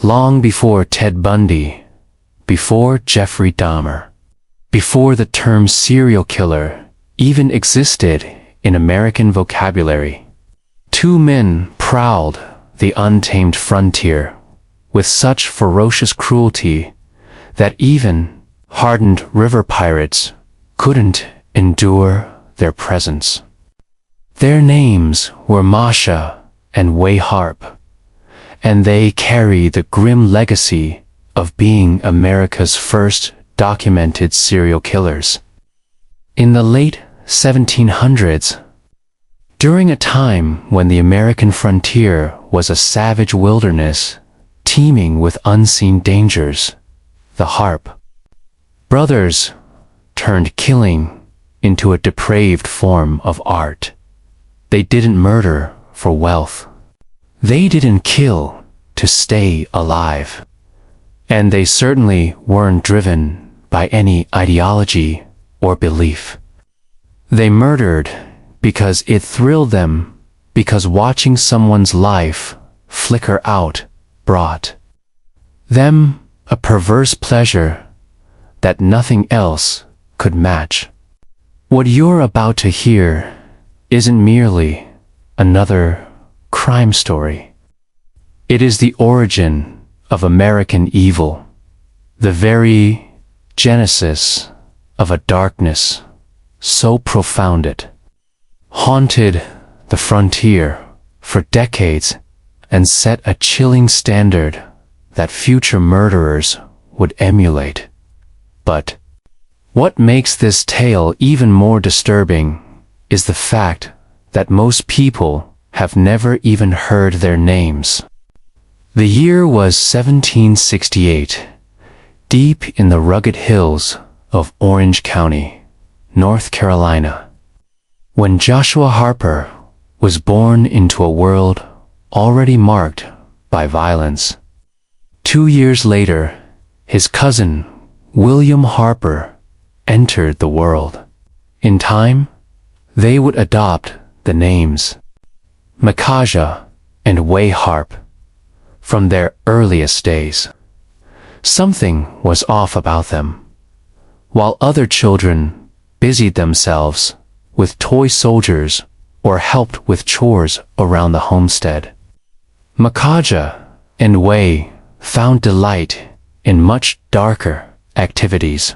long before Ted Bundy, before Jeffrey Dahmer, before the term serial killer even existed in American vocabulary. Two men prowled the untamed frontier with such ferocious cruelty that even hardened river pirates couldn't endure their presence. Their names were Masha and Way Harp, and they carry the grim legacy of being America's first documented serial killers. In the late 1700s, during a time when the American frontier was a savage wilderness teeming with unseen dangers, the Harp brothers turned killing into a depraved form of art. They didn't murder for wealth. They didn't kill to stay alive. And they certainly weren't driven by any ideology or belief. They murdered because it thrilled them, because watching someone's life flicker out brought them a perverse pleasure that nothing else could match. What you're about to hear isn't merely another crime story. It is the origin of American evil, the very genesis of a darkness so profound it haunted the frontier for decades and set a chilling standard that future murderers would emulate. But what makes this tale even more disturbing is the fact that most people have never even heard their names. The year was 1768, deep in the rugged hills of Orange County, North Carolina, when Joshua Harper was born into a world already marked by violence. 2 years later, his cousin, William Harper, entered the world. In time, they would adopt the names Micajah and Way Harp from their earliest days. Something was off about them. While other children busied themselves with toy soldiers or helped with chores around the homestead, Micajah and Way found delight in much darker activities.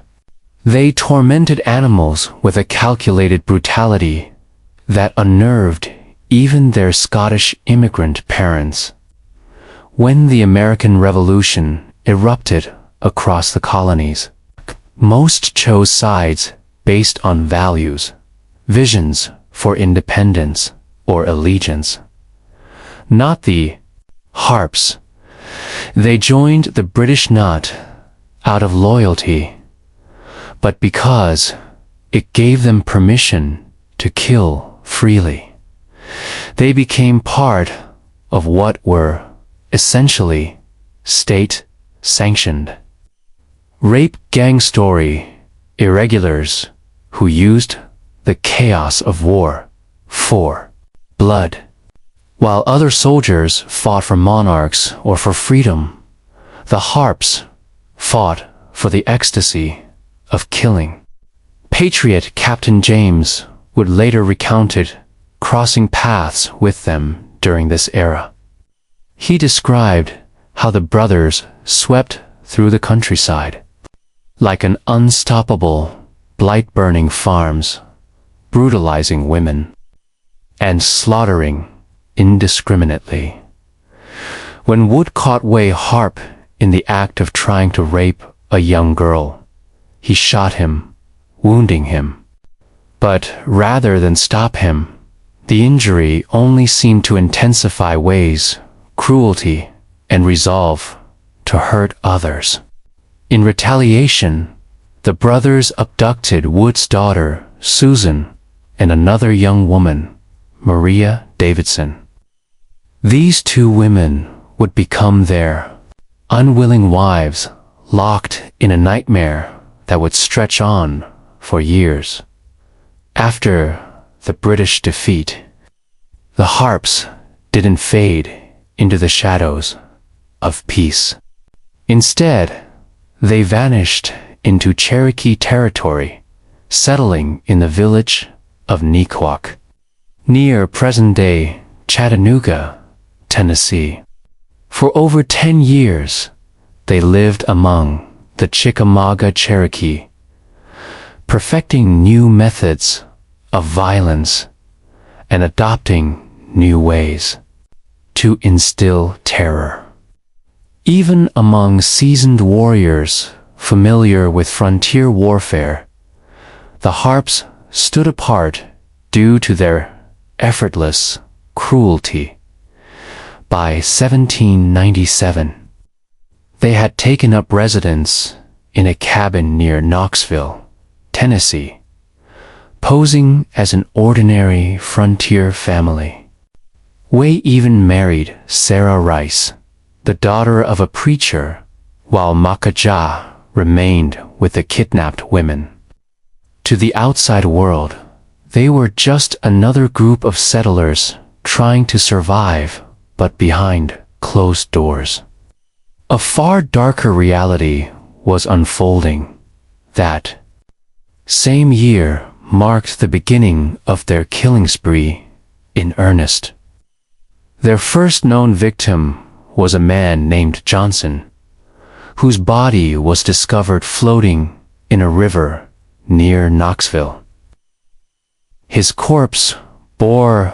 They tormented animals with a calculated brutality that unnerved even their Scottish immigrant parents. When the American Revolution erupted across the colonies, most chose sides based on values, visions for independence or allegiance. Not the Harps. They joined the British not out of loyalty, but because it gave them permission to kill freely. They became part of what were essentially state-sanctioned rape gang story irregulars who used the chaos of war for blood. While other soldiers fought for monarchs or for freedom, the Harps fought for the ecstasy of killing. Patriot Captain James would later recount it, crossing paths with them during this era. He described how the brothers swept through the countryside like an unstoppable blight, burning farms, brutalizing women, and slaughtering indiscriminately. When Wood caught Way Harp in the act of trying to rape a young girl, he shot him, wounding him. But rather than stop him, the injury only seemed to intensify Way's cruelty and resolve to hurt others. In retaliation, the brothers abducted Wood's daughter, Susan, and another young woman, Maria Davidson. These two women would become their unwilling wives, locked in a nightmare that would stretch on for years. After the British defeat, the Harps didn't fade into the shadows. of peace. Instead, they vanished into Cherokee territory, settling in the village of Nequok, near present-day Chattanooga, Tennessee. For over 10 years, they lived among the Chickamauga Cherokee, perfecting new methods of violence and adopting new ways to instill terror. Even among seasoned warriors familiar with frontier warfare, the Harps stood apart due to their effortless cruelty. By 1797, they had taken up residence in a cabin near Knoxville, Tennessee, posing as an ordinary frontier family. Way even married Sarah Rice, the daughter of a preacher, while Makaja remained with the kidnapped women. To the outside world, they were just another group of settlers trying to survive, but behind closed doors. A far darker reality was unfolding. That same year marked the beginning of their killing spree in earnest. Their first known victim was a man named Johnson, whose body was discovered floating in a river near Knoxville. His corpse bore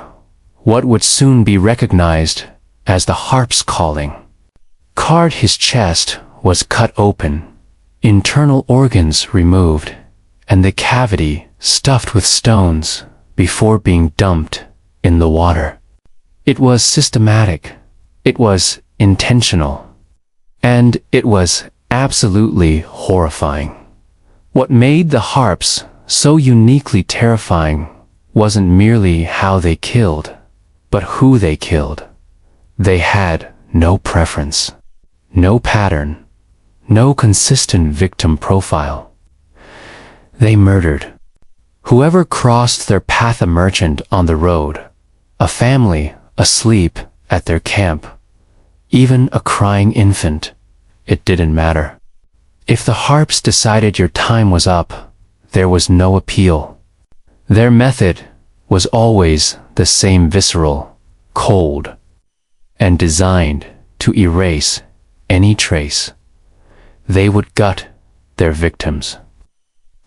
what would soon be recognized as the Harp's calling. His chest was cut open, internal organs removed, and the cavity stuffed with stones before being dumped in the water. It was systematic, it was intentional, and it was absolutely horrifying. What made the Harps so uniquely terrifying wasn't merely how they killed, but who they killed. They had no preference, no pattern, no consistent victim profile. They murdered whoever crossed their path, a merchant on the road, a family asleep at their camp, even a crying infant. It didn't matter. If the Harps decided your time was up, there was no appeal. Their method was always the same: visceral, cold, and designed to erase any trace. They would gut their victims,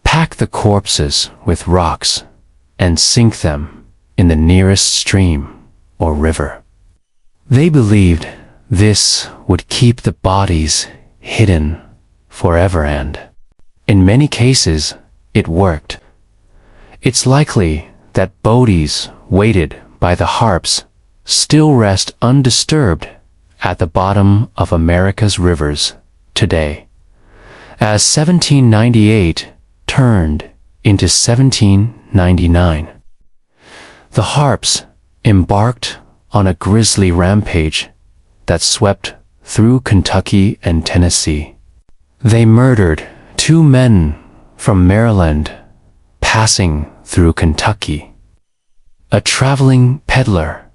pack the corpses with rocks, and sink them in the nearest stream or river. They believed this would keep the bodies hidden forever, and in many cases it worked. It's likely that bodies weighted by the Harps still rest undisturbed at the bottom of America's rivers today. As 1798 turned into 1799, the Harps embarked on a grisly rampage that swept through Kentucky and Tennessee. They murdered 2 men from Maryland passing through Kentucky, a traveling peddler,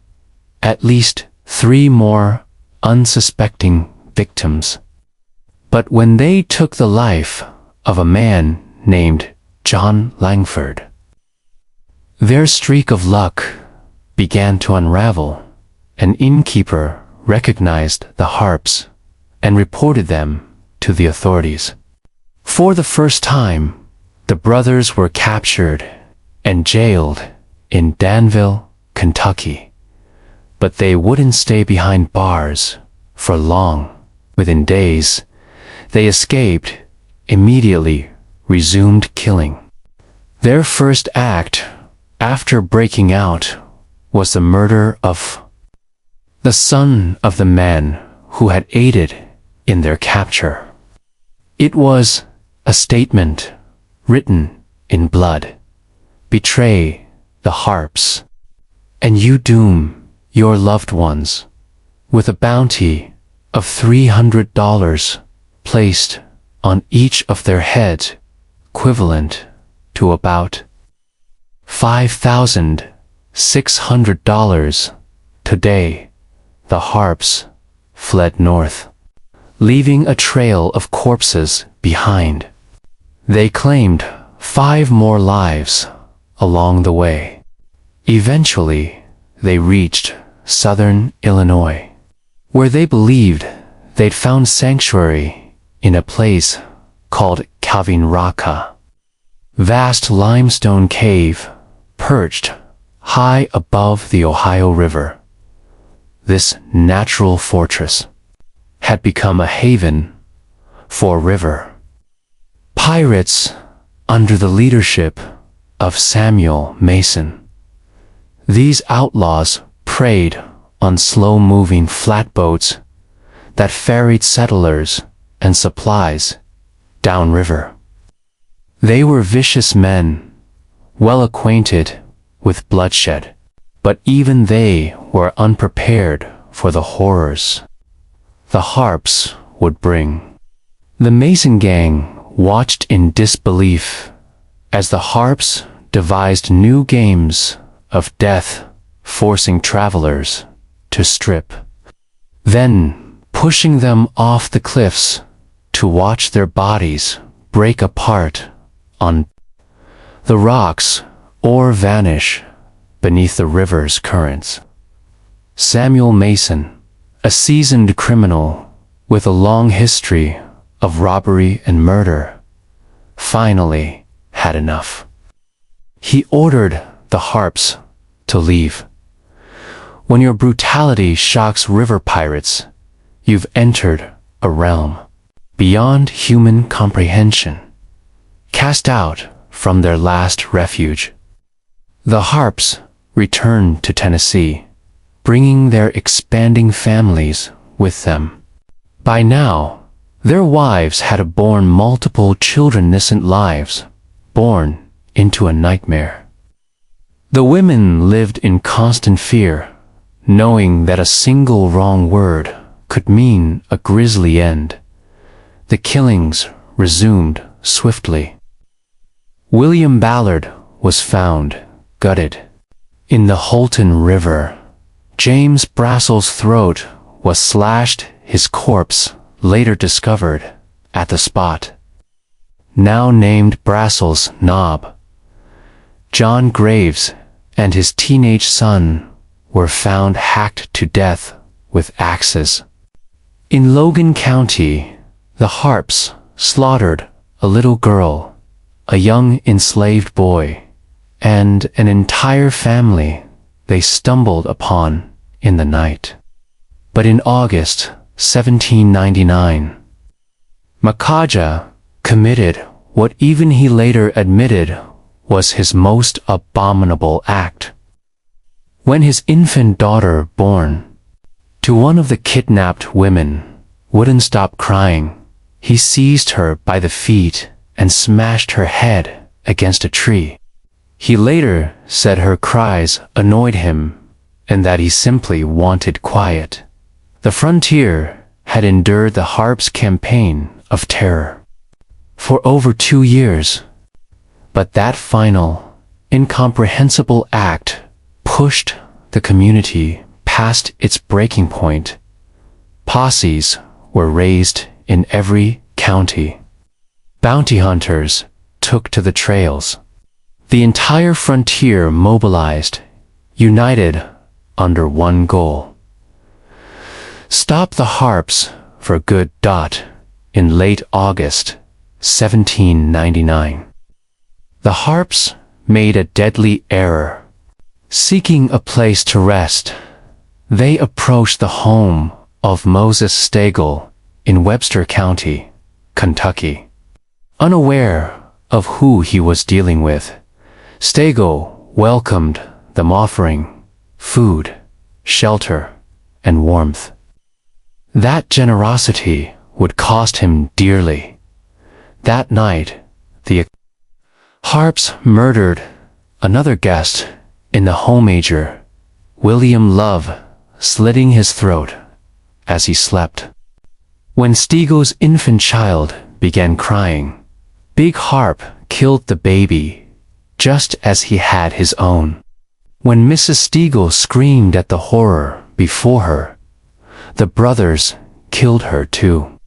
at least 3 more unsuspecting victims. But when they took the life of a man named John Langford, their streak of luck began to unravel. An innkeeper recognized the Harps and reported them to the authorities. For the first time, the brothers were captured and jailed in Danville, Kentucky. But they wouldn't stay behind bars for long. Within days, they escaped, immediately resumed killing. Their first act after breaking out was the murder of the son of the man who had aided in their capture. It was a statement written in blood: betray the Harps, and you doom your loved ones, with a bounty of $300 placed on each of their heads, equivalent to about $5,600. Today, the Harps fled north. leaving a trail of corpses behind. They claimed 5 more lives along the way. Eventually, they reached southern Illinois, where they believed they'd found sanctuary in a place called Cavinraka, vast limestone cave perched high above the Ohio River. This natural fortress had become a haven for river pirates under the leadership of Samuel Mason. These outlaws preyed on slow-moving flatboats that ferried settlers and supplies downriver. They were vicious men, well acquainted with bloodshed, but even they were unprepared for the horrors the harps would bring. The Mason gang watched in disbelief as the harps devised new games of death, forcing travelers to strip, then pushing them off the cliffs to watch their bodies break apart on the rocks or vanish beneath the river's currents. Samuel Mason, a seasoned criminal with a long history of robbery and murder, finally had enough. He ordered the harps to leave. When your brutality shocks river pirates, you've entered a realm beyond human comprehension. Cast out from their last refuge, the harps returned to Tennessee, bringing their expanding families with them. By now, their wives had borne multiple children-innocent lives, born into a nightmare. The women lived in constant fear, knowing that a single wrong word could mean a grisly end. The killings resumed swiftly. William Ballard was found gutted in the Holton River. James Brassell's throat was slashed, his corpse later discovered at the spot, now named Brassell's Knob. John Graves and his teenage son were found hacked to death with axes. In Logan County, the harps slaughtered a little girl, a young enslaved boy, and an entire family they stumbled upon in the night. But in August 1799, Makaja committed what even he later admitted was his most abominable act. When his infant daughter, born to one of the kidnapped women, wouldn't stop crying, he seized her by the feet and smashed her head against a tree. He later said her cries annoyed him and that he simply wanted quiet. The frontier had endured the harps' campaign of terror for over 2 years, but that final, incomprehensible act pushed the community past its breaking point. Posses were raised in every county. Bounty hunters took to the trails. The entire frontier mobilized, united under one goal: stop the harps for good. In late August 1799, the harps made a deadly error. Seeking a place to rest, they approached the home of Moses Stegall in Webster County, Kentucky. Unaware of who he was dealing with, Stegall welcomed them, offering food, shelter, and warmth. That generosity would cost him dearly. That night, the harps murdered another guest in the homemaker, William Love, slitting his throat as he slept. When Stegall's infant child began crying, Big Harp killed the baby just as he had his own. When Mrs. Stegall screamed at the horror before her, the brothers killed her too.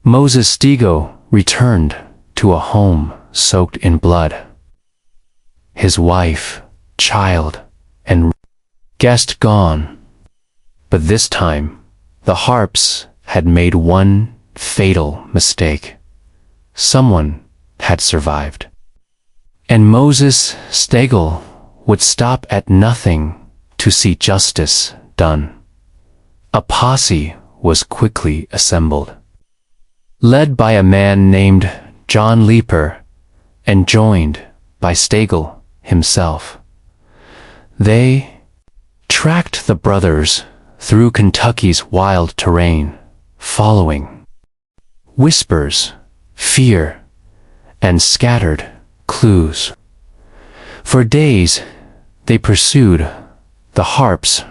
Moses Stegall returned to a home soaked in blood. His wife, child, and guest gone. But this time, the harps had made one fatal mistake. Someone had survived. And Moses Stegall would stop at nothing to see justice done. A posse was quickly assembled, led by a man named John Leeper and joined by Stegall himself. They tracked the brothers through Kentucky's wild terrain, following whispers, fear, and scattered clues. For days, they pursued the harps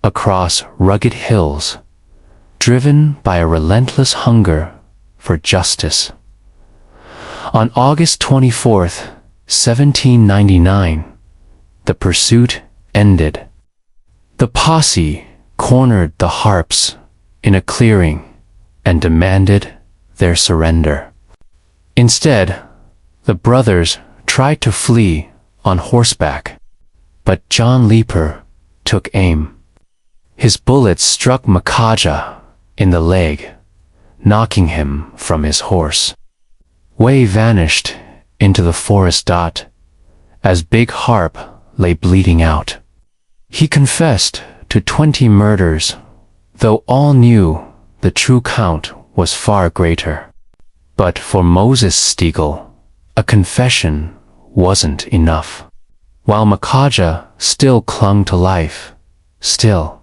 across rugged hills, driven by a relentless hunger for justice. On August 24th, 1799, the pursuit ended. The posse cornered the harps in a clearing and demanded their surrender. Instead, the brothers tried to flee on horseback, but John Leeper took aim. His bullets struck Makaja in the leg, knocking him from his horse. Way vanished into the forest dot as Big Harp lay bleeding out. He confessed to 20 murders, though all knew the true count was far greater. But for Moses Stegall, a confession wasn't enough. While Makaja still clung to life, still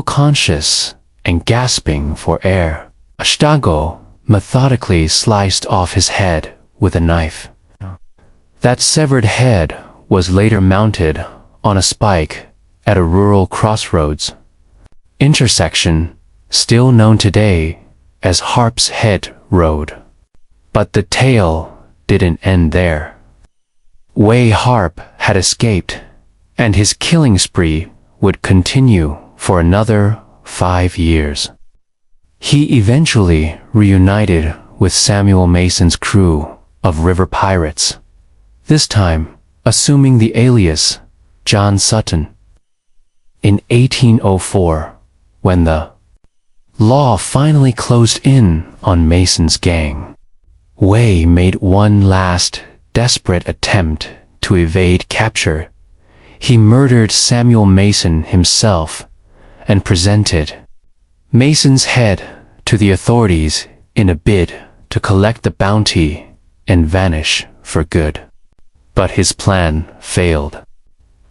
conscious and gasping for air, Ashtago methodically sliced off his head with a knife. That severed head was later mounted on a spike at a rural crossroads intersection still known today as Harp's Head Road. But the tale didn't end there. Way Harp had escaped, and his killing spree would continue for another 5 years. He eventually reunited with Samuel Mason's crew of river pirates, this time assuming the alias John Sutton. In 1804, when the law finally closed in on Mason's gang, Way made one last desperate attempt to evade capture. He murdered Samuel Mason himself and presented Mason's head to the authorities in a bid to collect the bounty and vanish for good. But his plan failed.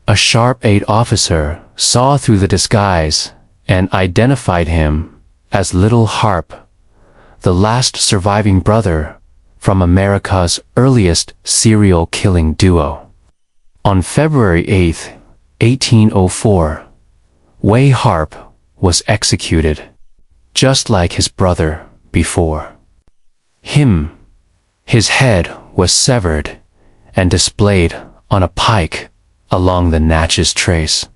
A sharp-eyed officer saw through the disguise and identified him as Little Harp, the last surviving brother from America's earliest serial killing duo. On February 8, 1804, Way Harp was executed, just like his brother before. His head was severed and displayed on a pike along the Natchez Trace.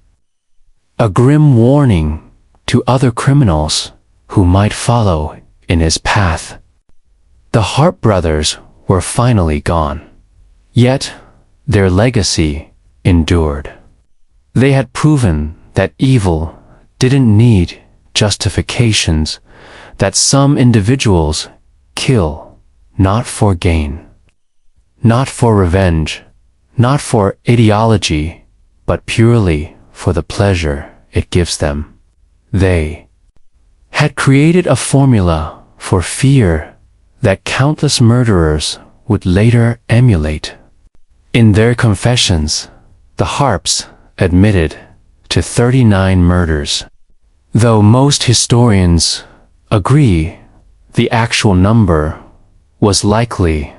A grim warning to other criminals who might follow in his path. The Harp brothers were finally gone, yet their legacy endured. They had proven that evil didn't need justifications, that some individuals kill not for gain, not for revenge, not for ideology, but purely for the pleasure it gives them. They had created a formula for fear that countless murderers would later emulate. In their confessions, the Harps admitted to 39 murders, though most historians agree the actual number was likely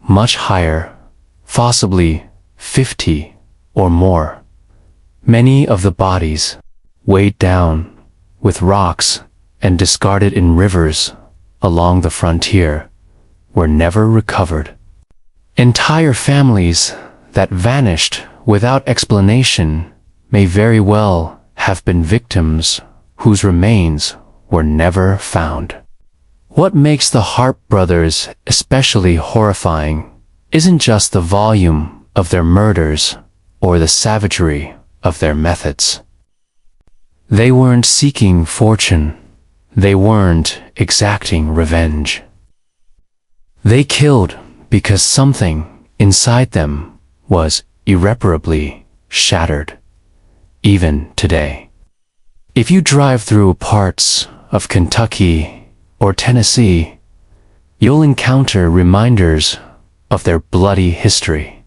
much higher, possibly 50 or more. Many of the bodies, weighed down with rocks and discarded in rivers along the frontier, were never recovered. Entire families that vanished without explanation may very well have been victims whose remains were never found. What makes the Harp brothers especially horrifying isn't just the volume of their murders or the savagery of their methods. They weren't seeking fortune. They weren't exacting revenge. They killed because something inside them was irreparably shattered, even today. If you drive through parts of Kentucky or Tennessee, you'll encounter reminders of their bloody history.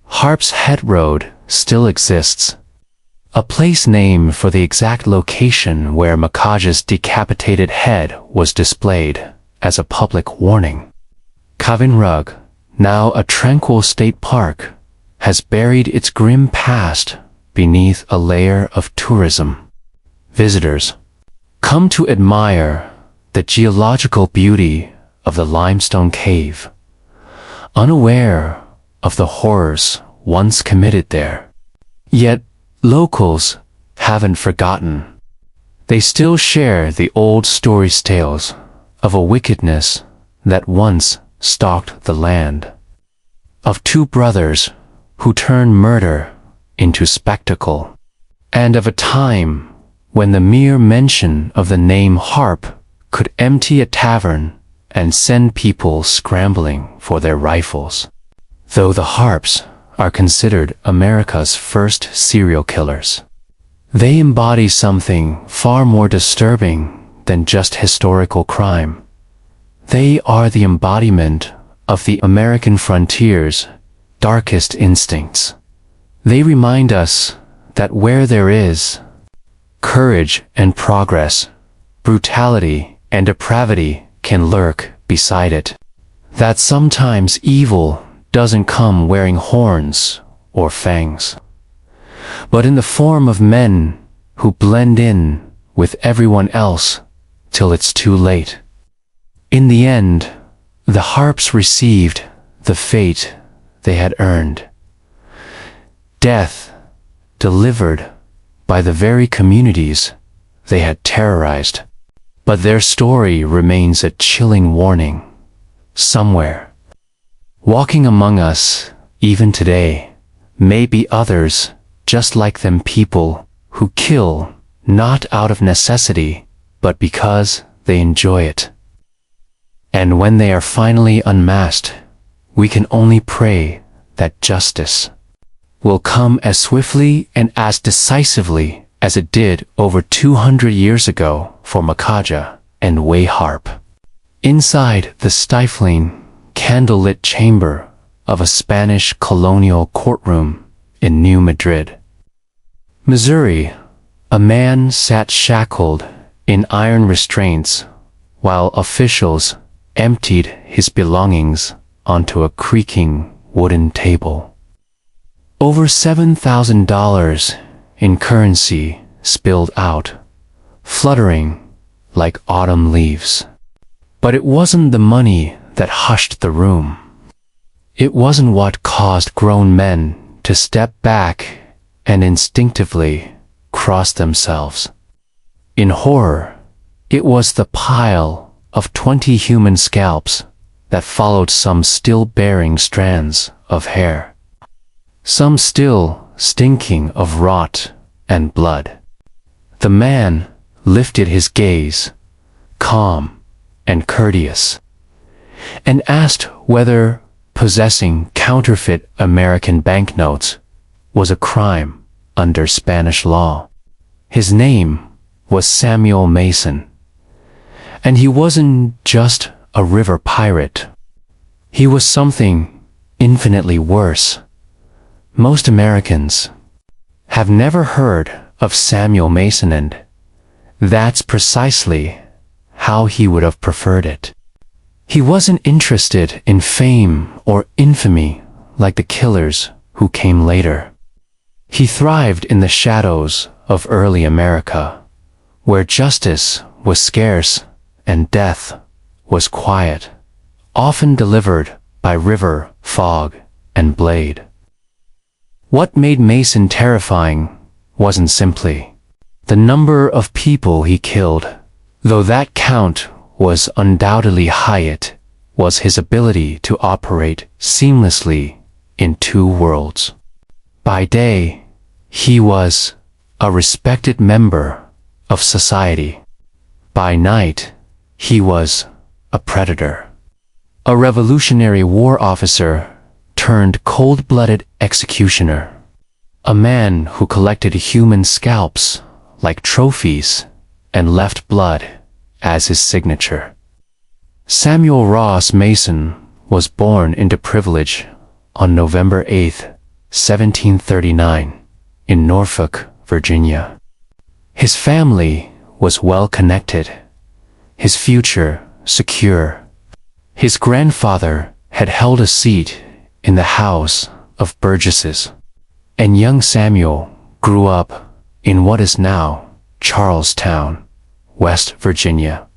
Harp's Head Road still exists, a place named for the exact location where Macaj's decapitated head was displayed as a public warning. Cavin Rug, now a tranquil state park, has buried its grim past beneath a layer of tourism. Visitors come to admire the geological beauty of the limestone cave, unaware of the horrors once committed there. Yet locals haven't forgotten. They still share the old stories tales of a wickedness that once stalked the land, of two brothers who turned murder into spectacle, and of a time when the mere mention of the name Harp could empty a tavern and send people scrambling for their rifles. Though the Harps are considered America's first serial killers, they embody something far more disturbing than just historical crime. They are the embodiment of the American frontier's darkest instincts. They remind us that where there is courage and progress, brutality and depravity can lurk beside it. That sometimes evil doesn't come wearing horns or fangs, but in the form of men who blend in with everyone else till it's too late. In the end, the Harps received the fate they had earned. Death delivered by the very communities they had terrorized. But their story remains a chilling warning. Somewhere, walking among us, even today, may be others just like them, people who kill not out of necessity, but because they enjoy it. And when they are finally unmasked, we can only pray that justice will come as swiftly and as decisively as it did over 200 years ago for Macaja and Way Harp. Inside the stifling, candlelit chamber of a Spanish colonial courtroom in New Madrid, Missouri, a man sat shackled in iron restraints while officials emptied his belongings onto a creaking wooden table. Over $7,000 in currency spilled out, fluttering like autumn leaves. But it wasn't the money that hushed the room. It wasn't what caused grown men to step back and instinctively cross themselves. In horror, it was the pile of 20 human scalps that followed some still bearing strands of hair, some still stinking of rot and blood. The man lifted his gaze, calm and courteous, and asked whether possessing counterfeit American banknotes was a crime under Spanish law. His name was Samuel Mason, and he wasn't just a river pirate. He was something infinitely worse. Most Americans have never heard of Samuel Mason, and that's precisely how he would have preferred it. He wasn't interested in fame or infamy like the killers who came later. He thrived in the shadows of early America, where justice was scarce and death was quiet, often delivered by river, fog, and blade. What made Mason terrifying wasn't simply the number of people he killed, though that count was undoubtedly highest was his ability to operate seamlessly in two worlds. By day, he was a respected member of society. By night, he was a predator. A Revolutionary War officer turned cold-blooded executioner. A man who collected human scalps like trophies and left blood as his signature. Samuel Ross Mason was born into privilege on November 8, 1739, in Norfolk, Virginia. His family was well-connected, his future secure. His grandfather had held a seat in the House of Burgesses, and young Samuel grew up in what is now Charlestown, West Virginia,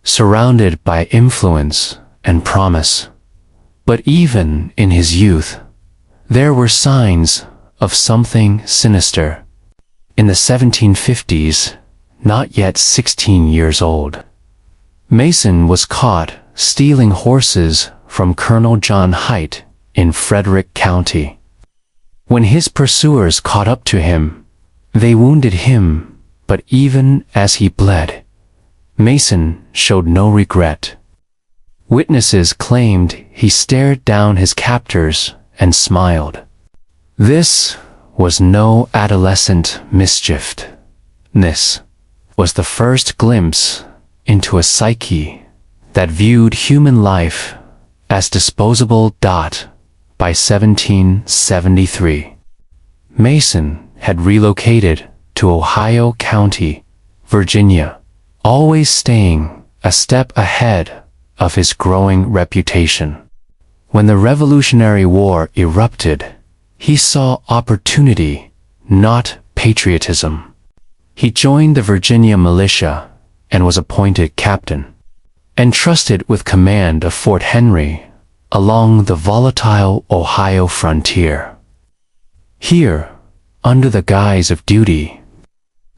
surrounded by influence and promise. But even in his youth, there were signs of something sinister. In the 1750s, not yet 16 years old, Mason was caught stealing horses from Colonel John Haight in Frederick County. When his pursuers caught up to him, they wounded him, but even as he bled, Mason showed no regret. Witnesses claimed he stared down his captors and smiled. This was no adolescent mischief. This was the first glimpse into a psyche that viewed human life as disposable. By 1773, Mason had relocated to Ohio County, Virginia, always staying a step ahead of his growing reputation. When the Revolutionary War erupted, he saw opportunity, not patriotism. He joined the Virginia militia and was appointed captain, entrusted with command of Fort Henry along the volatile Ohio frontier. Here, under the guise of duty,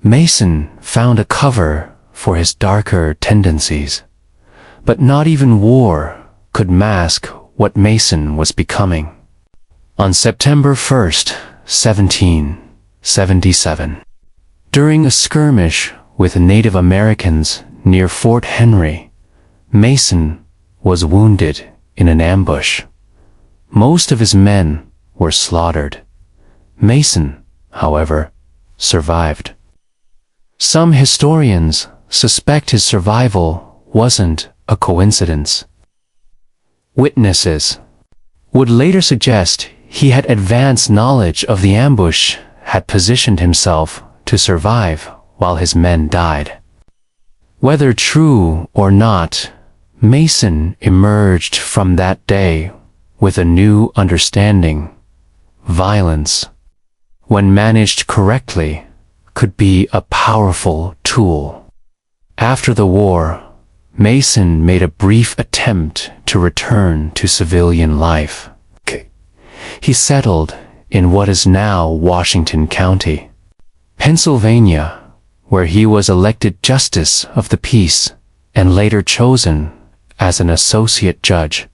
Mason found a cover for his darker tendencies. But not even war could mask what Mason was becoming. On September 1st, 1777, during a skirmish with Native Americans near Fort Henry, Mason was wounded in an ambush. Most of his men were slaughtered. Mason, however, survived. Some historians suspect his survival wasn't a coincidence. Witnesses would later suggest he had advanced knowledge of the ambush, had positioned himself to survive while his men died. Whether true or not, Mason emerged from that day with a new understanding. Violence, when managed correctly, could be a powerful tool. After the war, Mason made a brief attempt to return to civilian life. He settled in what is now Washington County, Pennsylvania, where he was elected Justice of the Peace and later chosen as an associate judge.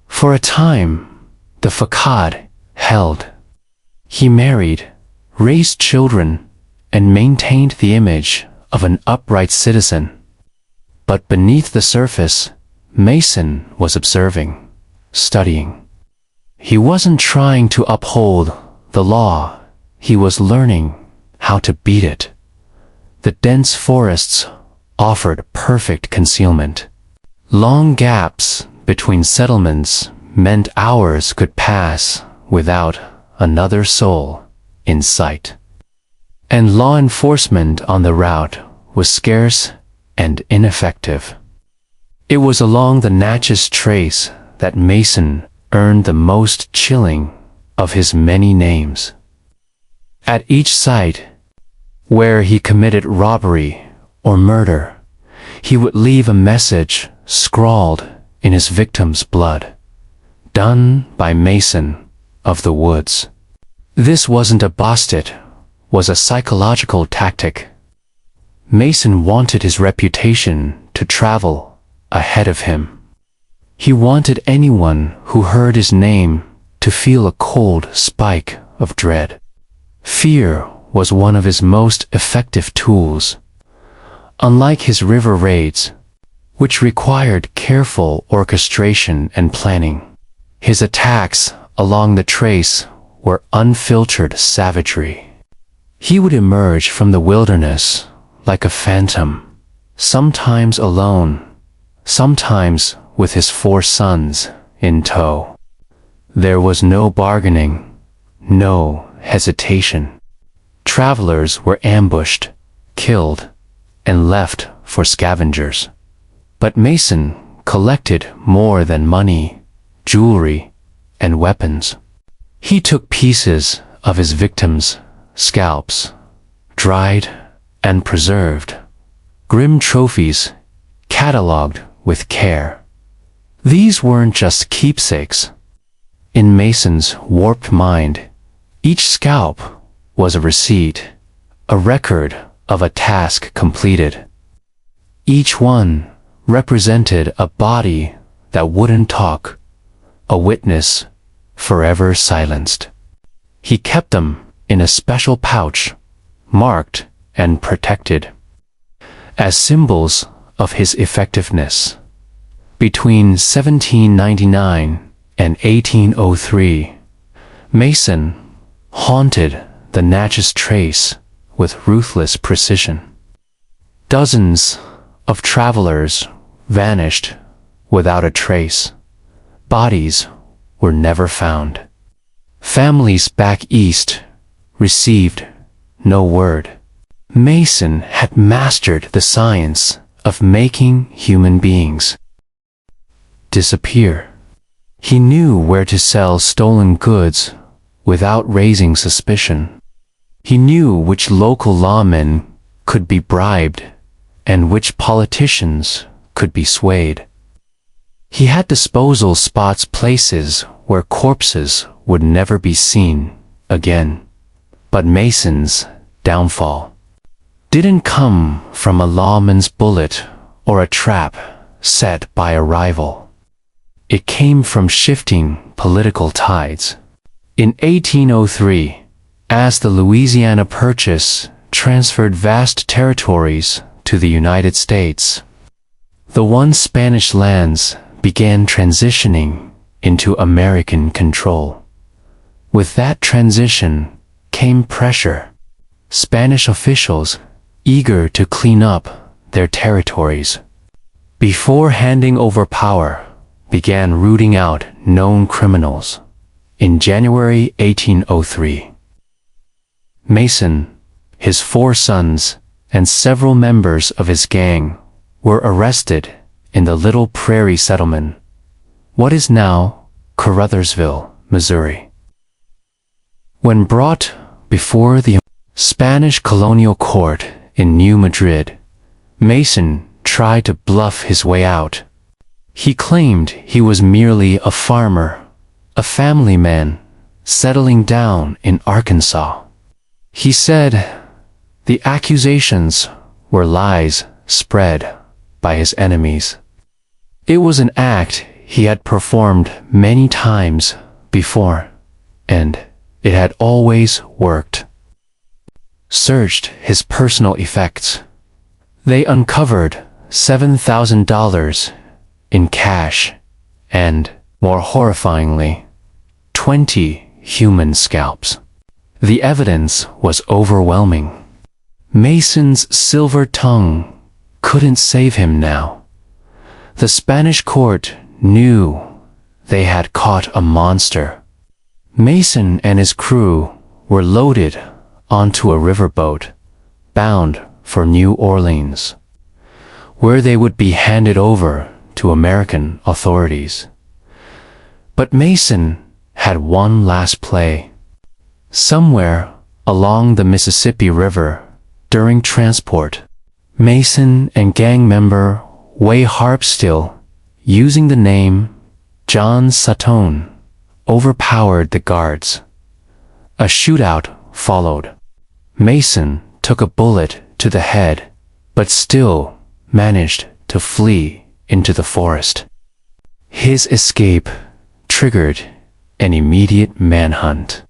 For a time, the facade held. He married, raised children, and maintained the image of an upright citizen. But beneath the surface, Mason was observing, studying. He wasn't trying to uphold the law, he was learning how to beat it. The dense forests offered perfect concealment. Long gaps between settlements meant hours could pass without another soul in sight. And law enforcement on the route was scarce and ineffective. It was along the Natchez Trace that Mason earned the most chilling of his many names. At each site where he committed robbery or murder, he would leave a message scrawled in his victim's blood. Done by Mason of the Woods. This wasn't a bust-it, was a psychological tactic. Mason wanted his reputation to travel ahead of him. He wanted anyone who heard his name to feel a cold spike of dread. Fear was one of his most effective tools. Unlike his river raids, which required careful orchestration and planning, his attacks along the trace were unfiltered savagery. He would emerge from the wilderness like a phantom, sometimes alone, sometimes with his 4 sons in tow. There was no bargaining, no hesitation. Travelers were ambushed, killed, and left for scavengers. But Mason collected more than money, jewelry, and weapons. He took pieces of his victims' scalps, dried and preserved, grim trophies catalogued with care. These weren't just keepsakes. In Mason's warped mind, each scalp was a receipt, a record of a task completed. Each one represented a body that wouldn't talk, a witness forever silenced. He kept them in a special pouch, marked and protected, as symbols of his effectiveness. Between 1799 and 1803, Mason haunted the Natchez Trace with ruthless precision. Dozens of travelers vanished without a trace. Bodies were never found. Families back east received no word. Mason had mastered the science of making human beings disappear. He knew where to sell stolen goods without raising suspicion. He knew which local lawmen could be bribed and which politicians could be swayed. He had disposal spots, places where corpses would never be seen again. But Mason's downfall didn't come from a lawman's bullet or a trap set by a rival. It came from shifting political tides. In 1803, as the Louisiana Purchase transferred vast territories to the United States, the once Spanish lands began transitioning into American control. With that transition came pressure. Spanish officials eager to clean up their territories, before handing over power, began rooting out known criminals. In January 1803, Mason, his 4 sons, and several members of his gang were arrested in the Little Prairie settlement, what is now Caruthersville, Missouri. When brought before the Spanish colonial court in New Madrid, Mason tried to bluff his way out. He claimed he was merely a farmer, a family man, settling down in Arkansas. He said the accusations were lies spread by his enemies. It was an act he had performed many times before, and it had always worked. Searched his personal effects. They uncovered $7,000 in cash and, more horrifyingly, 20 human scalps. The evidence was overwhelming. Mason's silver tongue couldn't save him now. The Spanish court knew they had caught a monster. Mason and his crew were loaded onto a riverboat, bound for New Orleans, where they would be handed over to American authorities. But Mason had one last play. Somewhere along the Mississippi River, during transport, Mason and gang member Way Harpstill, using the name John Satone, overpowered the guards. A shootout followed. Mason took a bullet to the head, but still managed to to flee into the forest. His escape triggered an immediate manhunt.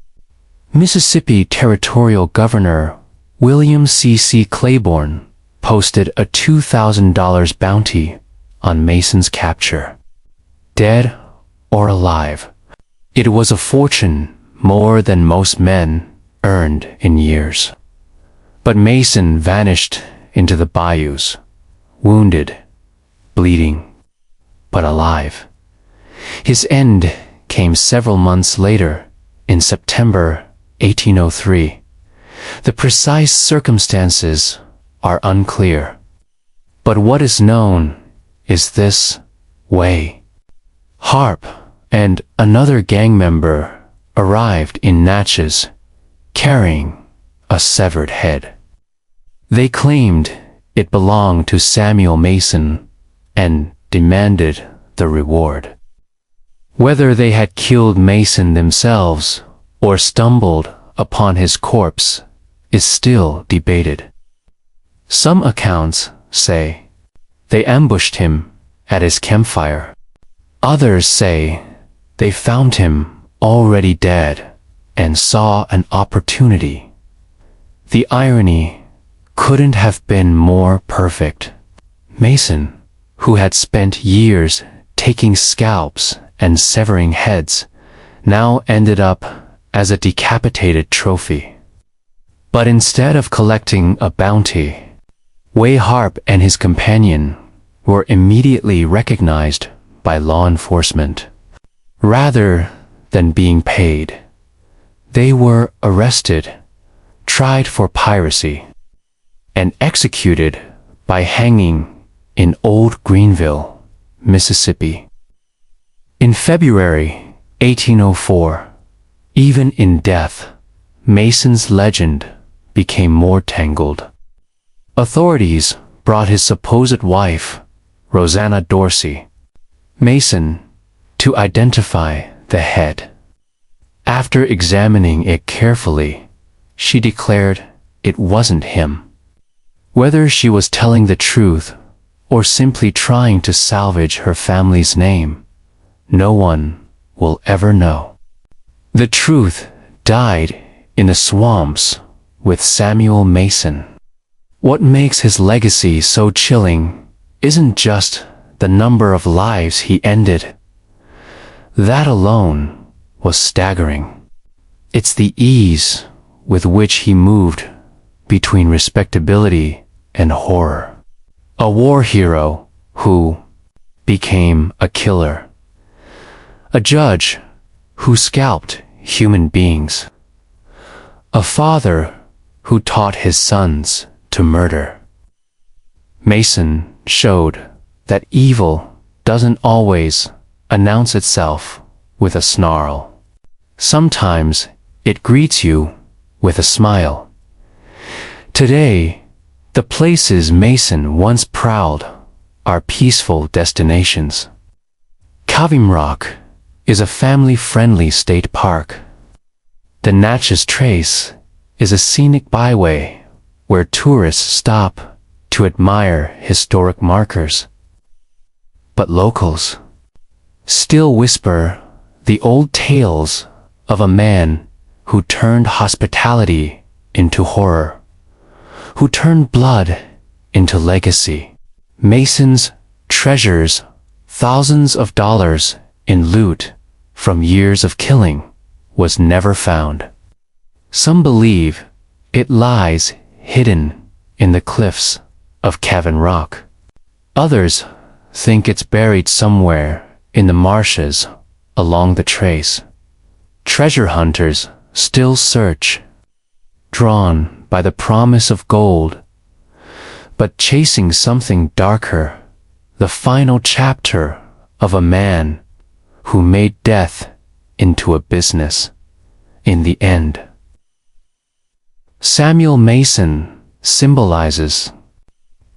Mississippi Territorial Governor William C. Claiborne posted a $2,000 bounty on Mason's capture. Dead or alive, it was a fortune more than most men earned in years. But Mason vanished into the bayous, wounded, bleeding, but alive. His end came several months later, in September 1803. The precise circumstances are unclear, but what is known is this way. Harp and another gang member arrived in Natchez, carrying a severed head. They claimed it belonged to Samuel Mason and demanded the reward. Whether they had killed Mason themselves or stumbled upon his corpse is still debated. Some accounts say they ambushed him at his campfire. Others say they found him already dead and saw an opportunity. The irony couldn't have been more perfect. Mason, who had spent years taking scalps and severing heads, now ended up as a decapitated trophy. But instead of collecting a bounty, Way Harp and his companion were immediately recognized by law enforcement. Rather than being paid, they were arrested, tried for piracy, and executed by hanging in Old Greenville, Mississippi. In February 1804, even in death, Mason's legend became more tangled. Authorities brought his supposed wife, Rosanna Dorsey, Mason, to identify the head. After examining it carefully, she declared it wasn't him. Whether she was telling the truth or simply trying to salvage her family's name, no one will ever know. The truth died in the swamps with Samuel Mason. What makes his legacy so chilling isn't just the number of lives he ended. That alone was staggering. It's the ease with which he moved between respectability and horror. A war hero who became a killer. A judge who scalped human beings. A father who taught his sons to murder. Mason showed that evil doesn't always announce itself with a snarl. Sometimes it greets you with a smile. Today, the places Mason once prowled are peaceful destinations. Cavim Rock is a family-friendly state park. The Natchez Trace is a scenic byway where tourists stop to admire historic markers. But locals still whisper the old tales of a man who turned hospitality into horror, who turned blood into legacy. Mason's treasures thousands of dollars in loot from years of killing was never found. Some believe it lies hidden in the cliffs of Cavim Rock. Others think it's buried somewhere in the marshes along the trace. Treasure hunters still search, drawn by the promise of gold, but chasing something darker, the final chapter of a man who made death into a business in the end. Samuel Mason symbolizes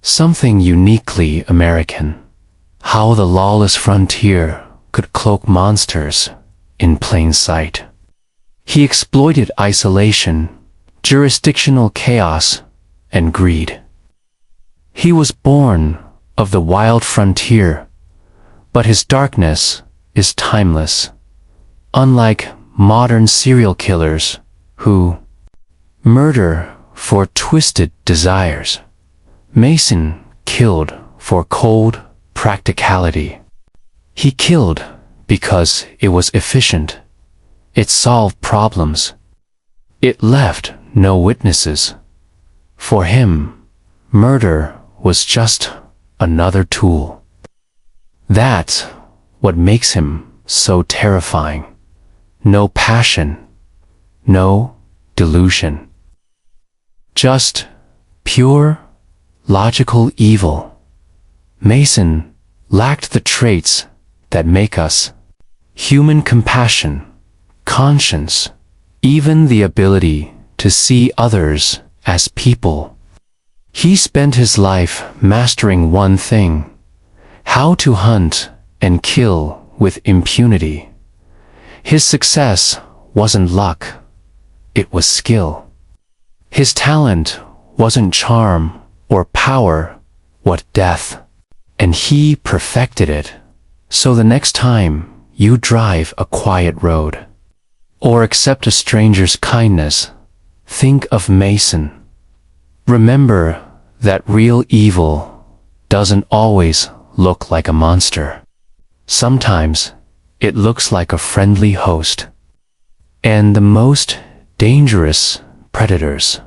something uniquely American. How the lawless frontier could cloak monsters in plain sight. He exploited isolation, jurisdictional chaos, and greed. He was born of the wild frontier, but his darkness is timeless. Unlike modern serial killers who murder for twisted desires, Mason killed for cold practicality. He killed because it was efficient. It solved problems. It left no witnesses. For him, murder was just another tool. That's what makes him so terrifying. No passion, no delusion. Just pure, logical evil. Mason lacked the traits that make us human: compassion, conscience, even the ability to see others as people. He spent his life mastering one thing: how to hunt and kill with impunity. His success wasn't luck, it was skill. His talent wasn't charm or power, but death. And he perfected it. So the next time you drive a quiet road, or accept a stranger's kindness, think of Mason. Remember that real evil doesn't always look like a monster. Sometimes it looks like a friendly host. And the most dangerous predators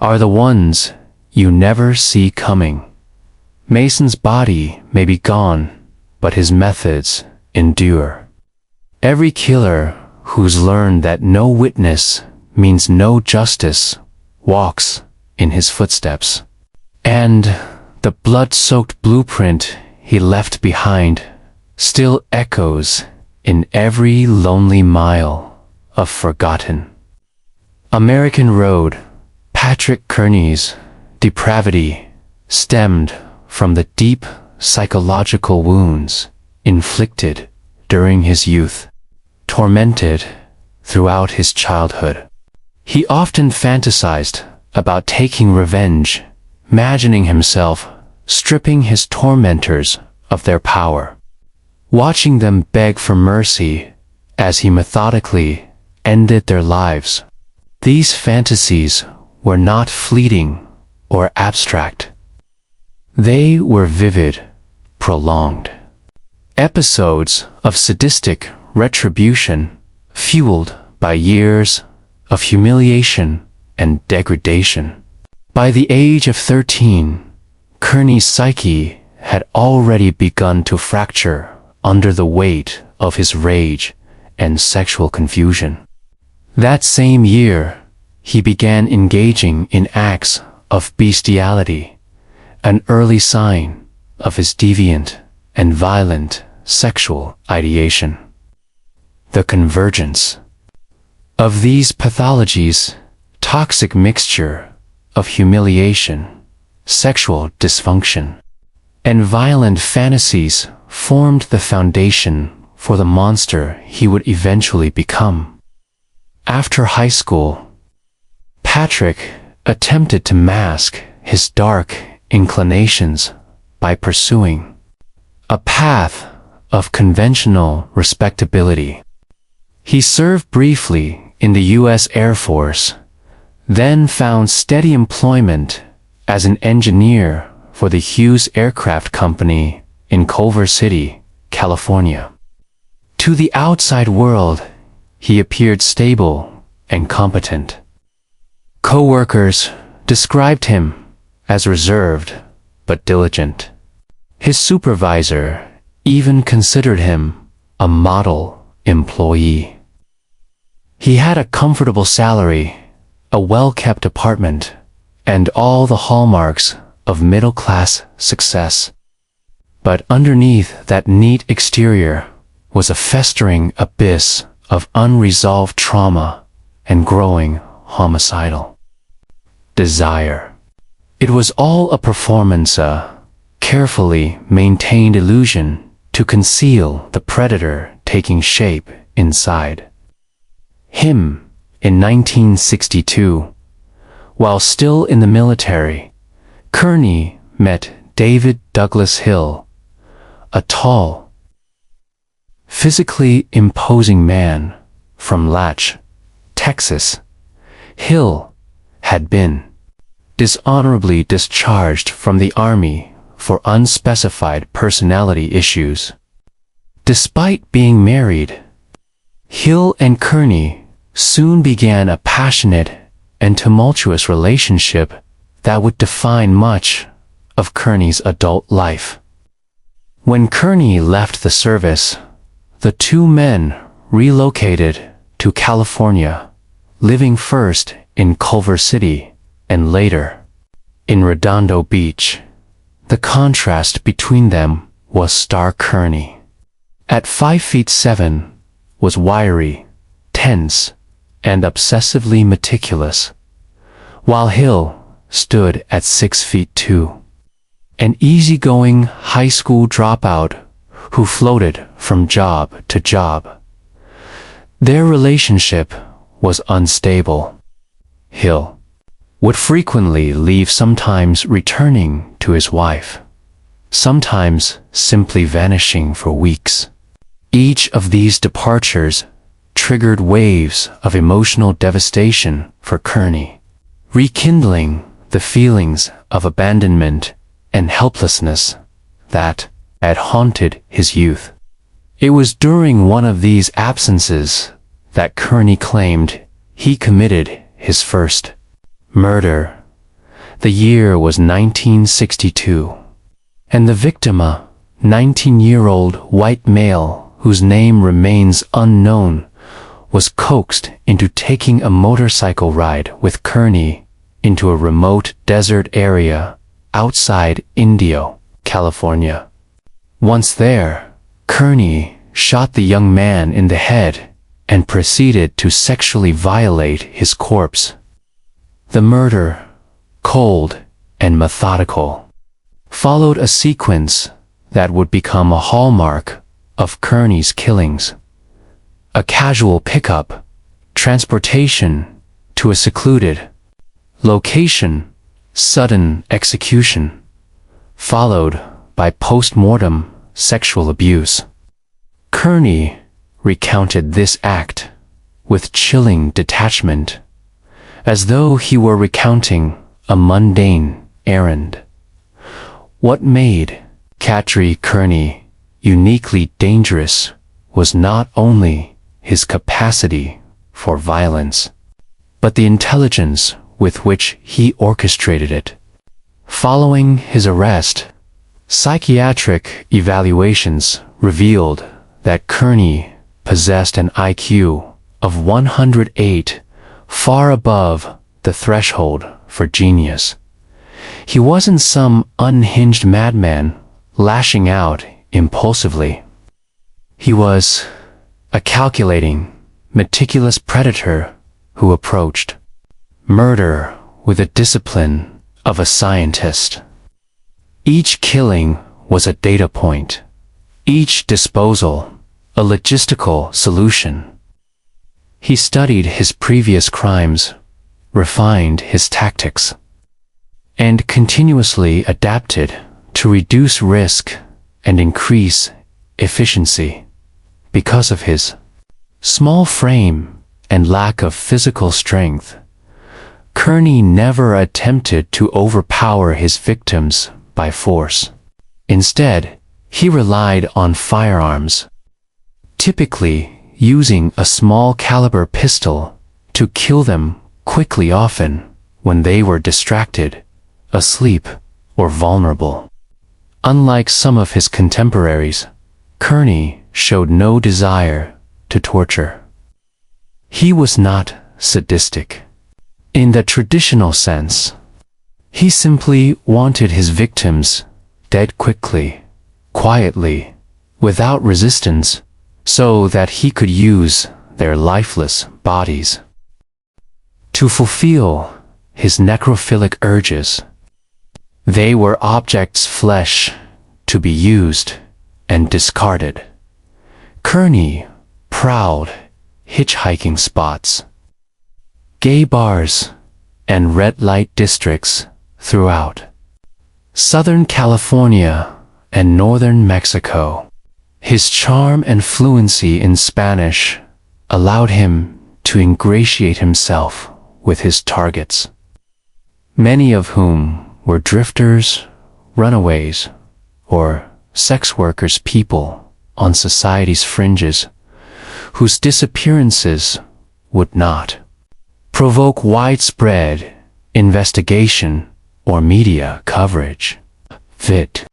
are the ones you never see coming. Mason's body may be gone, but his methods endure. Every killer who's learned that no witness means no justice walks in his footsteps. And the blood-soaked blueprint he left behind still echoes in every lonely mile of forgotten American road. Patrick Kearney's depravity stemmed from the deep psychological wounds inflicted during his youth, tormented throughout his childhood. He often fantasized about taking revenge, imagining himself stripping his tormentors of their power, watching them beg for mercy as he methodically ended their lives. These fantasies were not fleeting or abstract. They were vivid, prolonged. Episodes of sadistic retribution fueled by years of humiliation and degradation. By the age of 13, Kearney's psyche had already begun to fracture under the weight of his rage and sexual confusion. That same year, he began engaging in acts of bestiality, an early sign of his deviant and violent sexual ideation. The convergence of these pathologies, toxic mixture of humiliation, sexual dysfunction, and violent fantasies formed the foundation for the monster he would eventually become. After high school, Patrick attempted to mask his dark inclinations by pursuing a path of conventional respectability. He served briefly in the U.S. Air Force, then found steady employment as an engineer for the Hughes Aircraft Company in Culver City, California. To the outside world, he appeared stable and competent. Co-workers described him as reserved but diligent. His supervisor even considered him a model employee. He had a comfortable salary, a well-kept apartment, and all the hallmarks of middle-class success. But underneath that neat exterior was a festering abyss of unresolved trauma and growing homicidal desire. It was all a performance, a carefully maintained illusion to conceal the predator taking shape inside him. In 1962, while still in the military, Kearney met David Douglas Hill, a tall, physically imposing man from Latch, Texas. Hill had been dishonorably discharged from the Army for unspecified personality issues. Despite being married, Hill and Kearney soon began a passionate and tumultuous relationship that would define much of Kearney's adult life. When Kearney left the service, the two men relocated to California, living first in Culver City and later in Redondo Beach. The contrast between them was stark. Kearney, at 5'7", was wiry, tense, and obsessively meticulous, while Hill stood at 6'2", an easygoing high school dropout who floated from job to job. Their relationship was unstable. Hill would frequently leave, sometimes returning to his wife, sometimes simply vanishing for weeks. Each of these departures triggered waves of emotional devastation for Kearney, rekindling the feelings of abandonment and helplessness that had haunted his youth. It was during one of these absences that Kearney claimed he committed his first murder. The year was 1962, and the victim, a 19-year-old white male whose name remains unknown, was coaxed into taking a motorcycle ride with Kearney into a remote desert area outside Indio, California. Once there, Kearney shot the young man in the head and proceeded to sexually violate his corpse. The murder, cold and methodical, followed a sequence that would become a hallmark of Kearney's killings. A casual pickup, transportation to a secluded location, sudden execution, followed by post-mortem sexual abuse. Kearney recounted this act with chilling detachment, as though he were recounting a mundane errand. What made Katry Kearney uniquely dangerous was not only his capacity for violence, but the intelligence with which he orchestrated it. Following his arrest, psychiatric evaluations revealed that Kearney possessed an IQ of 108, far above the threshold for genius. He wasn't some unhinged madman lashing out impulsively. He was a calculating, meticulous predator who approached murder with the discipline of a scientist. Each killing was a data point, each disposal a logistical solution. He studied his previous crimes, refined his tactics, and continuously adapted to reduce risk and increase efficiency. Because of his small frame and lack of physical strength, Kearney never attempted to overpower his victims by force. Instead, he relied on firearms, typically using a small caliber pistol to kill them quickly, often when they were distracted, asleep, or vulnerable. Unlike some of his contemporaries, Kearney showed no desire to torture. He was not sadistic in the traditional sense. He simply wanted his victims dead quickly, quietly, without resistance, so that he could use their lifeless bodies to fulfill his necrophilic urges. They were objects, flesh, to be used and discarded. Kearney prowled hitchhiking spots, gay bars, and red light districts throughout Southern California, and northern Mexico. His charm and fluency in Spanish allowed him to ingratiate himself with his targets, many of whom were drifters, runaways, or sex workers, people on society's fringes whose disappearances would not provoke widespread investigation or media coverage. Vit.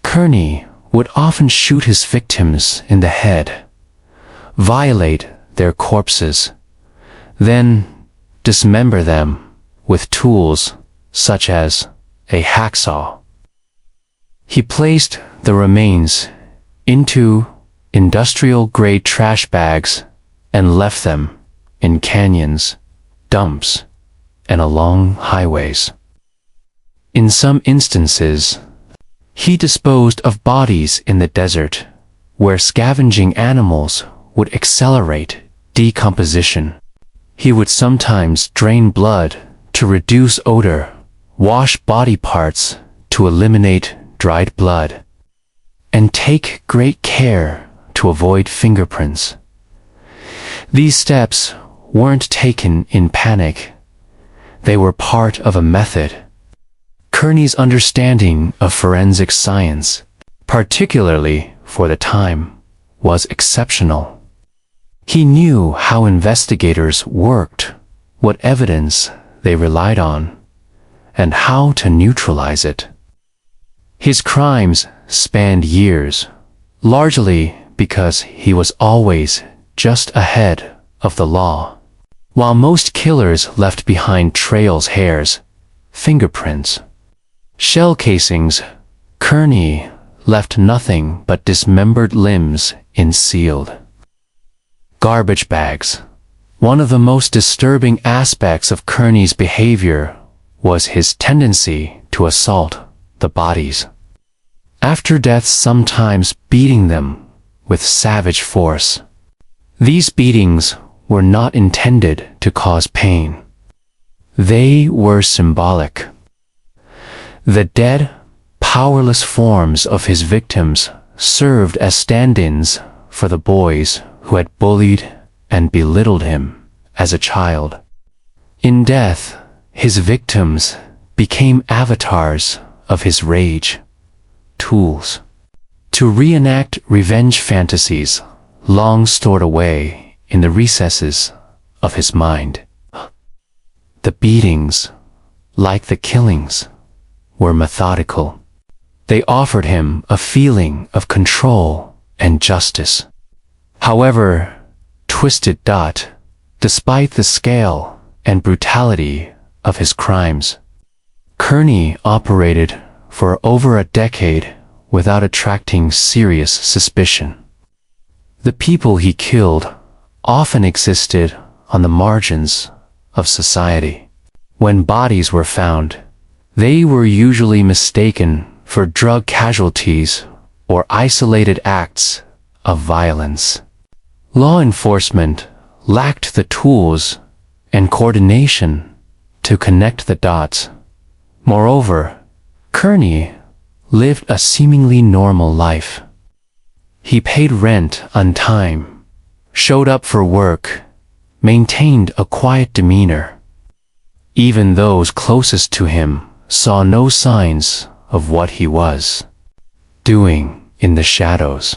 Kearney would often shoot his victims in the head, violate their corpses, then dismember them with tools such as a hacksaw. He placed the remains into industrial-grade trash bags and left them in canyons, dumps, and along highways. In some instances, he disposed of bodies in the desert, where scavenging animals would accelerate decomposition. He would sometimes drain blood to reduce odor, wash body parts to eliminate dried blood, and take great care to avoid fingerprints. These steps weren't taken in panic. They were part of a method. Kearney's understanding of forensic science, particularly for the time, was exceptional. He knew how investigators worked, what evidence they relied on, and how to neutralize it. His crimes spanned years, largely because he was always just ahead of the law. While most killers left behind trails, hairs, fingerprints, shell casings, Kearney left nothing but dismembered limbs in sealed garbage bags. One of the most disturbing aspects of Kearney's behavior was his tendency to assault the bodies after death, sometimes beating them with savage force. These beatings were not intended to cause pain. They were symbolic. The dead, powerless forms of his victims served as stand-ins for the boys who had bullied and belittled him as a child. In death, his victims became avatars of his rage, tools to reenact revenge fantasies long stored away in the recesses of his mind. The beatings, like the killings, were methodical. They offered him a feeling of control and justice. However, despite the scale and brutality of his crimes, Kearney operated for over a decade without attracting serious suspicion. The people he killed often existed on the margins of society. When bodies were found, they were usually mistaken for drug casualties or isolated acts of violence. Law enforcement lacked the tools and coordination to connect the dots. Moreover, Kearney lived a seemingly normal life. He paid rent on time, showed up for work, maintained a quiet demeanor. Even those closest to him saw no signs of what he was doing in the shadows.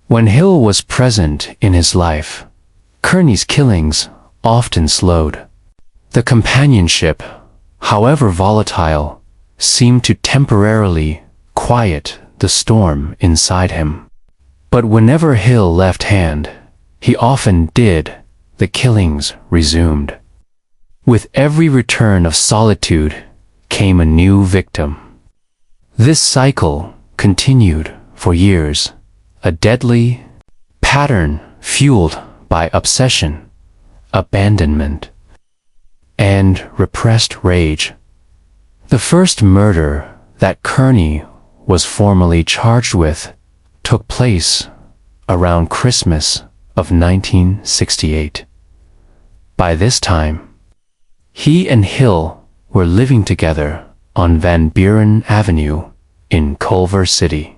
When Hill was present in his life, Kearney's killings often slowed. The companionship, however volatile, seemed to temporarily quiet the storm inside him. But whenever Hill left hand, he often did, the killings resumed. With every return of solitude came a new victim. This cycle continued for years, a deadly pattern fueled by obsession, abandonment, and repressed rage. The first murder that Kearney was formally charged with took place around Christmas of 1968. By this time, he and Hill were living together on Van Buren Avenue in Culver City.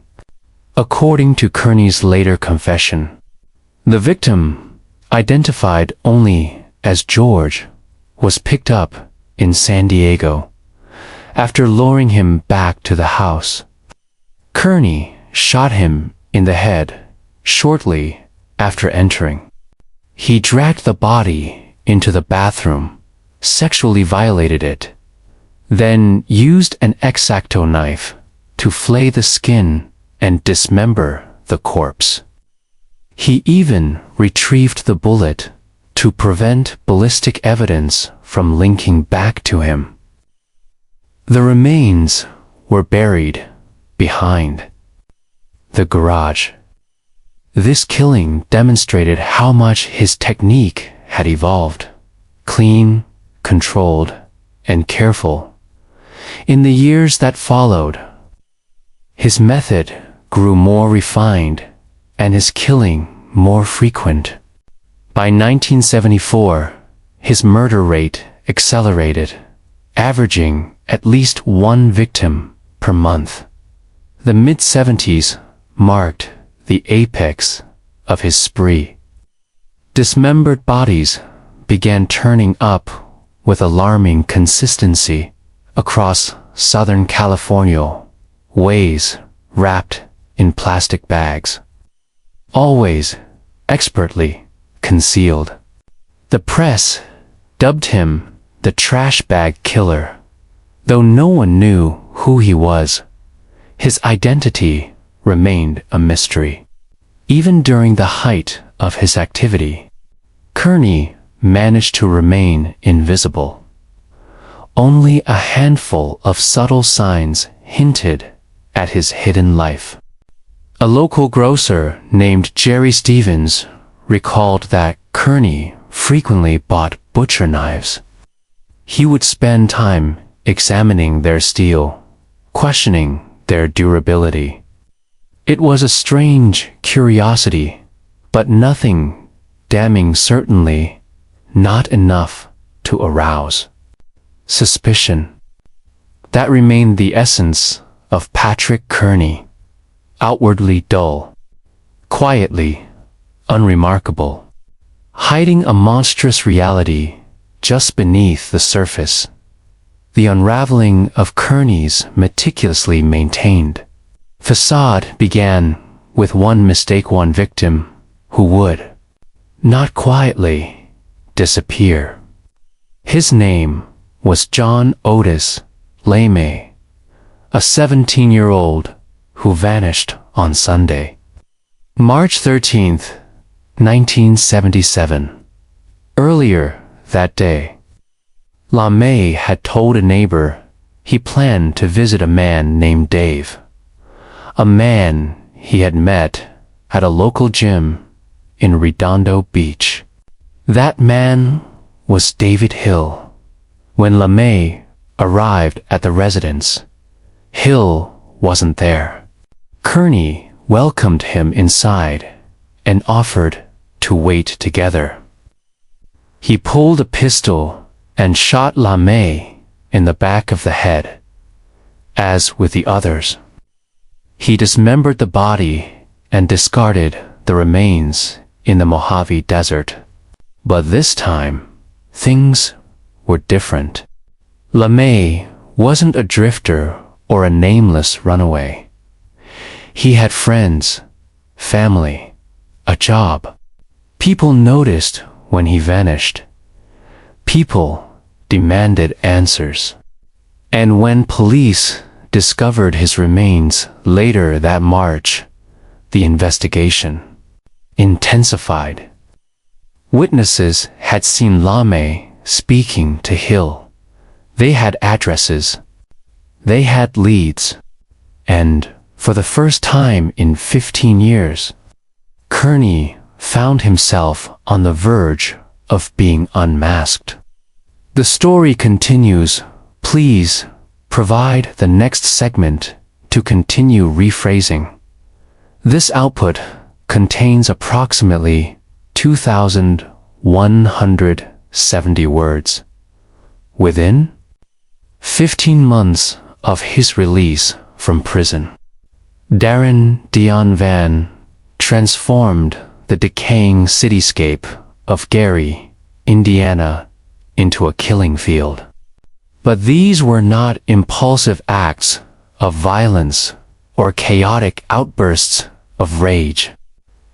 According to Kearney's later confession, the victim, identified only as George, was picked up in San Diego after luring him back to the house. Kearney shot him in the head shortly after entering. He dragged the body into the bathroom, sexually violated it, then used an X-Acto knife to flay the skin and dismember the corpse. He even retrieved the bullet to prevent ballistic evidence from linking back to him. The remains were buried behind the garage. This killing demonstrated how much his technique had evolved, clean, controlled, and careful. In the years that followed, his method grew more refined and his killing more frequent. By 1974, his murder rate accelerated, averaging at least one victim per month. The mid-70s marked the apex of his spree. Dismembered bodies began turning up with alarming consistency across Southern California, ways wrapped in plastic bags, always expertly concealed. The press dubbed him the trash bag killer. Though no one knew who he was, his identity remained a mystery. Even during the height of his activity, Kearney managed to remain invisible. Only a handful of subtle signs hinted at his hidden life. A local grocer named Jerry Stevens recalled that Kearney frequently bought butcher knives. He would spend time examining their steel, questioning their durability. It was a strange curiosity, but nothing damning, certainly not enough to arouse suspicion. That remained the essence of Patrick Kearney, outwardly dull, quietly unremarkable, hiding a monstrous reality just beneath the surface. The unraveling of Kearney's meticulously maintained facade began with one victim who would, not quietly, disappear. His name was John Otis LeMay, a 17-year-old who vanished on Sunday, March 13th, 1977. Earlier that day, LeMay had told a neighbor he planned to visit a man named Dave, a man he had met at a local gym in Redondo Beach. That man was David Hill. When LeMay arrived at the residence, Hill wasn't there. Kearney welcomed him inside and offered to wait together. He pulled a pistol and shot LeMay in the back of the head. As with the others, he dismembered the body and discarded the remains in the Mojave Desert. But this time, things were different. LeMay wasn't a drifter or a nameless runaway. He had friends, family, a job. People noticed when he vanished. People demanded answers. And when police discovered his remains later that March, the investigation intensified. Witnesses had seen LeMay speaking to Hill. They had addresses. They had leads. And for the first time in 15 years, Kearney found himself on the verge of being unmasked. The story continues. Please provide the next segment to continue rephrasing. This output contains approximately 2,170 words. Within 15 months of his release from prison. Darren Dion Van transformed the decaying cityscape of Gary, Indiana, into a killing field. But these were not impulsive acts of violence or chaotic outbursts of rage.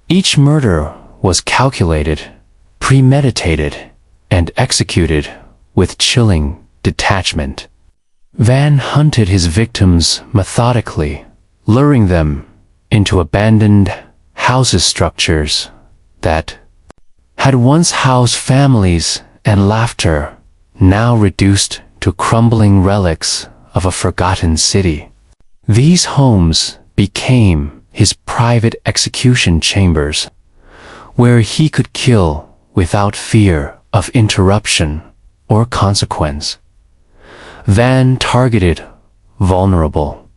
Each murder was calculated, premeditated, and executed with chilling detachment. Van hunted his victims methodically, luring them into abandoned houses structures that had once housed families and laughter, now reduced to crumbling relics of a forgotten city. These homes became his private execution chambers, where he could kill without fear of interruption or consequence. Van targeted vulnerable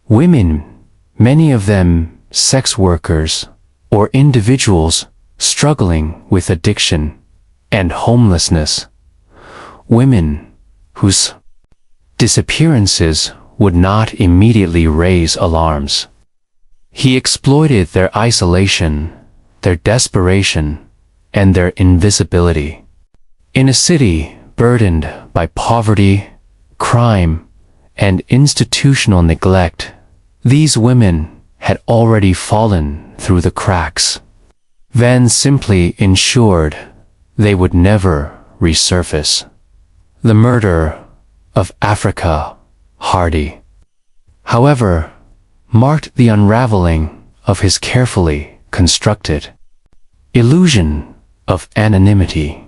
women, many of them sex workers or individuals struggling with addiction and homelessness, women whose disappearances would not immediately raise alarms. He exploited their isolation, their desperation, and their invisibility. In a city burdened by poverty, crime, and institutional neglect, these women had already fallen through the cracks. Van simply ensured they would never resurface. The murder of Africa Hardy, however, marked the unraveling of his carefully constructed illusion of anonymity.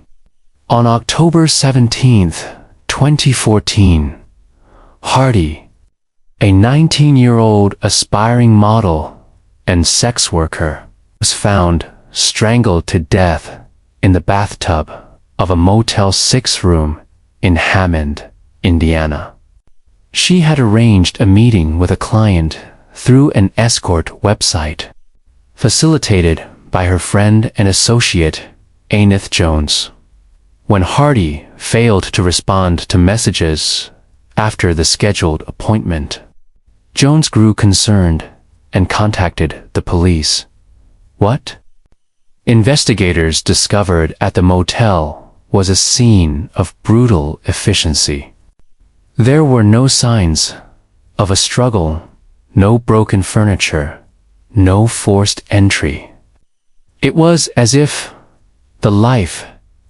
On October 17, 2014, Hardy, a 19-year-old aspiring model and sex worker, was found strangled to death in the bathtub of a Motel 6 room in Hammond, Indiana. She had arranged a meeting with a client through an escort website, facilitated by her friend and associate, Aneth Jones. When Hardy failed to respond to messages after the scheduled appointment, Jones grew concerned and contacted the police. What investigators discovered at the motel was a scene of brutal efficiency. There were no signs of a struggle, no broken furniture, no forced entry. It was as if the life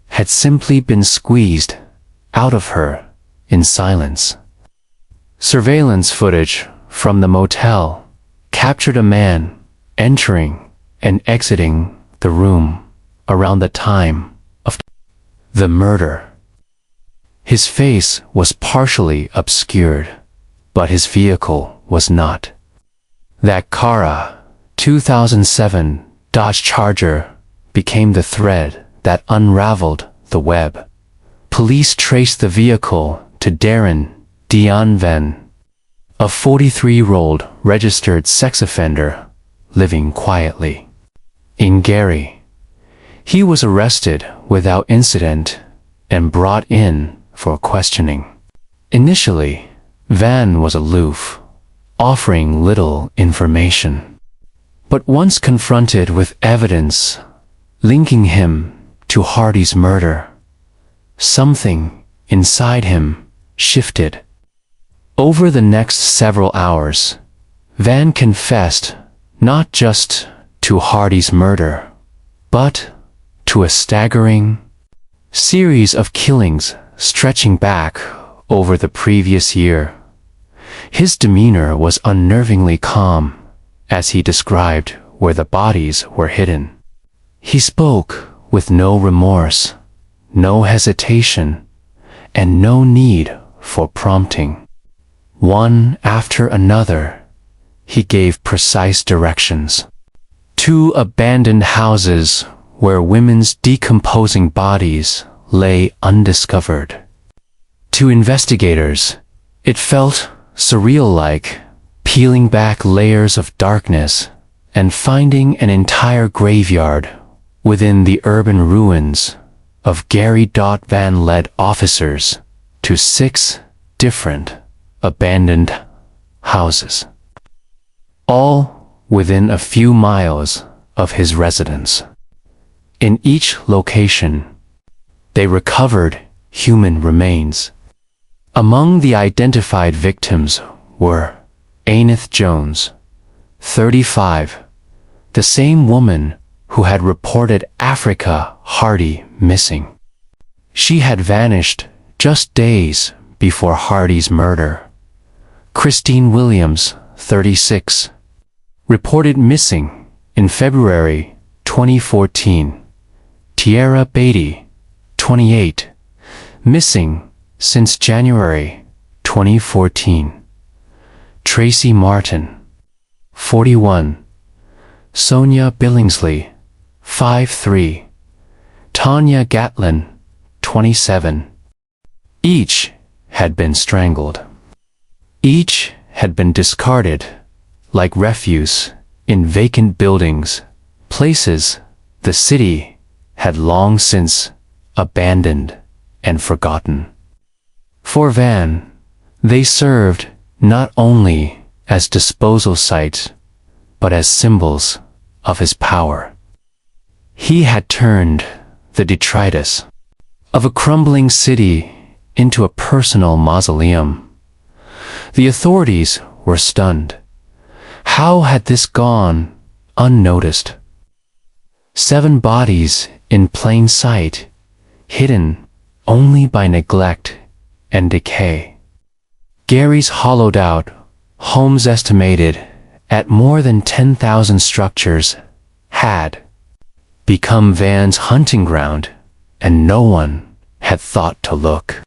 had simply been squeezed out of her in silence. Surveillance footage from the motel captured a man entering and exiting the room around the time of the murder. His face was partially obscured, but his vehicle was not. That Cara 2007 Dodge Charger became the thread that unraveled the web. Police traced the vehicle to Darren Dion Van, a 43-year-old registered sex offender living quietly in Gary. He was arrested without incident and brought in for questioning. Initially, Van was aloof, offering little information. But once confronted with evidence linking him to Hardy's murder, something inside him shifted. Over the next several hours, Van confessed not just to Hardy's murder, but to a staggering series of killings stretching back over the previous year. His demeanor was unnervingly calm as he described where the bodies were hidden. He spoke with no remorse, no hesitation, and no need for prompting. One after another, he gave precise directions. 2 abandoned houses where women's decomposing bodies lay undiscovered. To investigators, it felt surreal-like, peeling back layers of darkness and finding an entire graveyard within the urban ruins of Gary. Van led officers to 6 different abandoned houses, all within a few miles of his residence. In each location, they recovered human remains. Among the identified victims were Aneth Jones, 35, the same woman who had reported Africa Hardy missing. She had vanished just days before Hardy's murder. Christine Williams, 36, reported missing in February 2014. Tierra Beatty, 28, missing since January 2014. Tracy Martin, 41. Sonia Billingsley, 5'3". Tanya Gatlin, 27. Each had been strangled. Each had been discarded like refuse in vacant buildings, places the city had long since abandoned and forgotten. For Van, they served not only as disposal sites, but as symbols of his power. He had turned the detritus of a crumbling city into a personal mausoleum. The authorities were stunned. How had this gone unnoticed? 7 bodies in plain sight, hidden only by neglect and decay. Gary's hollowed-out homes, estimated at more than 10,000 structures, had become Van's hunting ground, and no one had thought to look.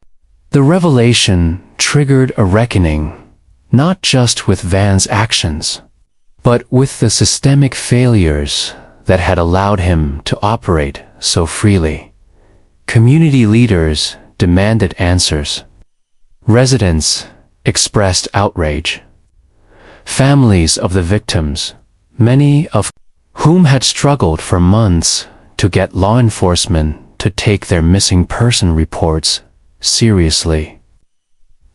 The revelation triggered a reckoning, not just with Van's actions, but with the systemic failures that had allowed him to operate so freely. Community leaders demanded answers. Residents expressed outrage. Families of the victims, many of whom had struggled for months to get law enforcement to take their missing person reports seriously,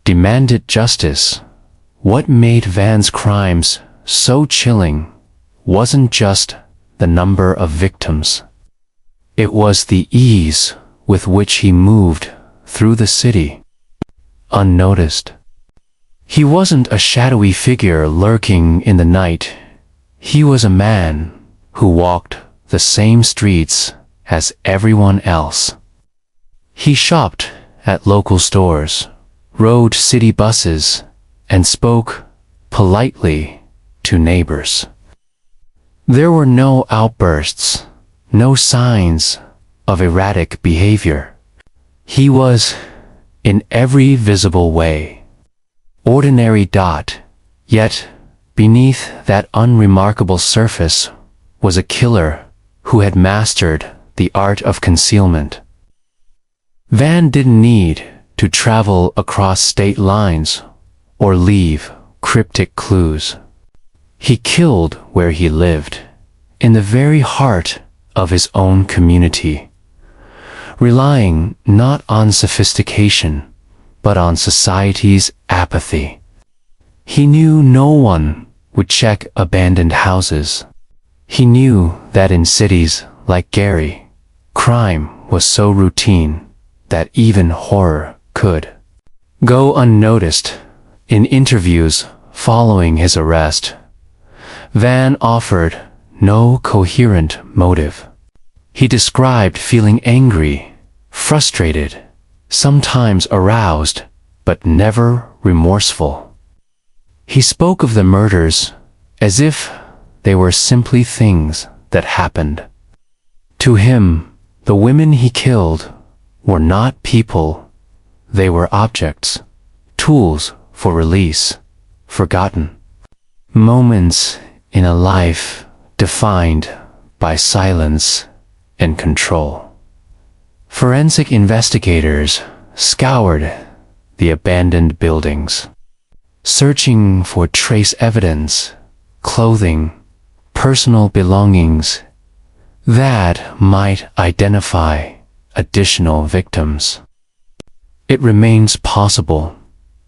demanded justice. What made Van's crimes so chilling wasn't just the number of victims. It was the ease with which he moved through the city, unnoticed. He wasn't a shadowy figure lurking in the night. He was a man who walked the same streets as everyone else. He shopped at local stores, rode city buses, and spoke politely to neighbors. There were no outbursts, no signs of erratic behavior. He was, in every visible way, ordinary. Yet, beneath that unremarkable surface was a killer who had mastered the art of concealment. Van didn't need to travel across state lines or leave cryptic clues. He killed where he lived, in the very heart of his own community, relying not on sophistication, but on society's apathy. He knew no one would check abandoned houses. He knew that in cities like Gary, crime was so routine that even horror could go unnoticed. In interviews following his arrest, Van offered no coherent motive. He described feeling angry, frustrated, sometimes aroused, but never remorseful. He spoke of the murders as if they were simply things that happened. To him, the women he killed were not people. They were objects, tools for release, forgotten. Moments in a life defined by silence and control. Forensic investigators scoured the abandoned buildings, searching for trace evidence, clothing, personal belongings that might identify additional victims. It remains possible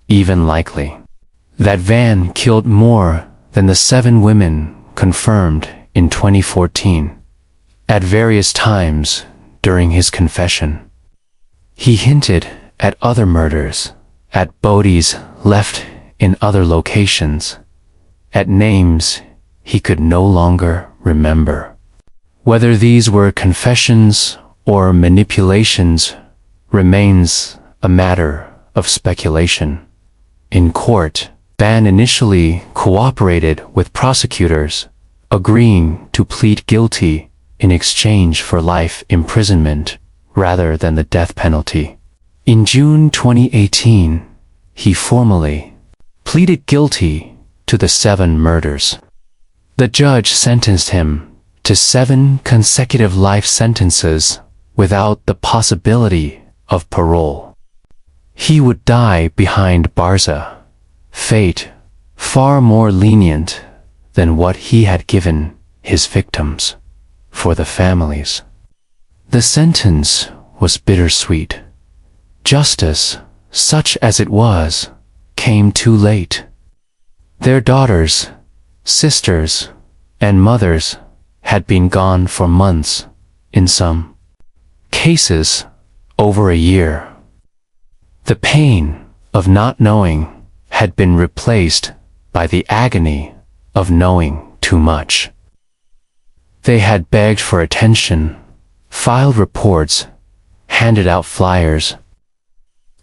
even likely that Van killed more than the 7 women confirmed in 2014 at various times during his confession. He hinted at other murders, at bodies left in other locations, at names he could no longer remember. Whether these were confessions or manipulations remains a matter of speculation. In court, Van initially cooperated with prosecutors, agreeing to plead guilty in exchange for life imprisonment rather than the death penalty. In June 2018, he formally pleaded guilty to the 7 murders. The judge sentenced him to 7 consecutive life sentences without the possibility of parole. He would die behind bars, fate far more lenient than what he had given his victims for the families. The sentence was bittersweet. Justice, such as it was, came too late. Their daughters, sisters, and mothers had been gone for months, in some cases over a year. The pain of not knowing had been replaced by the agony of knowing too much. They had begged for attention, filed reports, handed out flyers,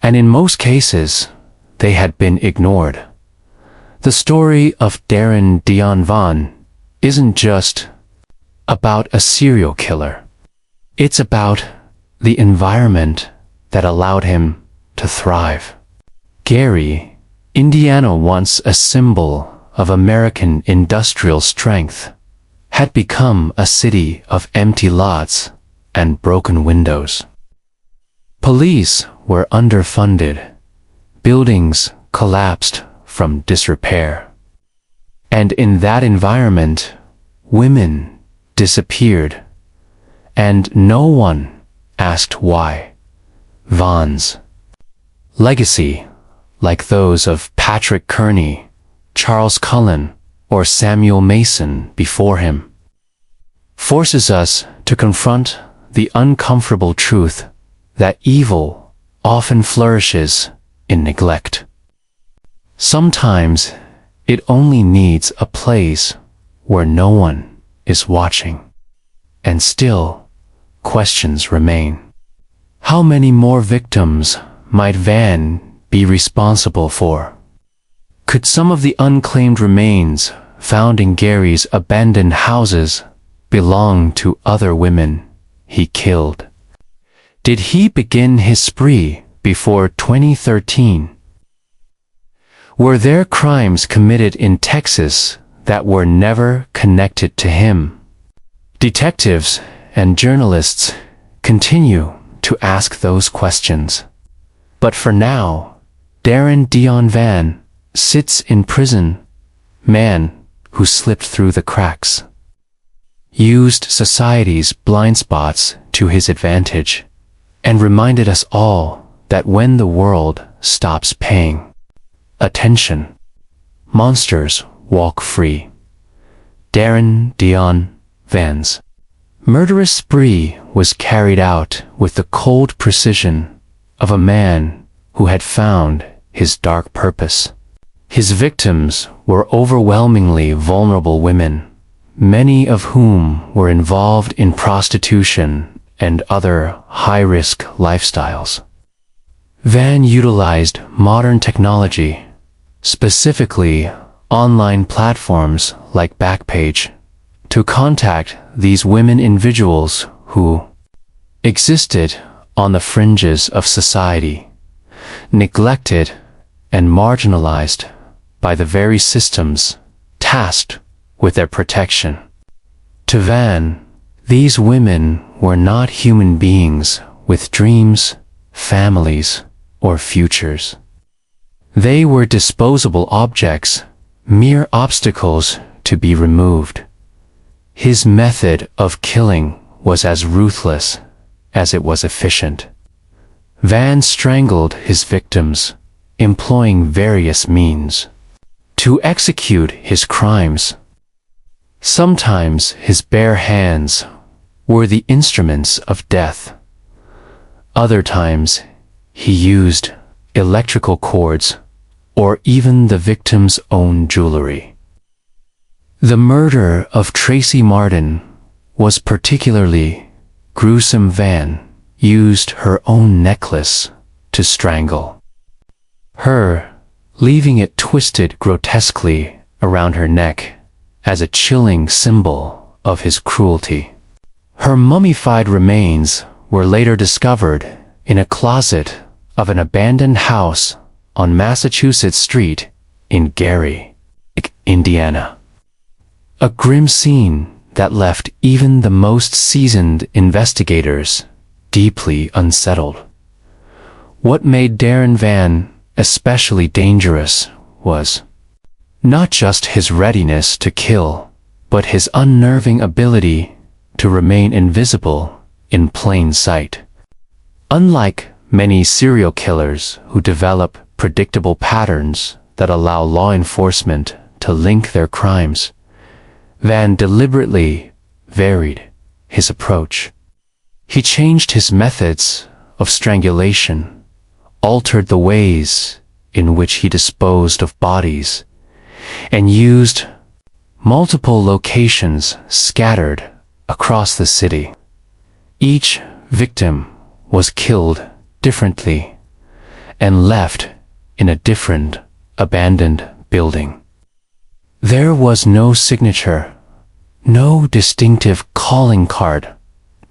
and in most cases, they had been ignored. The story of Darren Dion Van isn't just about a serial killer. It's about the environment that allowed him to thrive. Gary, Indiana, once a symbol of American industrial strength, had become a city of empty lots and broken windows. Police were underfunded, buildings collapsed from disrepair, and in that environment, women disappeared, and no one asked why. Van's legacy, like those of Patrick Kearney, Charles Cullen, or Samuel Mason before him, forces us to confront the uncomfortable truth that evil often flourishes in neglect. Sometimes it only needs a place where no one is watching, and still questions remain. How many more victims might Van be responsible for? Could some of the unclaimed remains found in Gary's abandoned houses belong to other women he killed? Did he begin his spree before 2013? Were there crimes committed in Texas that were never connected to him? Detectives and journalists continue to ask those questions. But for now, Darren Dion Van sits in prison, man who slipped through the cracks, used society's blind spots to his advantage, and reminded us all that when the world stops paying attention, monsters walk free. Darren Dion Van's murderous spree was carried out with the cold precision of a man who had found his dark purpose. His victims were overwhelmingly vulnerable women, many of whom were involved in prostitution and other high-risk lifestyles. Van utilized modern technology, specifically online platforms like Backpage, to contact these women individuals who existed on the fringes of society, neglected and marginalized by the very systems tasked with their protection. To Van, these women were not human beings with dreams, families, or futures. They were disposable objects, mere obstacles to be removed. His method of killing was as ruthless as it was efficient. Van strangled his victims, employing various means to execute his crimes. Sometimes his bare hands were the instruments of death. Other times he used electrical cords or even the victim's own jewelry. The murder of Tracy Martin was particularly gruesome. Van used her own necklace to strangle her, leaving it twisted grotesquely around her neck as a chilling symbol of his cruelty. Her mummified remains were later discovered in a closet of an abandoned house on Massachusetts Street in Gary, Indiana. A grim scene that left even the most seasoned investigators deeply unsettled. What made Darren Van especially dangerous was not just his readiness to kill, but his unnerving ability to remain invisible in plain sight. Unlike many serial killers who develop predictable patterns that allow law enforcement to link their crimes, Van deliberately varied his approach. He changed his methods of strangulation, altered the ways in which he disposed of bodies, and used multiple locations scattered across the city. Each victim was killed differently and left in a different abandoned building. There was no signature, no distinctive calling card,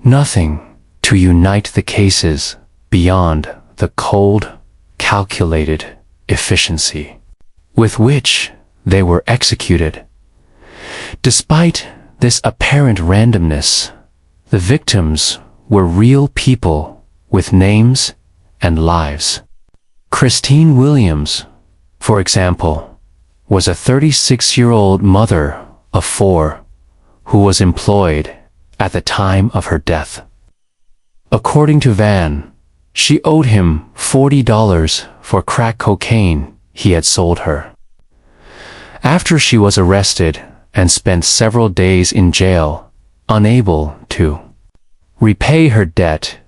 nothing to unite the cases beyond the cold, calculated efficiency with which they were executed. Despite this apparent randomness, the victims were real people with names and lives. Christine Williams, for example, was a 36-year-old mother of 4 who was employed at the time of her death. According to Van, she owed him $40 for crack cocaine he had sold her. After she was arrested and spent several days in jail, unable to repay her debt,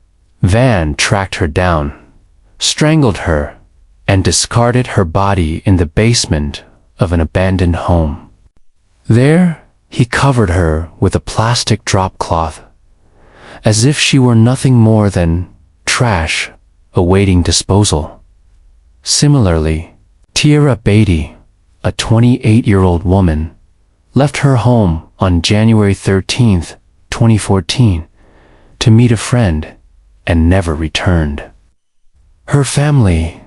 Van tracked her down, strangled her, and discarded her body in the basement of an abandoned home. There, he covered her with a plastic drop cloth, as if she were nothing more than trash awaiting disposal. Similarly, Tierra Beatty, a 28-year-old woman, left her home on January 13, 2014, to meet a friend and never returned. Her family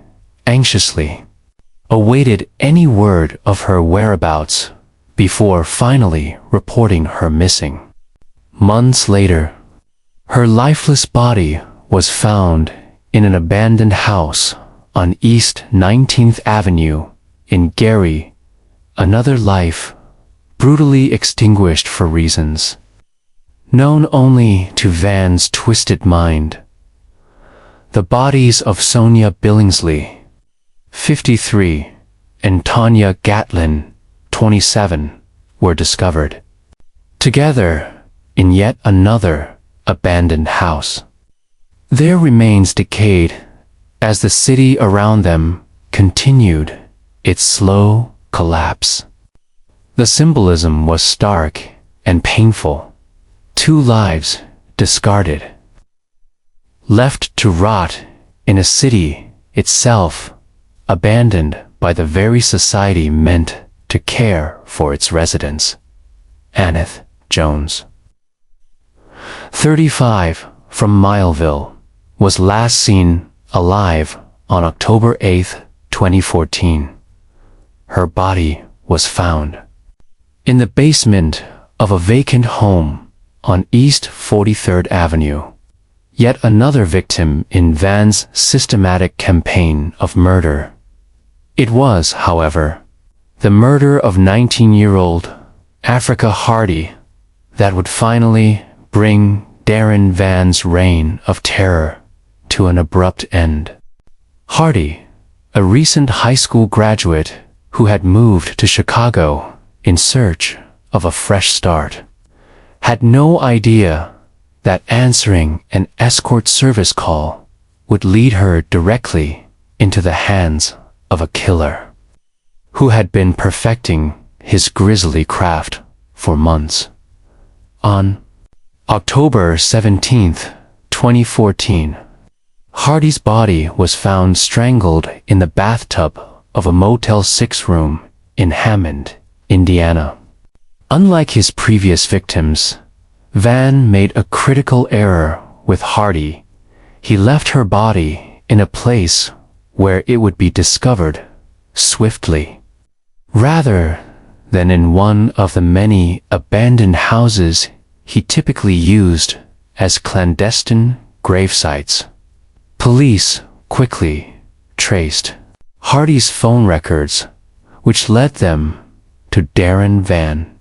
anxiously awaited any word of her whereabouts before finally reporting her missing. Months later, her lifeless body was found in an abandoned house on East 19th Avenue in Gary, another life brutally extinguished for reasons known only to Van's twisted mind. The bodies of Sonia Billingsley, 53, and Tanya Gatlin, 27, were discovered together in yet another abandoned house. Their remains decayed as the city around them continued its slow collapse. The symbolism was stark and painful. 2 lives discarded, left to rot in a city itself abandoned by the very society meant to care for its residents. Annette Jones, 35, from Millville, was last seen alive on October 8, 2014. Her body was found in the basement of a vacant home on East 43rd Avenue. Yet another victim in Van's systematic campaign of murder. It was, however, the murder of 19-year-old Africa Hardy that would finally bring Darren Van's reign of terror to an abrupt end. Hardy a recent high school graduate who had moved to Chicago in search of a fresh start, had no idea that answering an escort service call would lead her directly into the hands of a killer who had been perfecting his grisly craft for months. On October 17th, 2014, Hardy's body was found strangled in the bathtub of a Motel 6 room in Hammond, Indiana. Unlike his previous victims, Van made a critical error with Hardy. He left her body in a place where it would be discovered swiftly, rather than in one of the many abandoned houses he typically used as clandestine grave sites. Police quickly traced Hardy's phone records, which led them to Darren Van.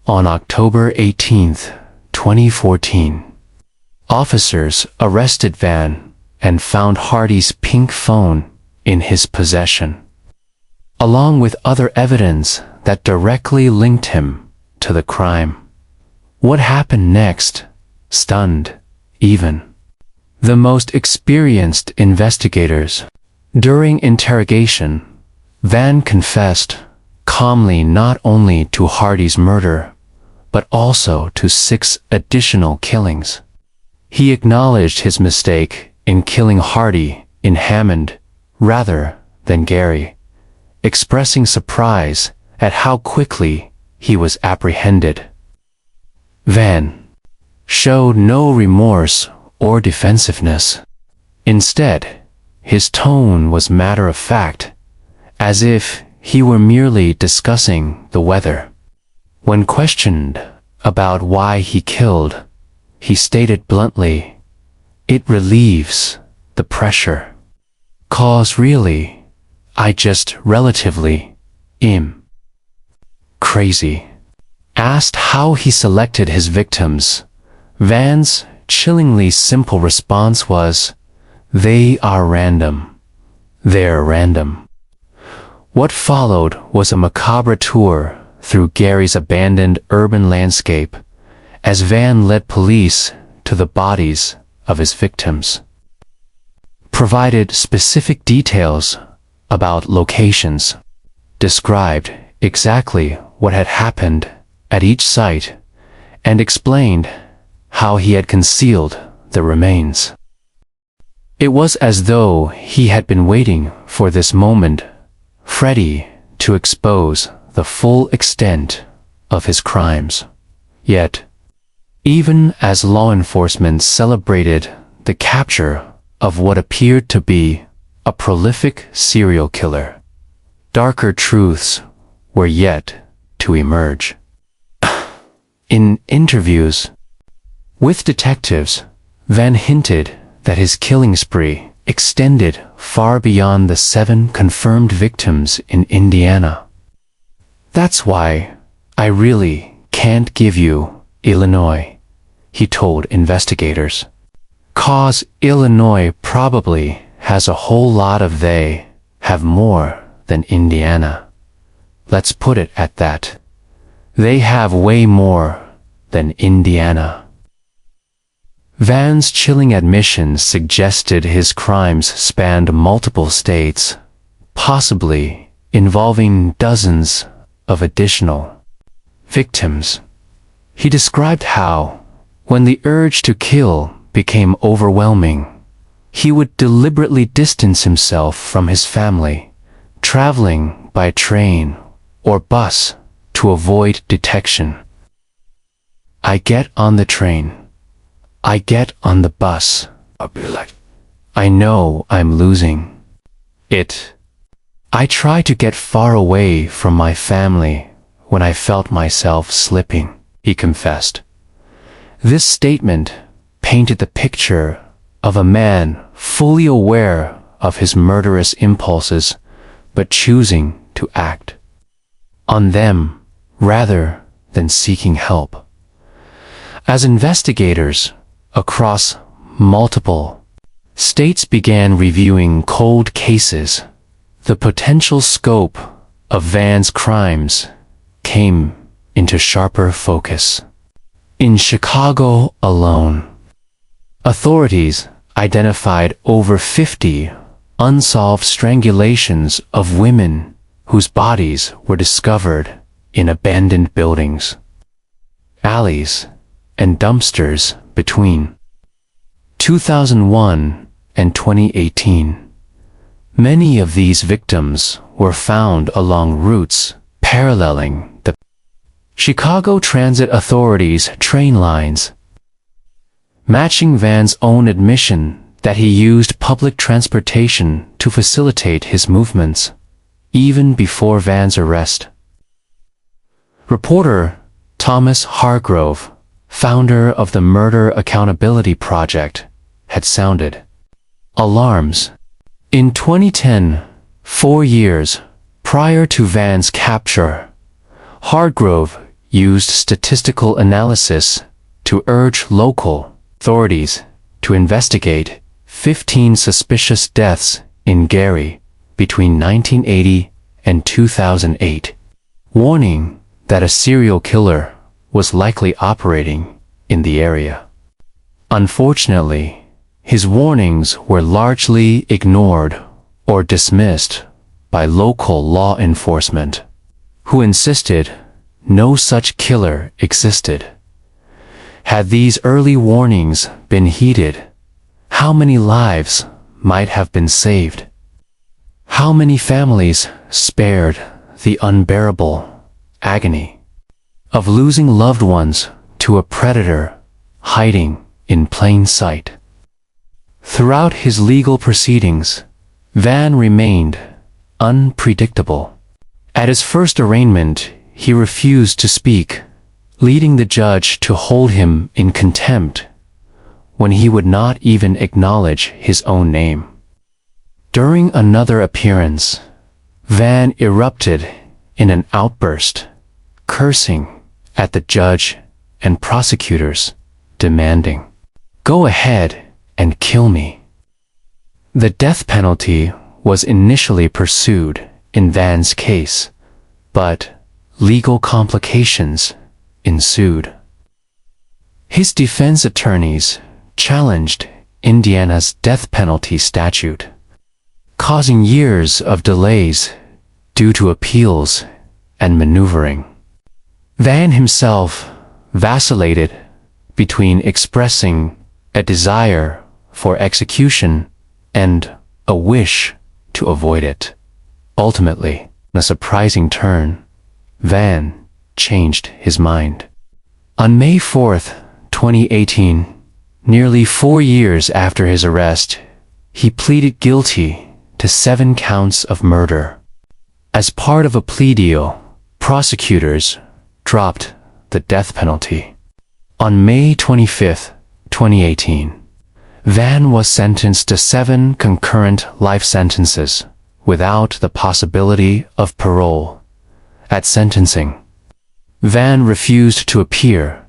On October 18, 2014, officers arrested Van and found Hardy's pink phone in his possession, along with other evidence that directly linked him to the crime. What happened next stunned even the most experienced investigators. During interrogation, Van confessed calmly not only to Hardy's murder, but also to 6 additional killings. He acknowledged his mistake in killing Hardy in Hammond rather than Gary, expressing surprise at how quickly he was apprehended. Van showed no remorse or defensiveness. Instead, his tone was matter-of-fact, as if he were merely discussing the weather. When questioned about why he killed, he stated bluntly, "It relieves the pressure. 'Cause really, I just relatively am crazy." Asked how he selected his victims, Van's chillingly simple response was, "They are random. They're random." What followed was a macabre tour through Gary's abandoned urban landscape as Van led police to the bodies of his victims, provided specific details about locations, described exactly what had happened at each site, and explained how he had concealed the remains. It was as though he had been waiting for this moment, ready to expose the full extent of his crimes. Yet, even as law enforcement celebrated the capture of what appeared to be a prolific serial killer, darker truths were yet to emerge. In interviews with detectives, Van hinted that his killing spree extended far beyond the 7 confirmed victims in Indiana. "That's why I really can't give you Illinois," he told investigators. "'Cause Illinois probably has a whole lot of they have more than Indiana. Let's put it at that. They have way more than Indiana." Van's chilling admissions suggested his crimes spanned multiple states, possibly involving dozens of additional victims. He described how, when the urge to kill became overwhelming, he would deliberately distance himself from his family, traveling by train or bus to avoid detection. "I get on the train. I get on the bus. I'll be like, I know I'm losing it. I try to get far away from my family when I felt myself slipping," he confessed. This statement painted the picture of a man fully aware of his murderous impulses, but choosing to act on them rather than seeking help. As investigators across multiple states began reviewing cold cases. The potential scope of Van's crimes came into sharper focus. In Chicago alone, authorities identified over 50 unsolved strangulations of women whose bodies were discovered in abandoned buildings, alleys, and dumpsters between 2001 and 2018. Many of these victims were found along routes paralleling the Chicago Transit Authority's train lines, matching Van's own admission that he used public transportation to facilitate his movements, even before Van's arrest. Reporter Thomas Hargrove, founder of the Murder Accountability Project, had sounded alarms. In 2010, 4 years prior to Van's capture, Hargrove used statistical analysis to urge local authorities to investigate 15 suspicious deaths in Gary between 1980 and 2008, warning that a serial killer was likely operating in the area. Unfortunately, his warnings were largely ignored or dismissed by local law enforcement, who insisted no such killer existed. Had these early warnings been heeded, how many lives might have been saved? How many families spared the unbearable agony of losing loved ones to a predator hiding in plain sight? Throughout his legal proceedings, Van remained unpredictable. At his first arraignment, he refused to speak, leading the judge to hold him in contempt when he would not even acknowledge his own name. During another appearance, Van erupted in an outburst, cursing at the judge and prosecutors, demanding, "Go ahead and kill me." The death penalty was initially pursued in Van's case, but legal complications ensued. His defense attorneys challenged Indiana's death penalty statute, causing years of delays due to appeals and maneuvering. Van himself vacillated between expressing a desire for execution and a wish to avoid it. Ultimately, in a surprising turn, Van changed his mind. On May 4th, 2018, nearly 4 years after his arrest, he pleaded guilty to 7 counts of murder. As part of a plea deal, prosecutors dropped the death penalty. On May 25th, 2018, Van was sentenced to 7 concurrent life sentences without the possibility of parole. At sentencing, Van refused to appear,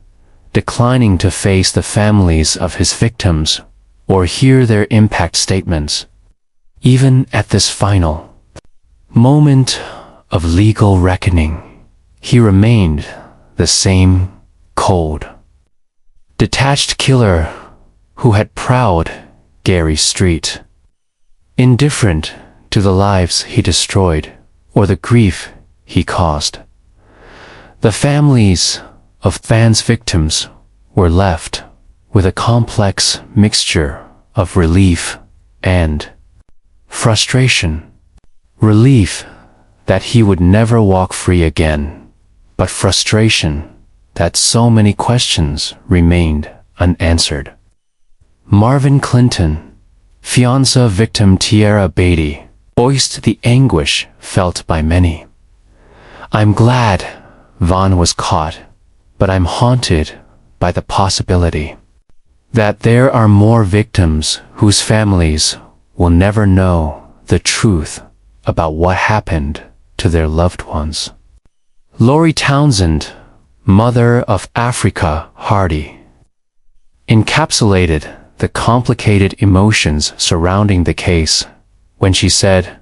declining to face the families of his victims or hear their impact statements. Even at this final moment of legal reckoning, he remained the same cold, detached killer who had prowled Gary Street, indifferent to the lives he destroyed or the grief he caused. The families of Van's victims were left with a complex mixture of relief and frustration. Relief that he would never walk free again, but frustration that so many questions remained unanswered. Marvin Clinton, fiancé victim Tierra Beatty, voiced the anguish felt by many. "I'm glad Van was caught, but I'm haunted by the possibility that there are more victims whose families will never know the truth about what happened to their loved ones." Lori Townsend, mother of Africa Hardy, encapsulated the complicated emotions surrounding the case when she said,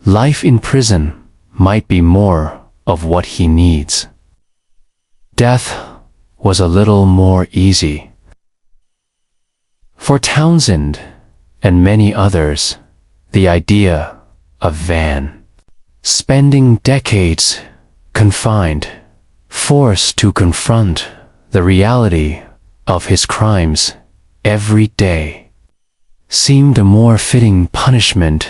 "Life in prison might be more of what he needs. Death was a little more easy." For Townsend and many others, the idea of Van spending decades confined, forced to confront the reality of his crimes every day, seemed a more fitting punishment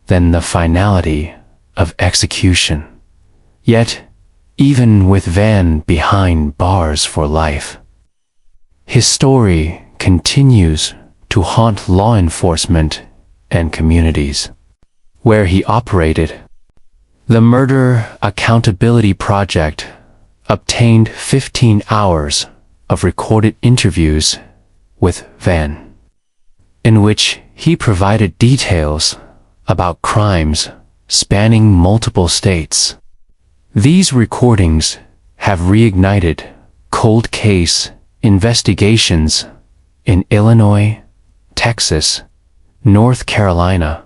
than the finality of execution. Yet, even with Van behind bars for life, his story continues to haunt law enforcement and communities where he operated. The Murder Accountability Project obtained 15 hours of recorded interviews with Van, in which he provided details about crimes spanning multiple states. These recordings have reignited cold case investigations in Illinois, Texas, North Carolina,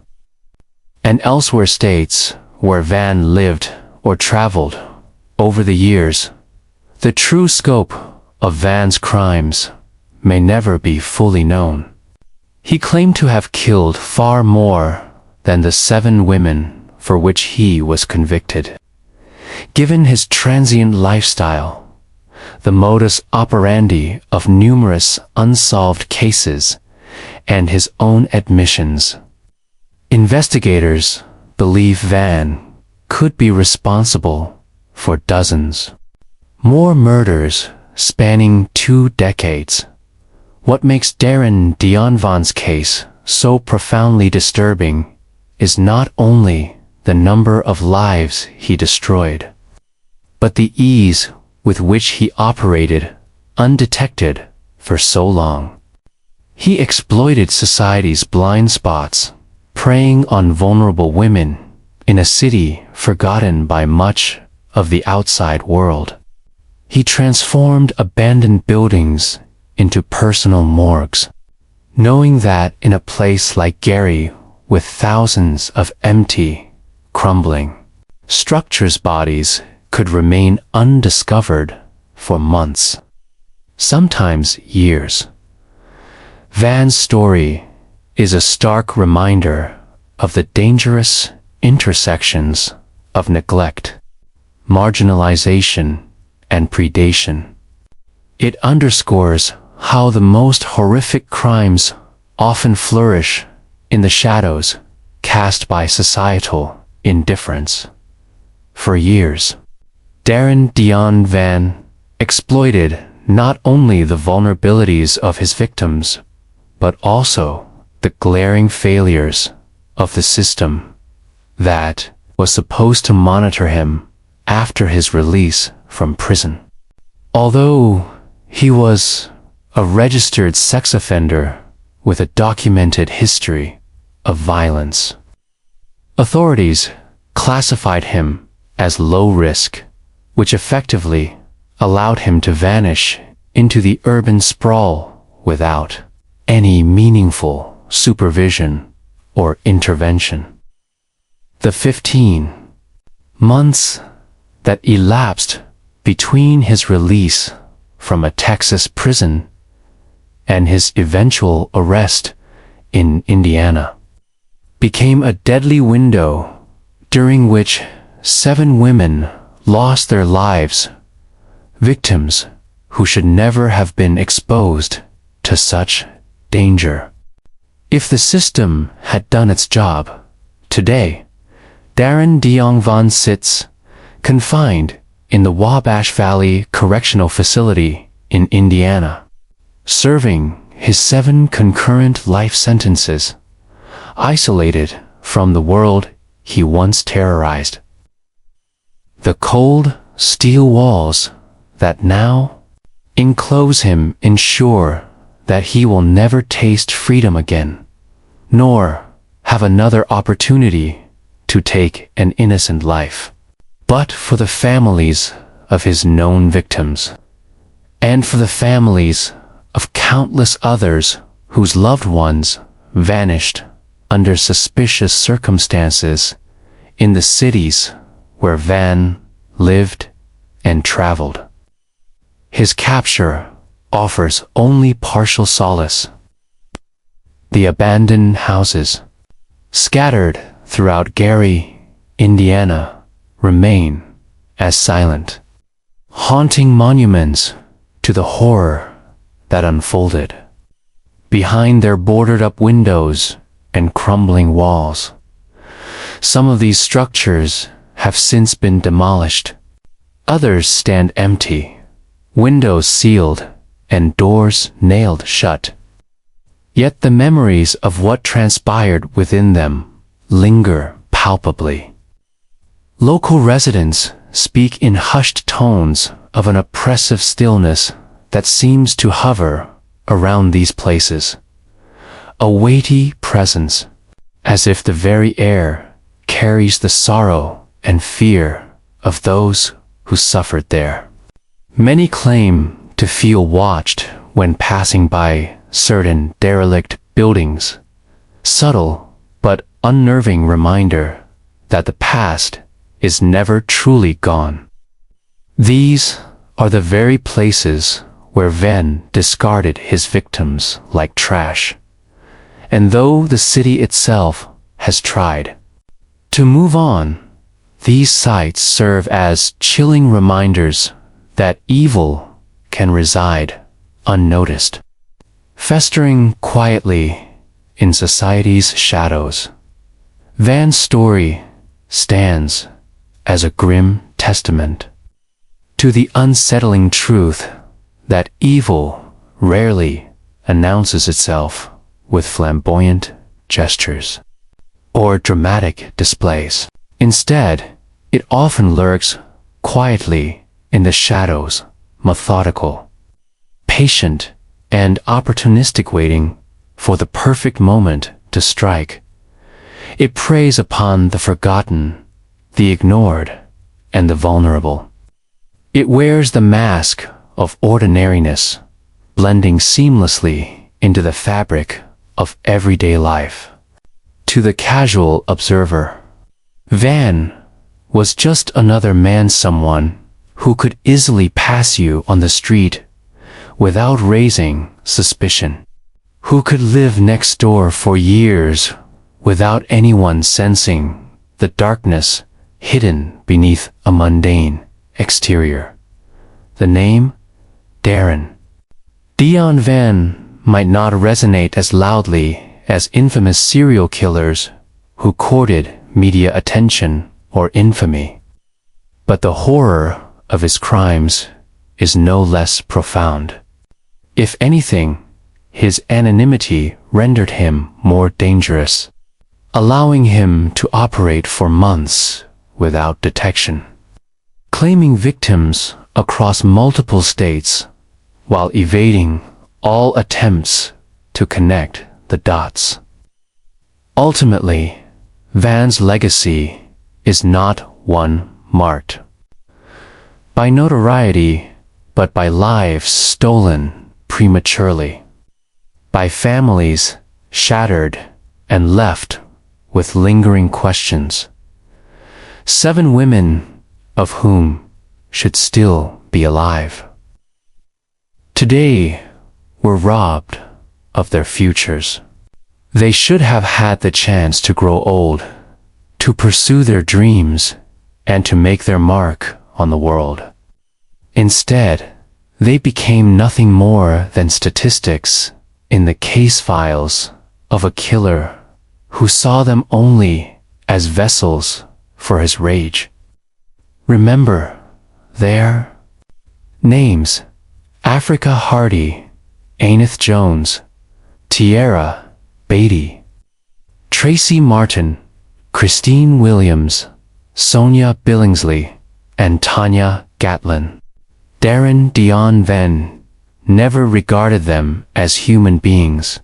and elsewhere states where Van lived or traveled over the years. The true scope of Van's crimes may never be fully known. He claimed to have killed far more than the 7 women for which he was convicted. Given his transient lifestyle, the modus operandi of numerous unsolved cases, and his own admissions, investigators believe Van could be responsible for dozens more murders spanning 2 decades. What makes Darren Dionvan's case so profoundly disturbing is not only the number of lives he destroyed, but the ease with which he operated undetected for so long. He exploited society's blind spots, preying on vulnerable women in a city forgotten by much of the outside world. He transformed abandoned buildings into personal morgues, knowing that in a place like Gary, with thousands of empty, crumbling structures, bodies could remain undiscovered for months, sometimes years. Van's story is a stark reminder of the dangerous intersections of neglect, marginalization, and predation. It underscores how the most horrific crimes often flourish in the shadows cast by societal indifference. For years, Darren Dionvan exploited not only the vulnerabilities of his victims, but also the glaring failures of the system that was supposed to monitor him after his release from prison. Although he was a registered sex offender with a documented history of violence, authorities classified him as low risk, which effectively allowed him to vanish into the urban sprawl without any meaningful supervision or intervention. The 15 months that elapsed between his release from a Texas prison and his eventual arrest in Indiana became a deadly window during which 7 women lost their lives, victims who should never have been exposed to such danger. If the system had done its job, today, Darren Dionvan sits confined in the Wabash Valley Correctional Facility in Indiana, serving his 7 concurrent life sentences, isolated from the world he once terrorized. The cold steel walls that now enclose him ensure that he will never taste freedom again, nor have another opportunity to take an innocent life. But for the families of his known victims, and for the families of countless others whose loved ones vanished under suspicious circumstances in the cities where Van lived and traveled. His capture offers only partial solace. The abandoned houses, scattered throughout Gary, Indiana, remain as silent, haunting monuments to the horror that unfolded behind their boarded-up windows and crumbling walls. Some of these structures have since been demolished. Others stand empty, windows sealed and doors nailed shut. Yet the memories of what transpired within them linger palpably. Local residents speak in hushed tones of an oppressive stillness that seems to hover around these places, a weighty presence, as if the very air carries the sorrow and fear of those who suffered there. Many claim to feel watched when passing by certain derelict buildings, subtle but unnerving reminder that the past is never truly gone. These are the very places where Van discarded his victims like trash. And though the city itself has tried to move on, these sites serve as chilling reminders that evil can reside unnoticed, festering quietly in society's shadows. Van's story stands as a grim testament to the unsettling truth that evil rarely announces itself with flamboyant gestures or dramatic displays. Instead, it often lurks quietly in the shadows, methodical, patient, and opportunistic, waiting for the perfect moment to strike. It preys upon the forgotten, the ignored, and the vulnerable. It wears the mask of ordinariness, blending seamlessly into the fabric of everyday life. To the casual observer, Van was just another man, someone who could easily pass you on the street without raising suspicion, who could live next door for years without anyone sensing the darkness hidden beneath a mundane exterior. The name? Darren. Dion Van might not resonate as loudly as infamous serial killers who courted media attention or infamy, but the horror of his crimes is no less profound. If anything, his anonymity rendered him more dangerous, allowing him to operate for months without detection, claiming victims across multiple states while evading all attempts to connect the dots. Ultimately, Van's legacy is not one marked by notoriety, but by lives stolen prematurely, by families shattered and left with lingering questions. 7 women of whom should still be alive today were robbed of their futures. They should have had the chance to grow old, to pursue their dreams, and to make their mark on the world. Instead, they became nothing more than statistics in the case files of a killer who saw them only as vessels for his rage. Remember their names: Africa Hardy, Aneth Jones, Tierra Beatty, Tracy Martin, Christine Williams, Sonia Billingsley, and Tanya Gatlin. Darren Dion Van never regarded them as human beings,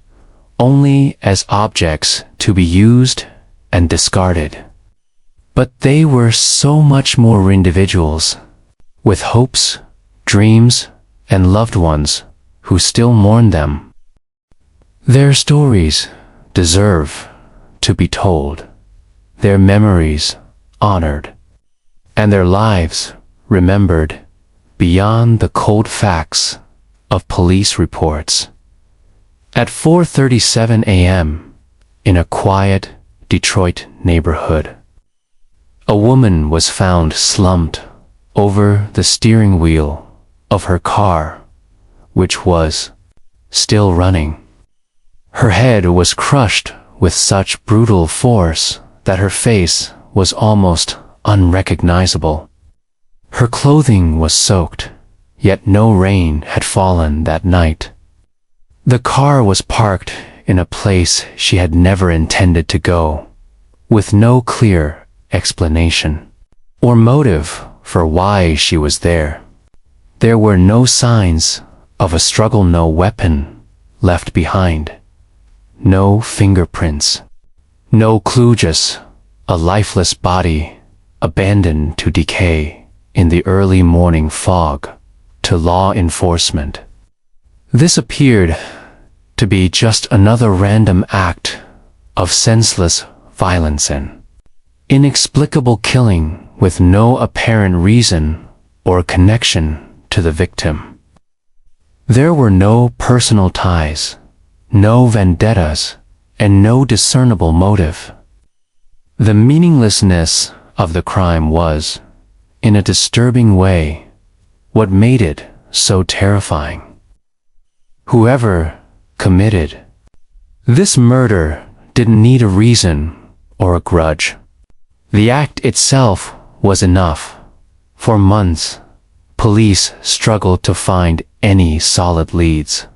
only as objects to be used and discarded. But they were so much more individuals, with hopes, dreams, and loved ones who still mourn them. Their stories deserve to be told, their memories honored, and their lives remembered beyond the cold facts of police reports. At 4:37 a.m., in a quiet Detroit neighborhood, a woman was found slumped over the steering wheel of her car, which was still running. Her head was crushed with such brutal force that her face was almost unrecognizable. Her clothing was soaked, yet no rain had fallen that night. The car was parked in a place she had never intended to go, with no clear explanation or motive for why she was there. There were no signs of a struggle, no weapon left behind, no fingerprints, no clue, just a lifeless body abandoned to decay in the early morning fog. To law enforcement, this appeared to be just another random act of senseless violence, an inexplicable killing with no apparent reason or connection to the victim. There were no personal ties, no vendettas, and no discernible motive. The meaninglessness of the crime was, in a disturbing way, what made it so terrifying. Whoever committed this murder didn't need a reason or a grudge. The act itself was enough. For months, police struggled to find any solid leads,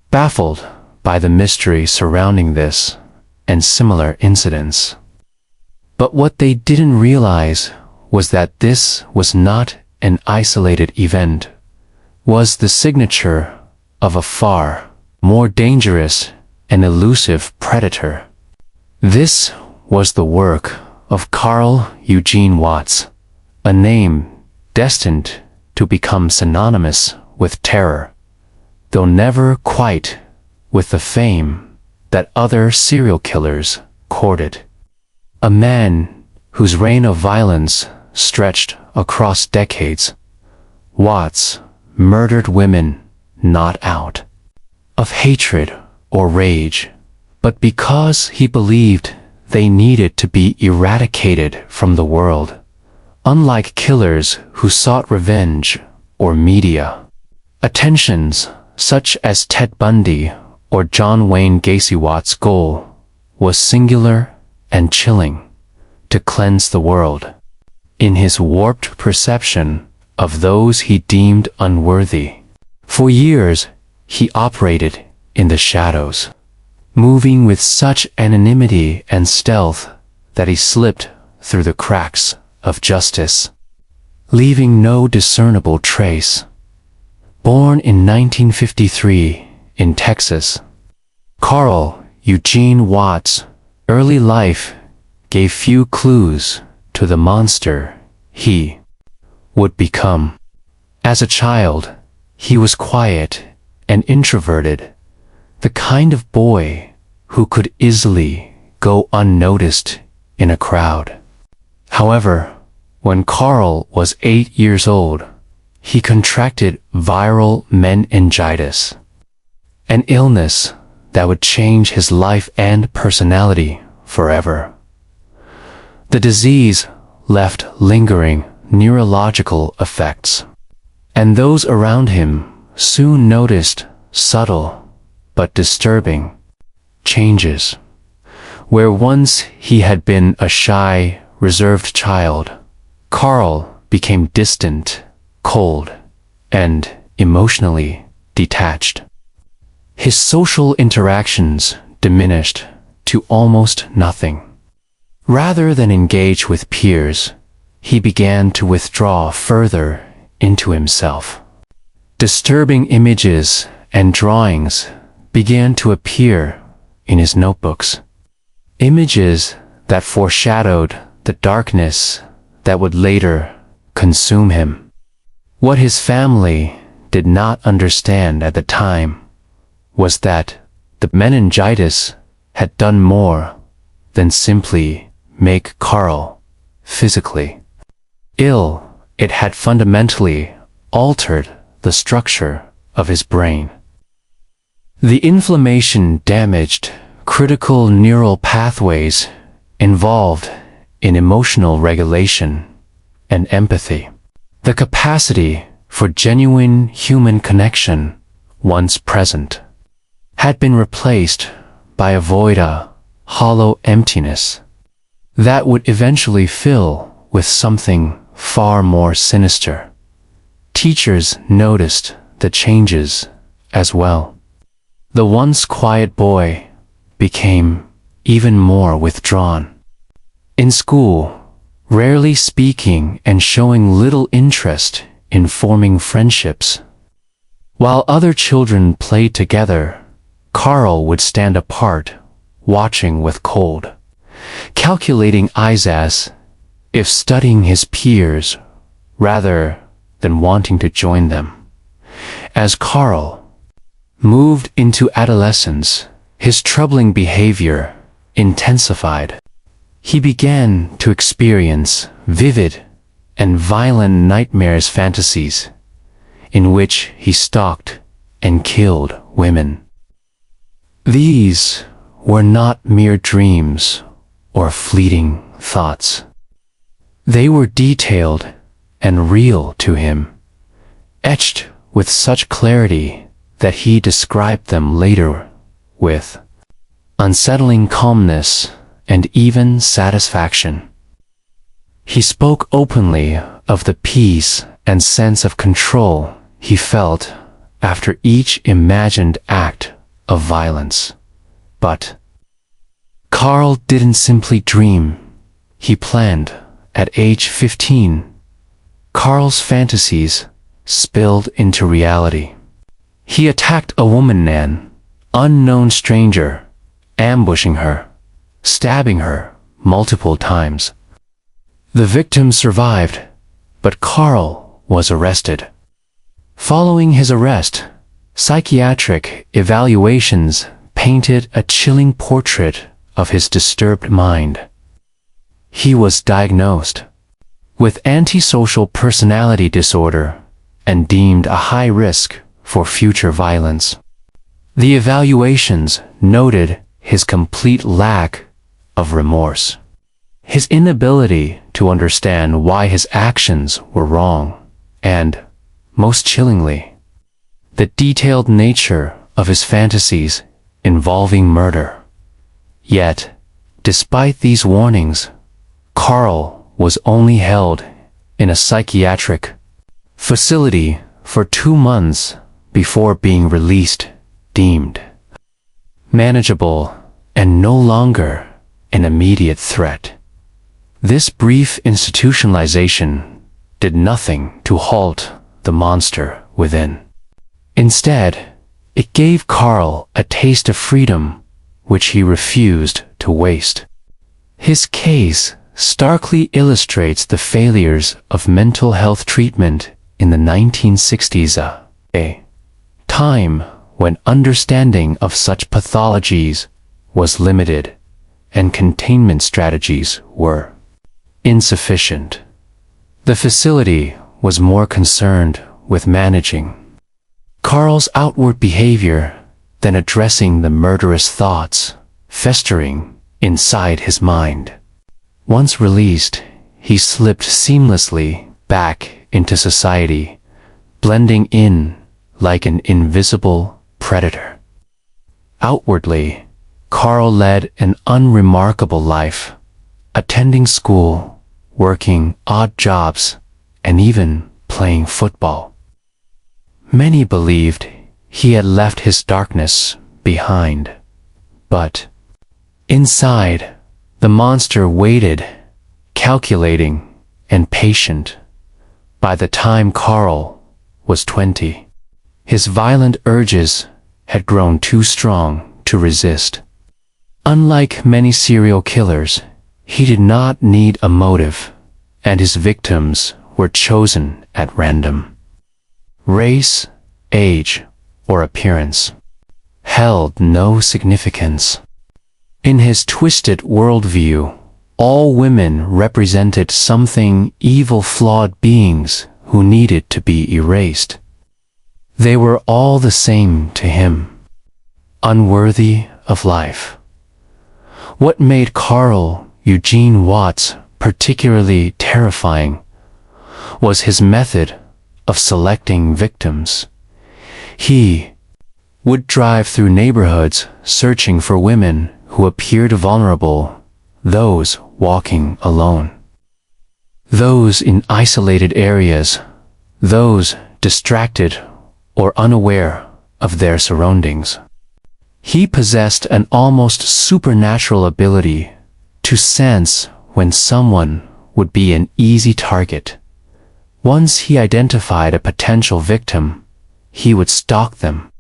baffled by the mystery surrounding this and similar incidents. But what they didn't realize was that this was not an isolated event, was the signature of a far more dangerous and elusive predator. This was the work of Carl Eugene Watts, a name destined to become synonymous with terror, though never quite with the fame that other serial killers courted. A man whose reign of violence stretched across decades. Watts murdered women not out of hatred or rage, but because he believed they needed to be eradicated from the world, unlike killers who sought revenge or media attentions such as Ted Bundy or John Wayne Gacy. Watts' goal was singular and chilling: to cleanse the world. In his warped perception of those he deemed unworthy. For years, he operated in the shadows, moving with such anonymity and stealth that he slipped through the cracks of justice, leaving no discernible trace. Born in 1953 in Texas, Carl Eugene Watts' early life gave few clues to the monster he would become. As a child, he was quiet and introverted, the kind of boy who could easily go unnoticed in a crowd. However, when Carl was 8 years old, he contracted viral meningitis, an illness that would change his life and personality forever. The disease left lingering neurological effects, and those around him soon noticed subtle but disturbing changes. Where once he had been a shy, reserved child, Carl became distant, cold, and emotionally detached. His social interactions diminished to almost nothing. Rather than engage with peers, he began to withdraw further into himself. Disturbing images and drawings began to appear in his notebooks, images that foreshadowed the darkness that would later consume him. What his family did not understand at the time was that The meningitis had done more than simply make Carl physically ill. It had fundamentally altered the structure of his brain. The inflammation damaged critical neural pathways involved in emotional regulation and empathy. The capacity for genuine human connection, once present, had been replaced by a void, a hollow emptiness that would eventually fill with something far more sinister. Teachers noticed the changes as well. The once quiet boy became even more withdrawn. In school, rarely speaking and showing little interest in forming friendships. While other children played together, Carl would stand apart, watching with cold, calculating eyes as if studying his peers rather than wanting to join them. As Carl moved into adolescence, his troubling behavior intensified. He began to experience vivid and violent nightmares, fantasies in which he stalked and killed women. These were not mere dreams or fleeting thoughts. They were detailed and real to him, etched with such clarity that he described them later with unsettling calmness and even satisfaction. He spoke openly of the peace and sense of control he felt after each imagined act of violence. But Carl didn't simply dream, he planned. At age 15, Carl's fantasies spilled into reality. He attacked a woman, an unknown stranger, ambushing her, stabbing her multiple times. The victim survived, but Carl was arrested. Following his arrest, psychiatric evaluations painted a chilling portrait of his disturbed mind. He was diagnosed with antisocial personality disorder and deemed a high risk for future violence. The evaluations noted his complete lack of remorse, his inability to understand why his actions were wrong, and, most chillingly, the detailed nature of his fantasies involving murder. Yet, despite these warnings, Carl was only held in a psychiatric facility for 2 months before being released, deemed manageable and no longer an immediate threat. This brief institutionalization did nothing to halt the monster within. Instead, it gave Carl a taste of freedom which he refused to waste. His case starkly illustrates the failures of mental health treatment in the 1960s, a time when understanding of such pathologies was limited and containment strategies were insufficient. The facility was more concerned with managing Carl's outward behavior than addressing the murderous thoughts festering inside his mind. Once released, he slipped seamlessly back into society, blending in like an invisible predator. Outwardly, Carl led an unremarkable life, attending school, working odd jobs, and even playing football. Many believed he had left his darkness behind, but inside, the monster waited, calculating and patient. By the time Carl was 20, his violent urges had grown too strong to resist. Unlike many serial killers, he did not need a motive, and his victims were chosen at random. Race, age, or appearance. held no significance. In his twisted worldview, all women represented something evil, flawed beings who needed to be erased. They were all the same to him, unworthy of life. What made Carl Eugene Watts particularly terrifying was his method of selecting victims. He would drive through neighborhoods searching for women who appeared vulnerable, those walking alone, those in isolated areas, those distracted or unaware of their surroundings. He possessed an almost supernatural ability to sense when someone would be an easy target. Once he identified a potential victim, he would stalk them,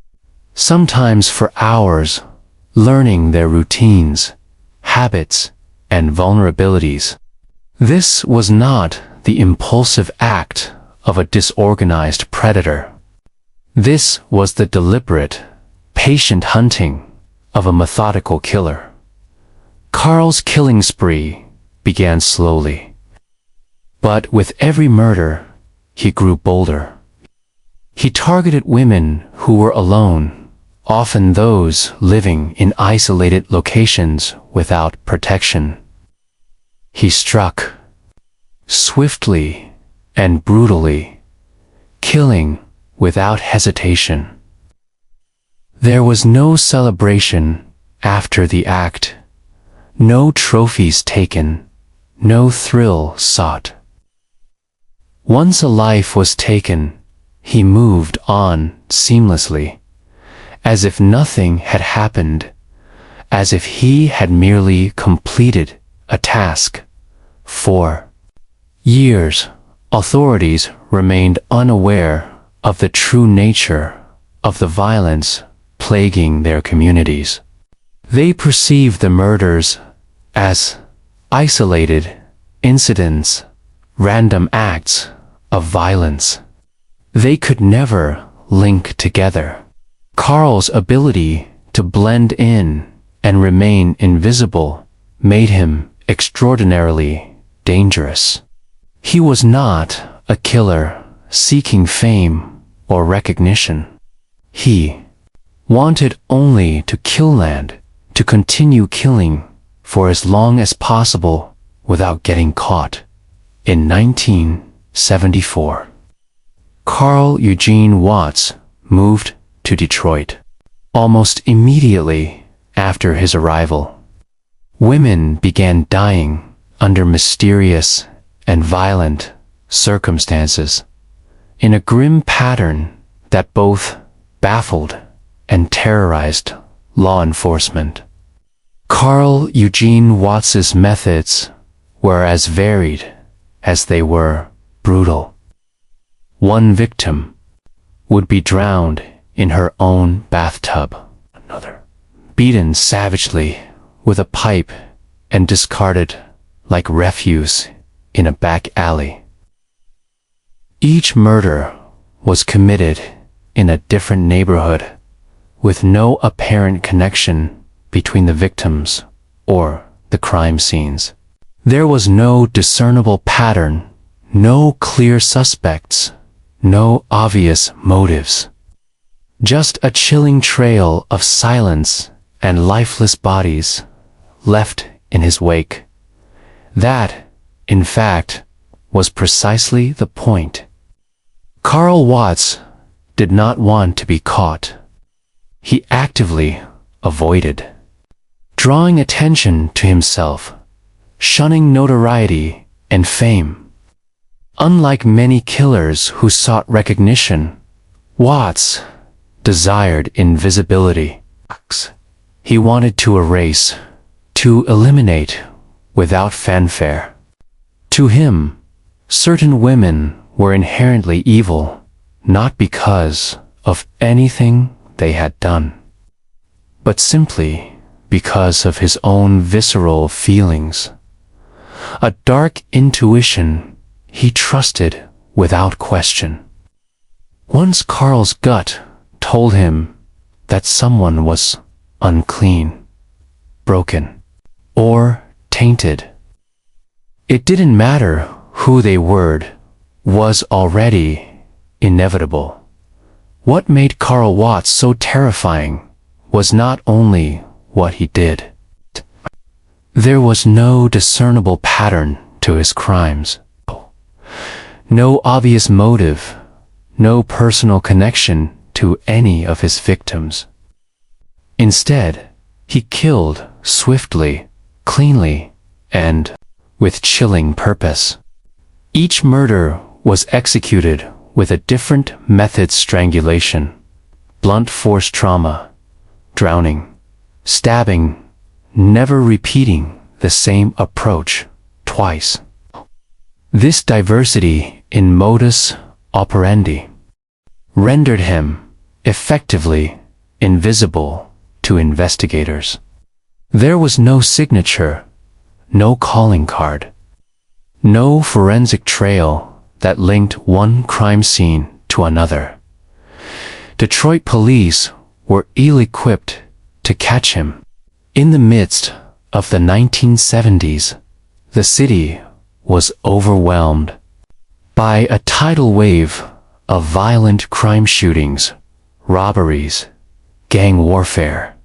sometimes for hours, learning their routines, habits, and vulnerabilities. This was not the impulsive act of a disorganized predator. This was the deliberate, patient hunting of a methodical killer. Carl's killing spree began slowly, but with every murder, he grew bolder. He targeted women who were alone, often those living in isolated locations without protection. He struck swiftly and brutally, killing without hesitation. There was no celebration after the act, no trophies taken, no thrill sought. Once a life was taken, he moved on seamlessly, as if nothing had happened, as if he had merely completed a task. For years, authorities remained unaware of the true nature of the violence plaguing their communities. They perceived the murders as isolated incidents, random acts of violence. They could never link together. Carl's ability to blend in and remain invisible made him extraordinarily dangerous. He was not a killer seeking fame or recognition. He wanted only to kill land, to continue killing for as long as possible without getting caught. In 1974, Carl Eugene Watts moved to Detroit. Almost immediately after his arrival, women began dying under mysterious and violent circumstances, in a grim pattern that both baffled and terrorized law enforcement. Carl Eugene Watts's methods were as varied as they were brutal. One victim would be drowned in her own bathtub, another beaten savagely with a pipe and discarded like refuse in a back alley. Each murder was committed in a different neighborhood, with no apparent connection between the victims or the crime scenes. There was no discernible pattern, no clear suspects, no obvious motives. Just a chilling trail of silence and lifeless bodies left in his wake. That, in fact, was precisely the point. Carl Watts did not want to be caught. He actively avoided, drawing attention to himself, shunning notoriety and fame. Unlike many killers who sought recognition, Watts desired invisibility. He wanted to erase, to eliminate without fanfare. To him, certain women were inherently evil, not because of anything they had done, but simply because of his own visceral feelings. A dark intuition he trusted without question. Once Carl's gut told him that someone was unclean, broken, or tainted. It didn't matter who they were, was already inevitable. What made Karl Watts so terrifying was not only what he did. There was no discernible pattern to his crimes. No obvious motive, no personal connection to any of his victims. Instead, he killed swiftly, cleanly, and with chilling purpose. Each murder was executed with a different method: strangulation, blunt force trauma, drowning, stabbing, never repeating the same approach twice. This diversity in modus operandi rendered him effectively invisible to investigators. There was no signature, no calling card, no forensic trail that linked one crime scene to another. Detroit police were ill-equipped to catch him. In the midst of the 1970s, the city was overwhelmed by a tidal wave of violent crime shootings, robberies, gang warfare,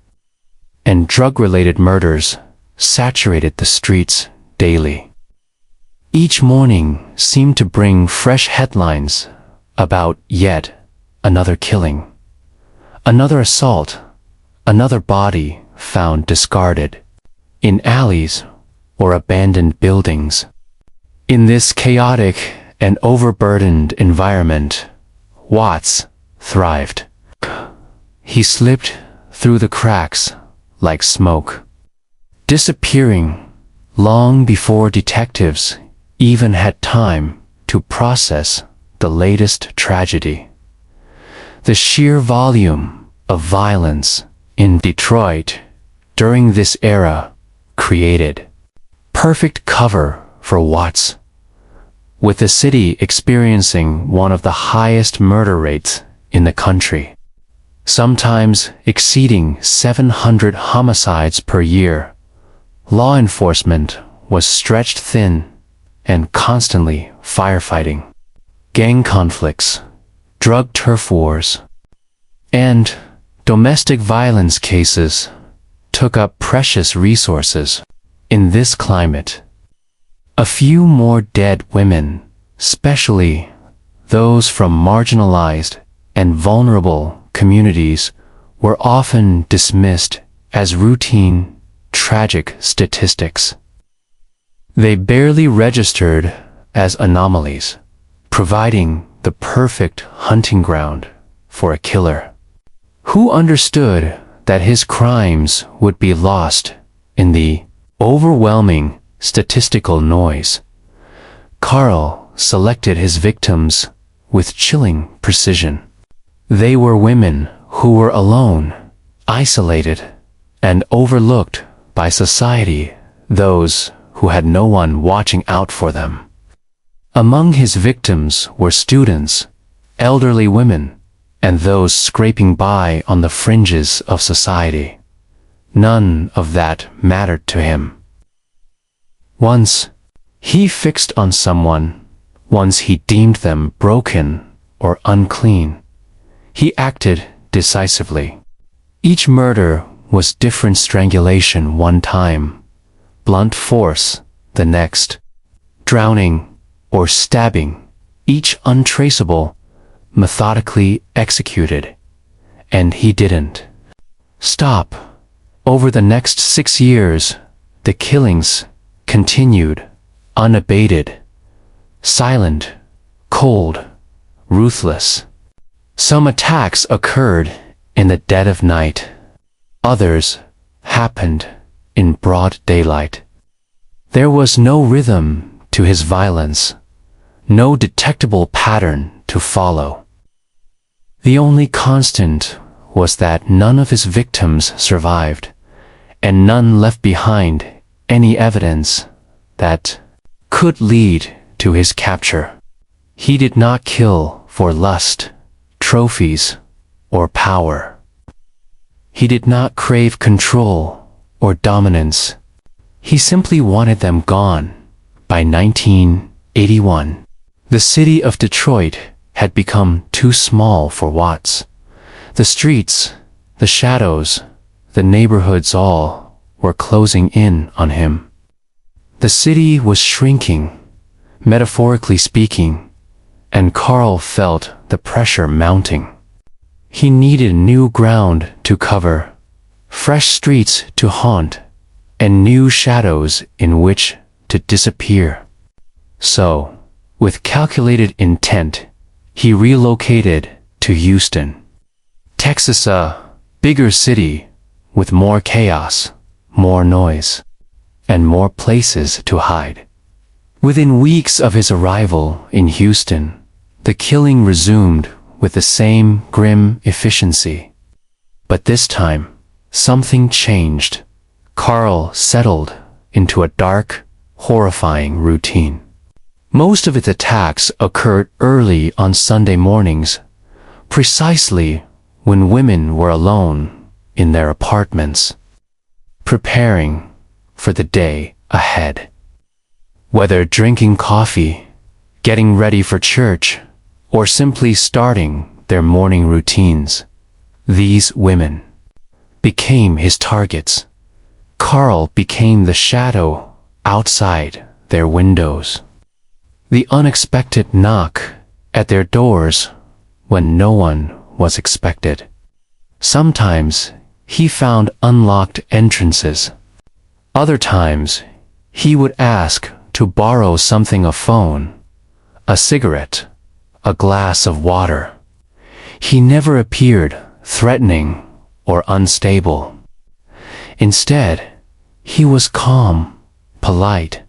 and drug-related murders saturated the streets daily. Each morning seemed to bring fresh headlines about yet another killing, another assault, another body found discarded in alleys or abandoned buildings. In this chaotic and overburdened environment, Watts thrived. He slipped through the cracks like smoke, disappearing long before detectives even had time to process the latest tragedy. The sheer volume of violence in Detroit during this era created perfect cover for Watts, with the city experiencing one of the highest murder rates in the country, sometimes exceeding 700 homicides per year. Law enforcement was stretched thin and constantly firefighting. Gang conflicts, drug turf wars, and domestic violence cases took up precious resources. In this climate, a few more dead women, especially those from marginalized and vulnerable communities, were often dismissed as routine, tragic statistics. They barely registered as anomalies, providing the perfect hunting ground for a killer who understood that his crimes would be lost in the overwhelming statistical noise. Karl selected his victims with chilling precision. They were women who were alone, isolated, and overlooked by society, those who had no one watching out for them. Among his victims were students, elderly women, and those scraping by on the fringes of society. None of that mattered to him. Once he fixed on someone, once he deemed them broken or unclean, he acted decisively. Each murder was different: strangulation one time, blunt force the next, drowning or stabbing, each untraceable, methodically executed. And he didn't stop. Over the next 6 years, the killings continued, unabated, silent, cold, ruthless. Some attacks occurred in the dead of night. Others happened in broad daylight. There was no rhythm to his violence, no detectable pattern to follow. The only constant was that none of his victims survived, and none left behind any evidence that could lead to his capture. He did not kill for lust, trophies, or power. He did not crave control or dominance. He simply wanted them gone. By 1981, the city of Detroit had become too small for Watts. The streets, the shadows, the neighborhoods all were closing in on him. The city was shrinking, metaphorically speaking, and Carl felt the pressure mounting. He needed new ground to cover, fresh streets to haunt, and new shadows in which to disappear. So, with calculated intent, he relocated to Houston, Texas, a bigger city with more chaos, more noise, and more places to hide. Within weeks of his arrival in Houston, the killing resumed with the same grim efficiency. But this time, something changed. Carl settled into a dark, horrifying routine. Most of its attacks occurred early on Sunday mornings, precisely when women were alone in their apartments, preparing for the day ahead. Whether drinking coffee, getting ready for church, or simply starting their morning routines, these women became his targets. Carl became the shadow outside their windows, the unexpected knock at their doors when no one was expected. Sometimes he found unlocked entrances. Other times he would ask to borrow something: a phone, a cigarette, a glass of water. He never appeared threatening or unstable. Instead, he was calm, polite,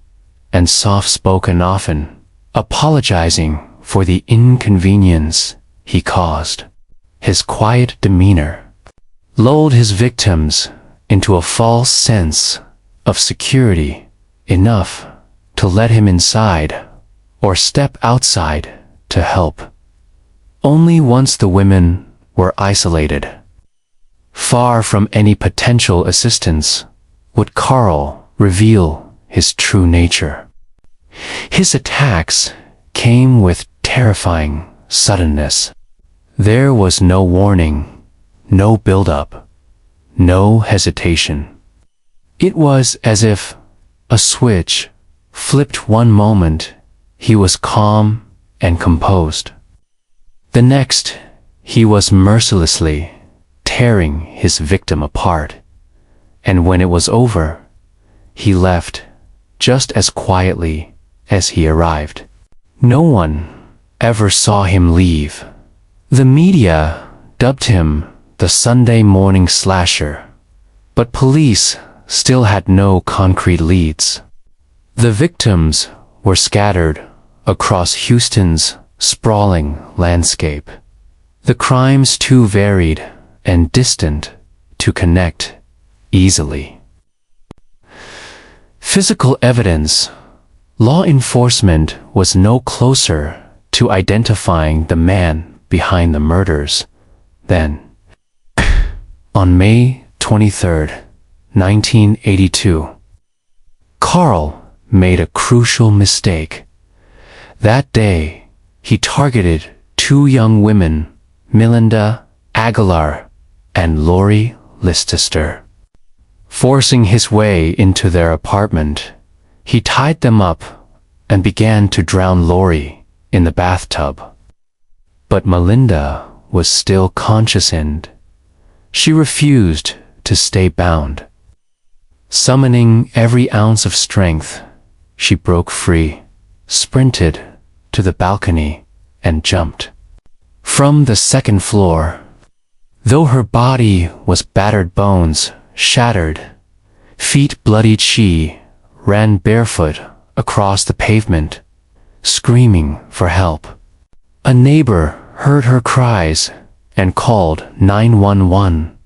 and soft-spoken, often apologizing for the inconvenience he caused. His quiet demeanor lulled his victims into a false sense of security, enough to let him inside or step outside to help. Only once the women were isolated, far from any potential assistance, would Carl reveal his true nature. His attacks came with terrifying suddenness. There was no warning, no build-up, no hesitation. It was as if a switch flipped. One moment he was calm and composed. The next, he was mercilessly tearing his victim apart. And when it was over, he left just as quietly as he arrived. No one ever saw him leave. The media dubbed him the Sunday morning slasher, but police still had no concrete leads. The victims were scattered across Houston's sprawling landscape, the crimes too varied and distant to connect easily. Physical evidence. Law enforcement was no closer to identifying the man behind the murders than on May 23, 1982. Carl made a crucial mistake. That day, he targeted two young women, Melinda Aguilar and Lori Leicester. Forcing his way into their apartment, he tied them up and began to drown Lori in the bathtub. But Melinda was still conscious and she refused to stay bound. Summoning every ounce of strength, she broke free, sprinted to the balcony, and jumped from the second floor. Though her body was battered, bones shattered, feet bloodied, she ran barefoot across the pavement, screaming for help. A neighbor heard her cries and called 911.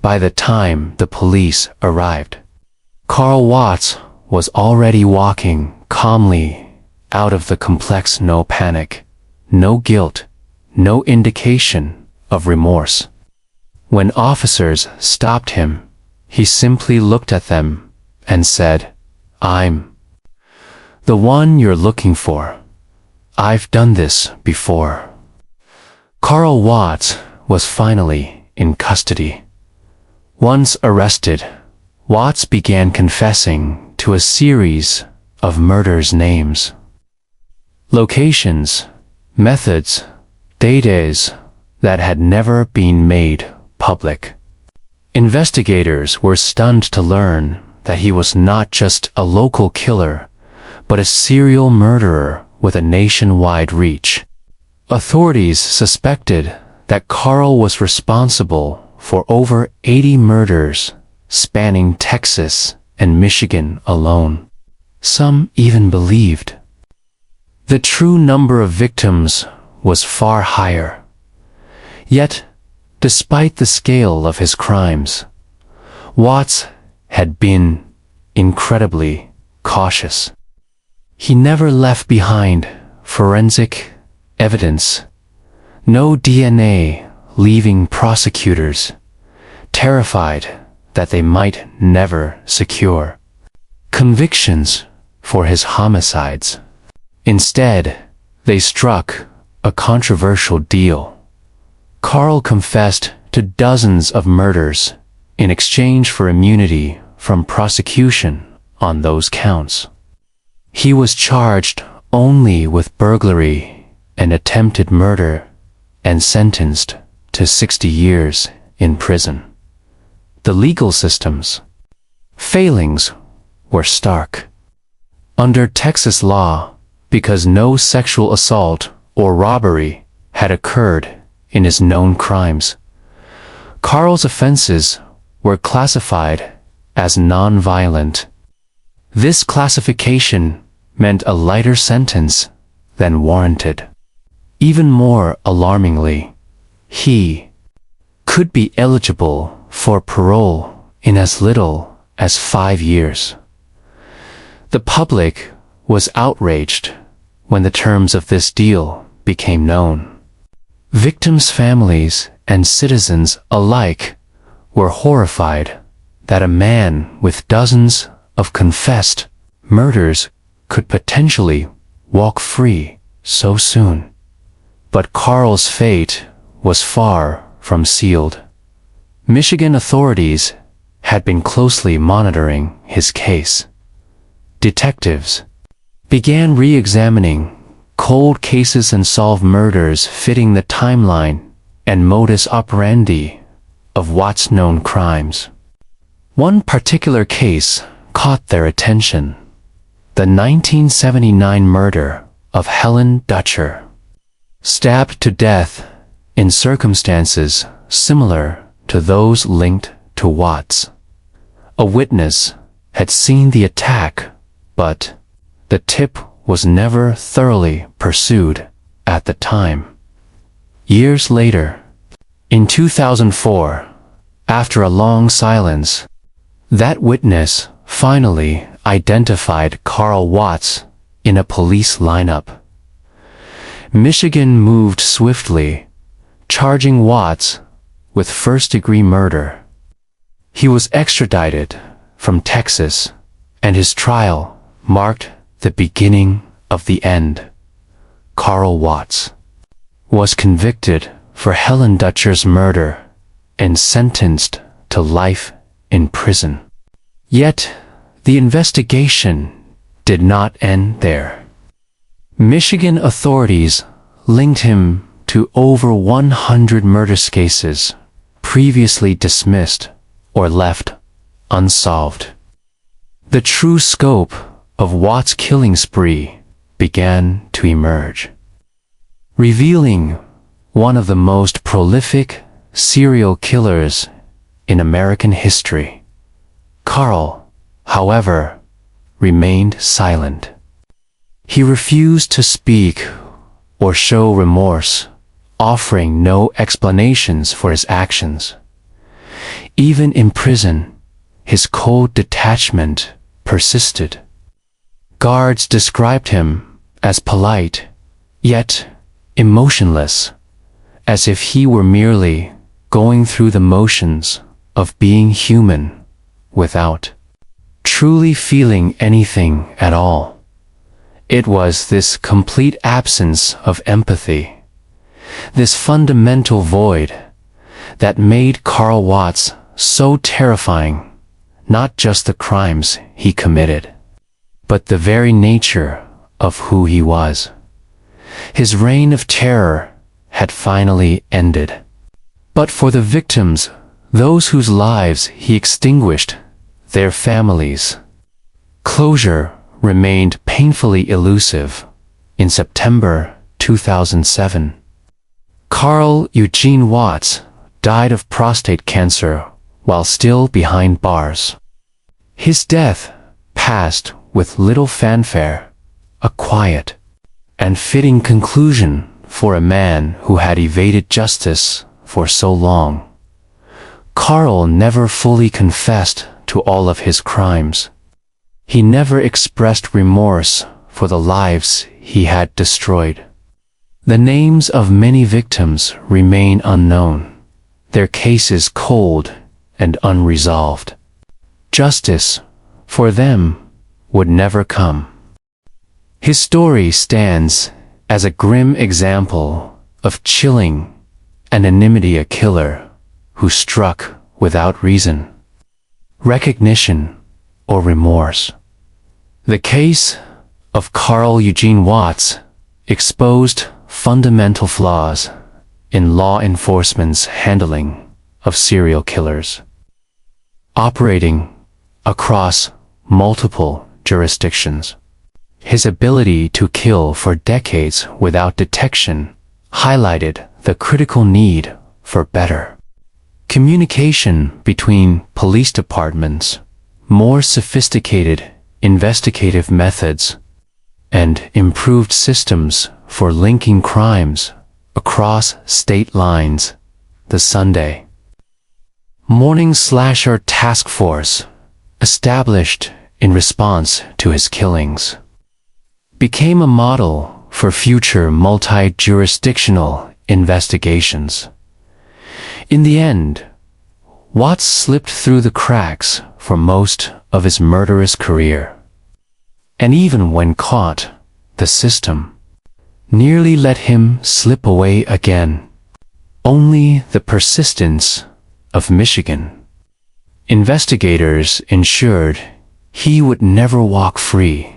By the time the police arrived, Carl Watts was already walking calmly out of the complex. No panic, no guilt, no indication of remorse. When officers stopped him, he simply looked at them and said, "I'm the one you're looking for. I've done this before." Carl Watts was finally in custody. Once arrested, Watts began confessing to a series of murders' names, locations, methods, dates that had never been made public. Investigators were stunned to learn that he was not just a local killer, but a serial murderer with a nationwide reach. Authorities suspected that Carl was responsible for over 80 murders spanning Texas and Michigan alone. Some even believed the true number of victims was far higher. Yet, despite the scale of his crimes, Watts had been incredibly cautious. He never left behind forensic evidence, no DNA, leaving prosecutors terrified that they might never secure convictions for his homicides. Instead, they struck a controversial deal. Carl confessed to dozens of murders in exchange for immunity from prosecution on those counts. He was charged only with burglary and attempted murder and sentenced to 60 years in prison. The legal system's failings were stark. Under Texas law, because no sexual assault or robbery had occurred in his known crimes, Carl's offenses were classified as non-violent. This classification meant a lighter sentence than warranted. Even more alarmingly, he could be eligible for parole in as little as 5 years. The public was outraged when the terms of this deal became known. Victims' families and citizens alike were horrified that a man with dozens of confessed murders could potentially walk free so soon. But Carl's fate was far from sealed. Michigan authorities had been closely monitoring his case. Detectives began re-examining cold cases and solved murders fitting the timeline and modus operandi of Watts' known crimes. One particular case caught their attention: the 1979 murder of Helen Dutcher, stabbed to death in circumstances similar to those linked to Watts. A witness had seen the attack, but the tip was never thoroughly pursued at the time. Years later, in 2004, after a long silence, that witness finally identified Carl Watts in a police lineup. Michigan moved swiftly, charging Watts with first-degree murder. He was extradited from Texas, and his trial marked the beginning of the end. Carl Watts was convicted for Helen Dutcher's murder and sentenced to life in prison. Yet, the investigation did not end there. Michigan authorities linked him to over 100 murder cases previously dismissed or left unsolved. The true scope of Watts' killing spree began to emerge, revealing one of the most prolific serial killers in American history. Carl, however, remained silent. He refused to speak or show remorse, offering no explanations for his actions. Even in prison, his cold detachment persisted. Guards described him as polite, yet emotionless, as if he were merely going through the motions of being human without truly feeling anything at all. It was this complete absence of empathy, this fundamental void, that made Carl Watts so terrifying, not just the crimes he committed, but the very nature of who he was. His reign of terror had finally ended. But for the victims, those whose lives he extinguished, their families, closure remained painfully elusive. In September 2007, Carl Eugene Watts died of prostate cancer while still behind bars. His death passed with little fanfare, a quiet and fitting conclusion for a man who had evaded justice for so long. Carl never fully confessed to all of his crimes. He never expressed remorse for the lives he had destroyed. The names of many victims remain unknown, their cases cold and unresolved. Justice, for them, would never come. His story stands as a grim example of chilling anonymity, a killer who struck without reason, recognition, or remorse. The case of Carl Eugene Watts exposed fundamental flaws in law enforcement's handling of serial killers. Operating across multiple jurisdictions, his ability to kill for decades without detection highlighted the critical need for better communication between police departments, more sophisticated investigative methods, and improved systems for linking crimes across state lines. The Sunday Morning Slasher Task Force, established in response to his killings, became a model for future multi-jurisdictional investigations. In the end, Watts slipped through the cracks for most of his murderous career. And even when caught, the system nearly let him slip away again. Only the persistence of Michigan investigators ensured he would never walk free.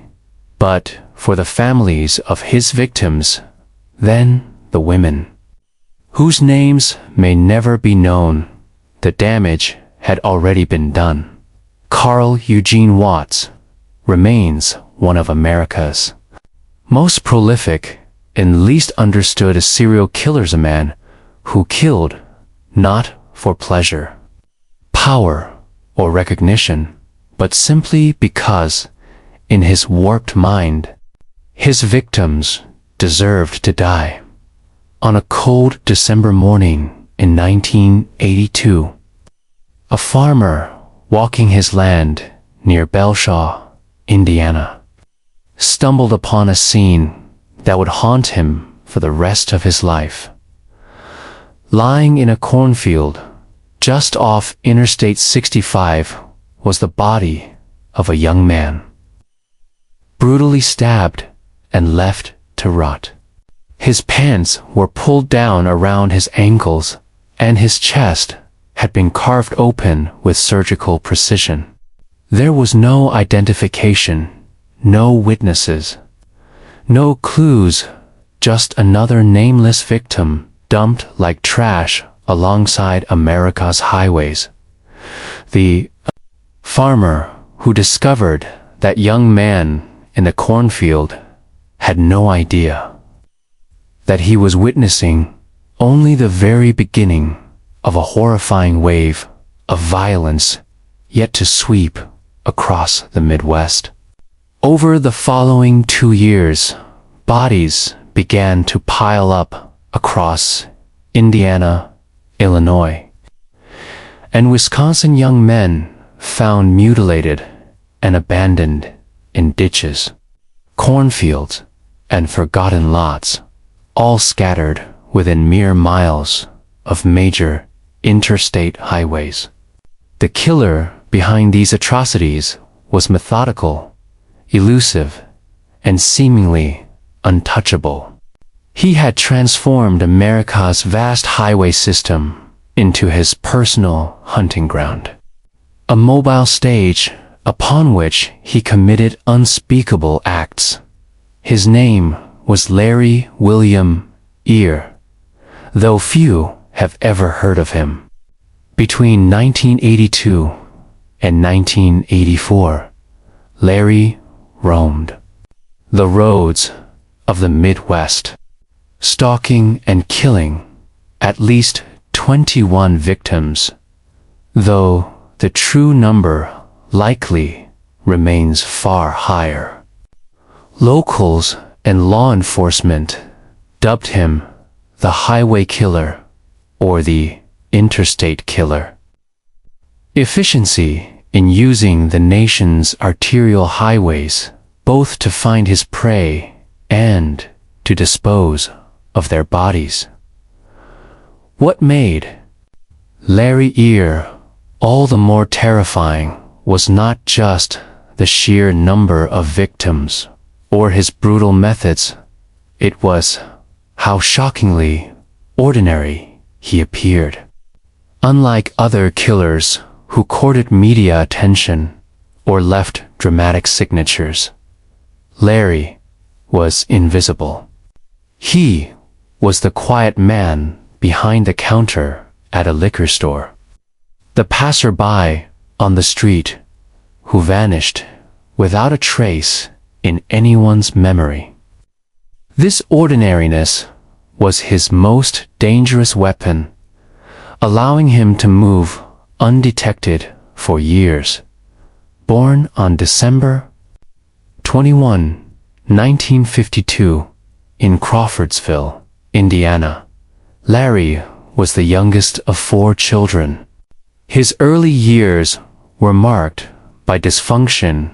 But for the families of his victims, then the women, whose names may never be known, the damage had already been done. Carl Eugene Watts remains one of America's most prolific and least understood serial killers, a man who killed not for pleasure, power, or recognition, but simply because, in his warped mind, his victims deserved to die. On a cold December morning in 1982, a farmer walking his land near Belshaw, Indiana, stumbled upon a scene that would haunt him for the rest of his life. Lying in a cornfield just off Interstate 65 was the body of a young man, brutally stabbed and left to rot. His pants were pulled down around his ankles, and his chest had been carved open with surgical precision. There was no identification, no witnesses, no clues, just another nameless victim dumped like trash alongside America's highways. The farmer who discovered that young man in the cornfield had no idea that he was witnessing only the very beginning of a horrifying wave of violence yet to sweep across the Midwest. Over the following 2 years, bodies began to pile up across Indiana, Illinois, and Wisconsin. Young men found mutilated and abandoned in ditches, cornfields, and forgotten lots, all scattered within mere miles of major interstate highways. The killer behind these atrocities was methodical, elusive, and seemingly untouchable. He had transformed America's vast highway system into his personal hunting ground, a mobile stage upon which he committed unspeakable acts. His name was Larry William Ear, though few have ever heard of him. Between 1982 and 1984, Larry roamed the roads of the Midwest, stalking and killing at least 21 victims, though the true number likely remains far higher. Locals and law enforcement dubbed him the highway killer or the interstate killer. Efficiency in using the nation's arterial highways both to find his prey and to dispose of their bodies. What made Larry Ear all the more terrifying was not just the sheer number of victims or his brutal methods, it was how shockingly ordinary he appeared. Unlike other killers who courted media attention or left dramatic signatures, Larry was invisible. He was the quiet man behind the counter at a liquor store, the passerby on the street who vanished without a trace in anyone's memory. This ordinariness was his most dangerous weapon, allowing him to move undetected for years. Born on December 21, 1952, in Crawfordsville, Indiana, Larry was the youngest of 4 children. His early years were marked by dysfunction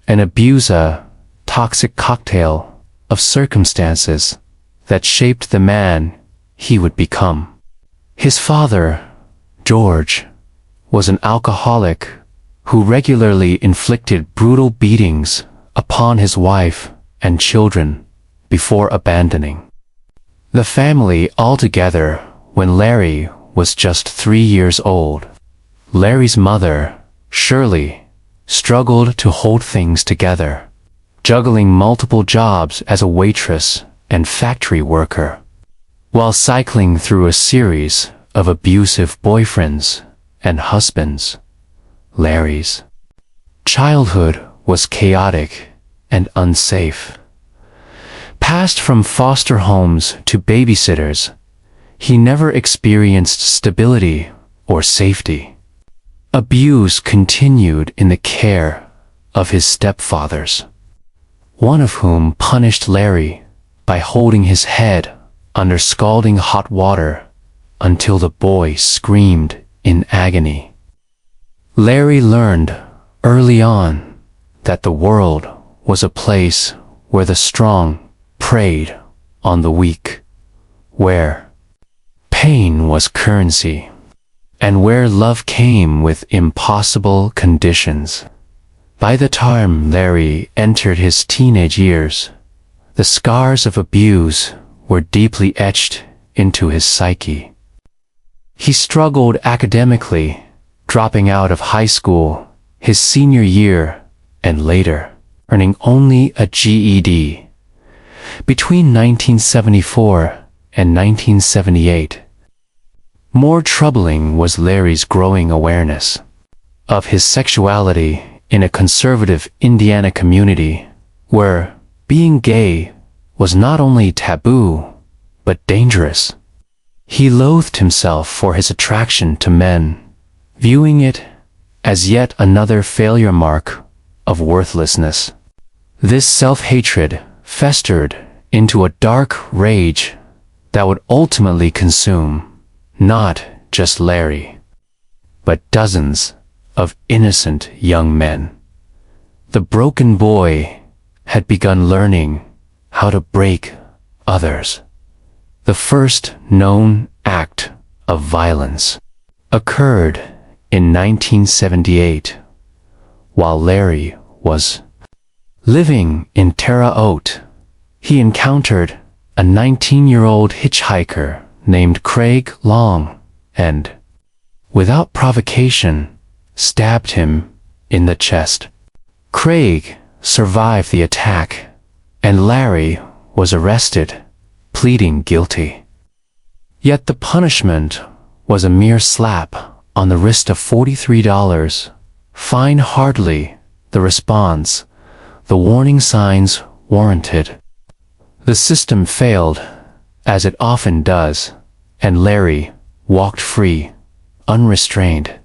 and abuse, a toxic cocktail of circumstances that shaped the man he would become. His father, George, was an alcoholic who regularly inflicted brutal beatings upon his wife and children before abandoning the family altogether when Larry was just 3 years old. Larry's mother, Shirley, struggled to hold things together, juggling multiple jobs as a waitress and factory worker, while cycling through a series of abusive boyfriends and husbands. Larry's childhood was chaotic and unsafe. Passed from foster homes to babysitters, he never experienced stability or safety. Abuse continued in the care of his stepfathers, one of whom punished Larry by holding his head under scalding hot water until the boy screamed in agony. Larry learned early on that the world was a place where the strong preyed on the weak, where pain was currency, and where love came with impossible conditions. By the time Larry entered his teenage years, the scars of abuse were deeply etched into his psyche. He struggled academically, dropping out of high school his senior year and later earning only a GED. Between 1974 and 1978, more troubling was Larry's growing awareness of his sexuality in a conservative Indiana community where being gay was not only taboo but dangerous. He loathed himself for his attraction to men, viewing it as yet another failure mark of worthlessness. This self-hatred festered into a dark rage that would ultimately consume not just Larry, but dozens of innocent young men. The broken boy had begun learning how to break others, the first known act of violence occurred in 1978 while Larry was living in Terre Haute. He encountered a 19-year-old hitchhiker named Craig Long and, without provocation, stabbed him in the chest. Craig survived the attack, and Larry was arrested, pleading guilty. Yet the punishment was a mere slap on the wrist of $43, fine hardly the response the warning signs warranted. The system failed, as it often does, and Larry walked free, unrestrained,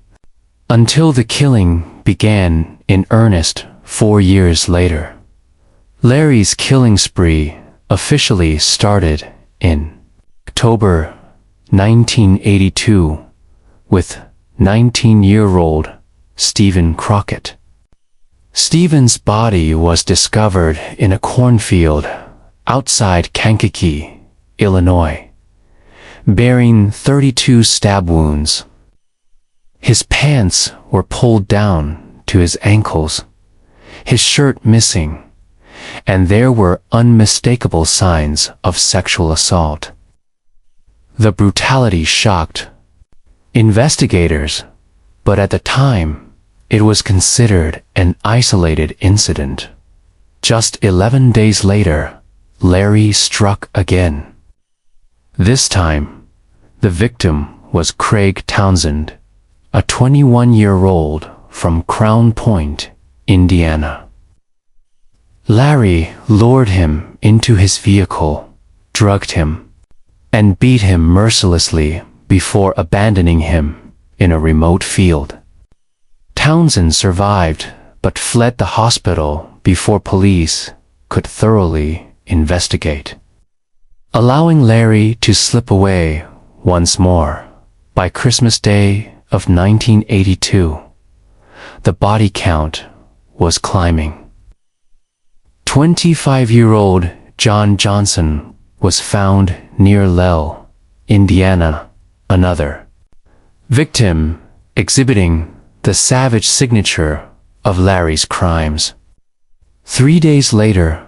until the killing began in earnest 4 years later. Larry's killing spree officially started in October 1982 with 19-year-old Stephen Crockett. Stephen's body was discovered in a cornfield outside Kankakee, Illinois, bearing 32 stab wounds. His pants were pulled down to his ankles, his shirt missing, and there were unmistakable signs of sexual assault. The brutality shocked investigators, but at the time, it was considered an isolated incident. Just 11 days later, Larry struck again. This time, the victim was Craig Townsend, a 21-year-old from Crown Point, Indiana. Larry lured him into his vehicle, drugged him, and beat him mercilessly before abandoning him in a remote field. Townsend survived but fled the hospital before police could thoroughly investigate, allowing Larry to slip away once more. By Christmas Day of 1982, the body count was climbing. 25-year-old John Johnson was found near Lell, Indiana, another victim exhibiting the savage signature of Larry's crimes. 3 days later,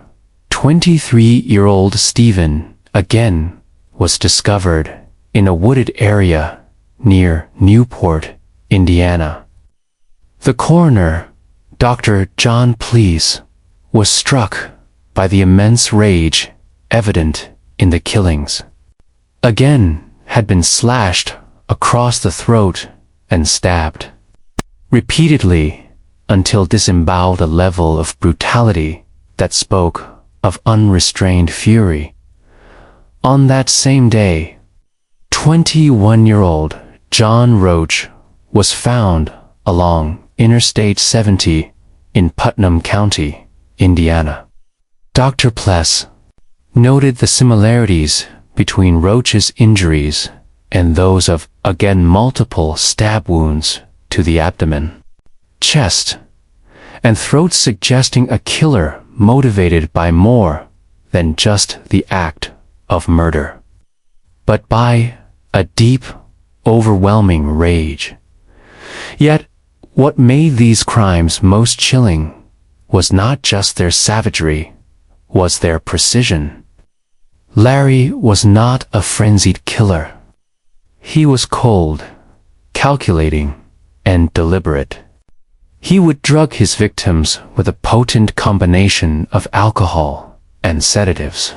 23-year-old Stephen again was discovered in a wooded area near Newport, Indiana. The coroner, Dr. John Please, was struck by the immense rage evident in the killings. Again had been slashed across the throat and stabbed repeatedly until disemboweled a level of brutality that spoke of unrestrained fury. On that same day, 21-year-old John Roach was found along Interstate 70 in Putnam County, Indiana. Dr. Pless noted the similarities between Roach's injuries and those of, again, multiple stab wounds to the abdomen, chest, and throat, suggesting a killer motivated by more than just the act of murder, but by a deep, overwhelming rage. Yet, what made these crimes most chilling was not just their savagery, was their precision. Larry was not a frenzied killer. He was cold, calculating, and deliberate. He would drug his victims with a potent combination of alcohol and sedatives,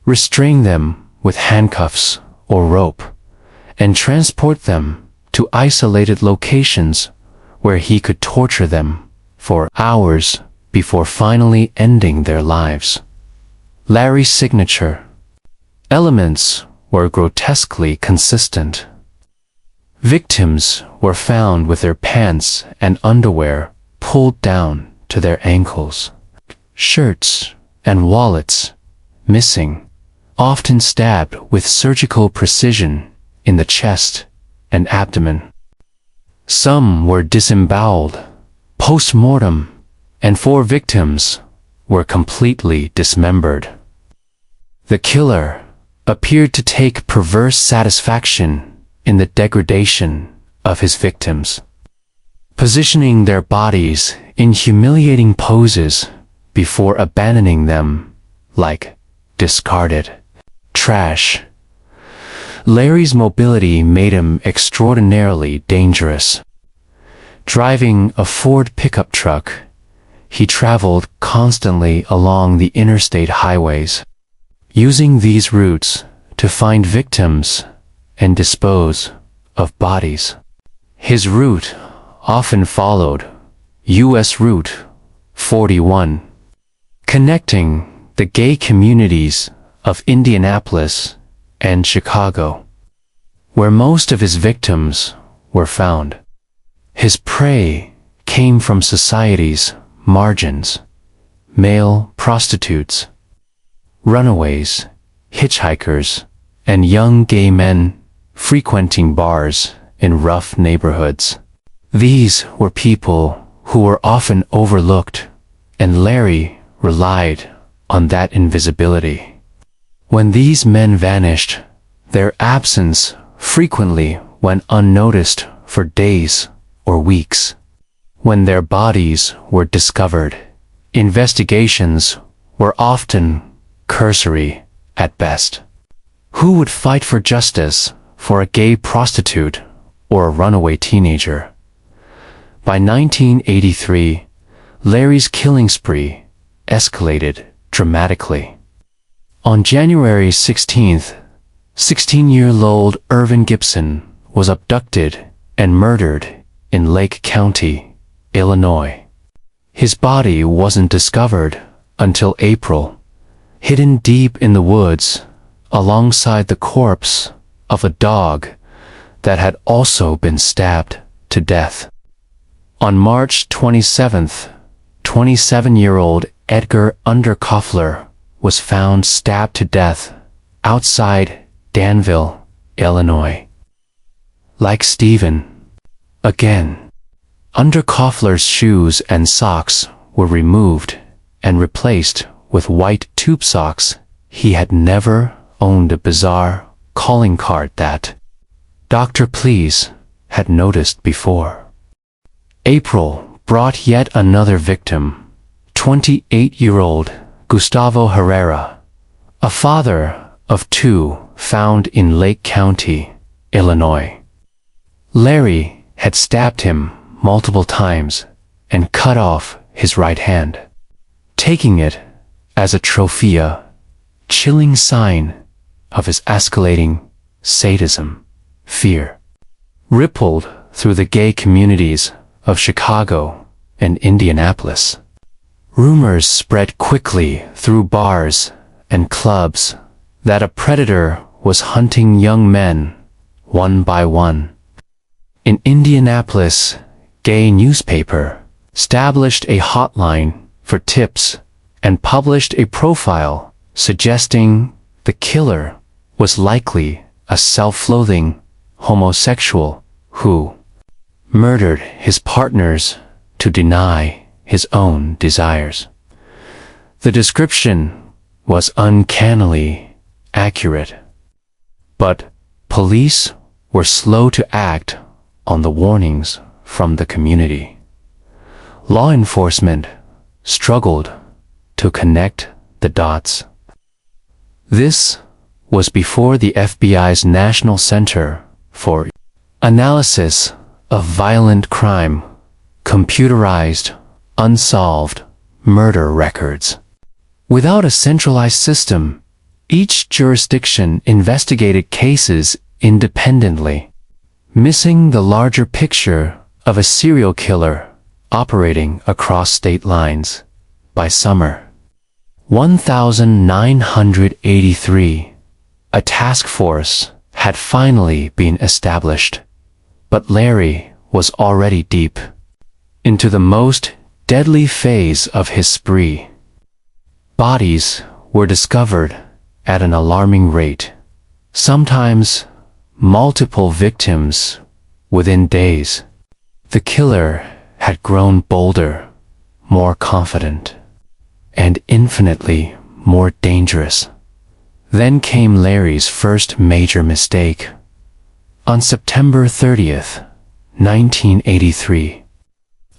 restrain them with handcuffs or rope, and transport them to isolated locations where he could torture them for hours before finally ending their lives. Larry's signature elements were grotesquely consistent. Victims were found with their pants and underwear pulled down to their ankles, shirts and wallets missing, often stabbed with surgical precision in the chest and abdomen. Some were disemboweled post-mortem, and 4 victims were completely dismembered. The killer appeared to take perverse satisfaction in the degradation of his victims, positioning their bodies in humiliating poses before abandoning them like discarded trash. Larry's mobility made him extraordinarily dangerous. Driving a Ford pickup truck, he traveled constantly along the interstate highways, using these routes to find victims and dispose of bodies. His route often followed U.S. Route 41, connecting the gay communities of Indianapolis and Chicago, where most of his victims were found. His prey came from society's margins: male prostitutes, runaways, hitchhikers, and young gay men frequenting bars in rough neighborhoods. These were people who were often overlooked, and Larry relied on that invisibility. When these men vanished, their absence frequently went unnoticed for days or weeks. When their bodies were discovered, investigations were often cursory at best. Who would fight for justice for a gay prostitute or a runaway teenager? By 1983, Larry's killing spree escalated dramatically. On January 16th, 16-year-old Irvin Gibson was abducted and murdered in Lake County, Illinois. His body wasn't discovered until April, hidden deep in the woods alongside the corpse of a dog that had also been stabbed to death. On March 27th, 27-year-old Edgar Underkoffler was found stabbed to death outside Danville, Illinois. Like Stephen, again, Underkoffler's shoes and socks were removed and replaced with white tube socks. He had never owned a bizarre calling card that Dr. Please had noticed before. April brought yet another victim, 28-year-old Gustavo Herrera, a father of two found in Lake County, Illinois. Larry had stabbed him multiple times and cut off his right hand, taking it as a trophy, a chilling sign of his escalating sadism. Fear rippled through the gay communities of Chicago and Indianapolis. Rumors spread quickly through bars and clubs that a predator was hunting young men one by one. An Indianapolis gay newspaper established a hotline for tips and published a profile suggesting the killer was likely a self-loathing homosexual who murdered his partners to deny his own desires. The description was uncannily accurate, but police were slow to act on the warnings from the community. Law enforcement struggled to connect the dots. This was before the FBI's National Center for Analysis of Violent Crime computerized unsolved murder records. Without a centralized system, each jurisdiction investigated cases independently, missing the larger picture of a serial killer operating across state lines. By summer 1983, a task force had finally been established, but Larry was already deep into the most deadly phase of his spree. Bodies were discovered at an alarming rate, sometimes multiple victims within days. The killer had grown bolder, more confident, and infinitely more dangerous. Then came Larry's first major mistake. On September 30th, 1983.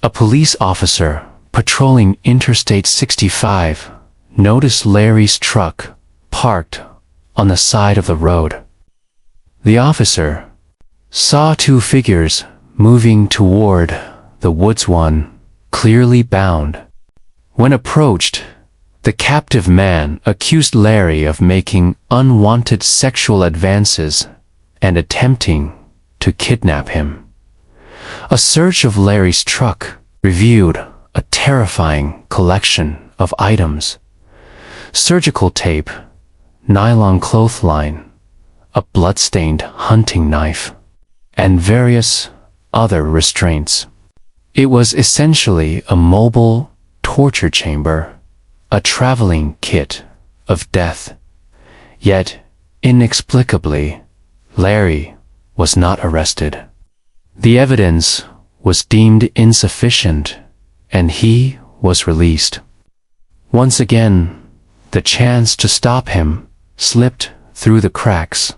A police officer patrolling Interstate 65 noticed Larry's truck parked on the side of the road. The officer saw two figures moving toward the woods, one clearly bound. When approached, the captive man accused Larry of making unwanted sexual advances and attempting to kidnap him. A search of Larry's truck revealed a terrifying collection of items: surgical tape, nylon clothesline, a blood-stained hunting knife, and various other restraints. It was essentially a mobile torture chamber, a traveling kit of death. Yet, inexplicably, Larry was not arrested. The evidence was deemed insufficient, and he was released. Once again, the chance to stop him slipped through the cracks.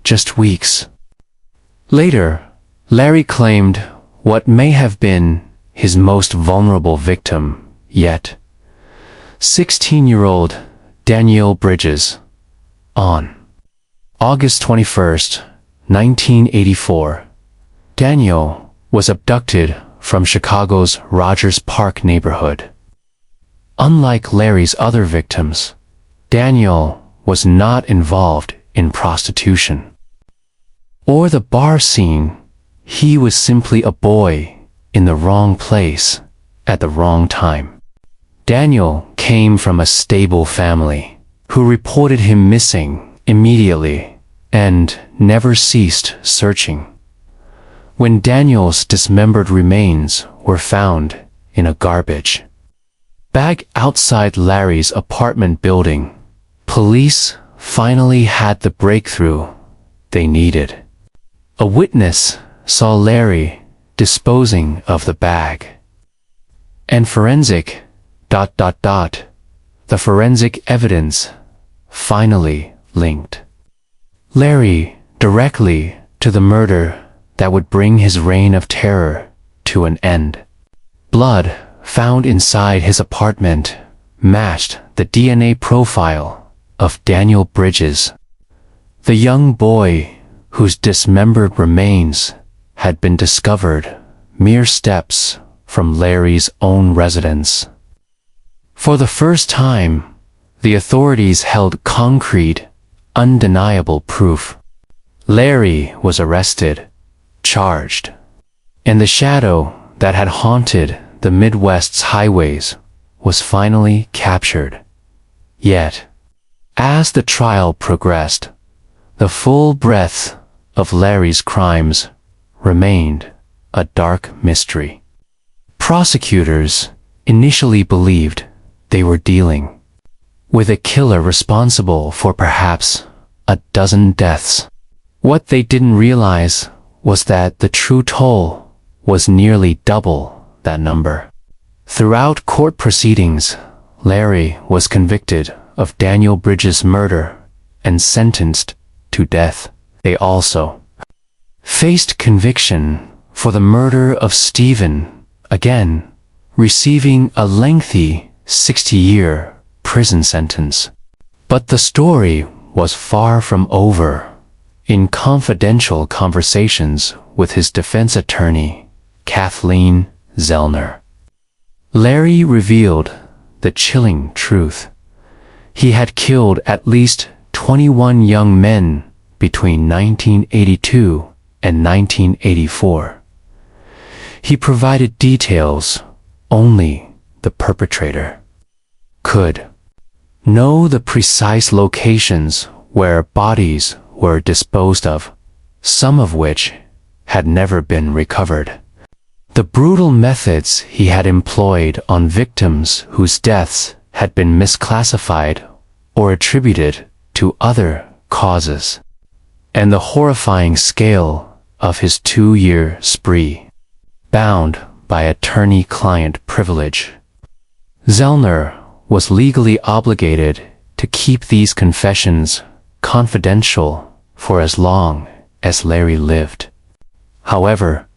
Just weeks later, Larry claimed what may have been his most vulnerable victim yet: 16-year-old Danielle Bridges. On August 21, 1984, Danielle was abducted from Chicago's Rogers Park neighborhood. Unlike Larry's other victims, Danielle was not involved in prostitution or the bar scene. He was simply a boy in the wrong place at the wrong time. Daniel came from a stable family who reported him missing immediately and never ceased searching. When Daniel's dismembered remains were found in a garbage bag outside Larry's apartment building, police finally had the breakthrough they needed. A witness saw Larry disposing of the bag, and the forensic evidence finally linked Larry directly to the murder that would bring his reign of terror to an end. Blood found inside his apartment matched the DNA profile of Danielle Bridges, the young boy whose dismembered remains had been discovered mere steps from Larry's own residence. For the first time, the authorities held concrete, undeniable proof. Larry was arrested, charged, and the shadow that had haunted the Midwest's highways was finally captured. Yet, as the trial progressed, the full breadth of Larry's crimes remained a dark mystery. Prosecutors initially believed they were dealing with a killer responsible for perhaps a dozen deaths. What they didn't realize was that the true toll was nearly double that number. Throughout court proceedings, Larry was convicted of Danielle Bridges' murder and sentenced to death. They also faced conviction for the murder of Stephen, again receiving a lengthy 60-year prison sentence. But the story was far from over. In confidential conversations with his defense attorney, Kathleen Zellner, Larry revealed the chilling truth. He had killed at least 21 young men between 1982 and 1984. He provided details only the perpetrator could know: the precise locations where bodies were disposed of, some of which had never been recovered; the brutal methods he had employed on victims whose deaths had been misclassified or attributed to other causes; and the horrifying scale of his 2-year spree, bound by attorney-client privilege. Zellner was legally obligated to keep these confessions confidential for as long as Larry lived. However,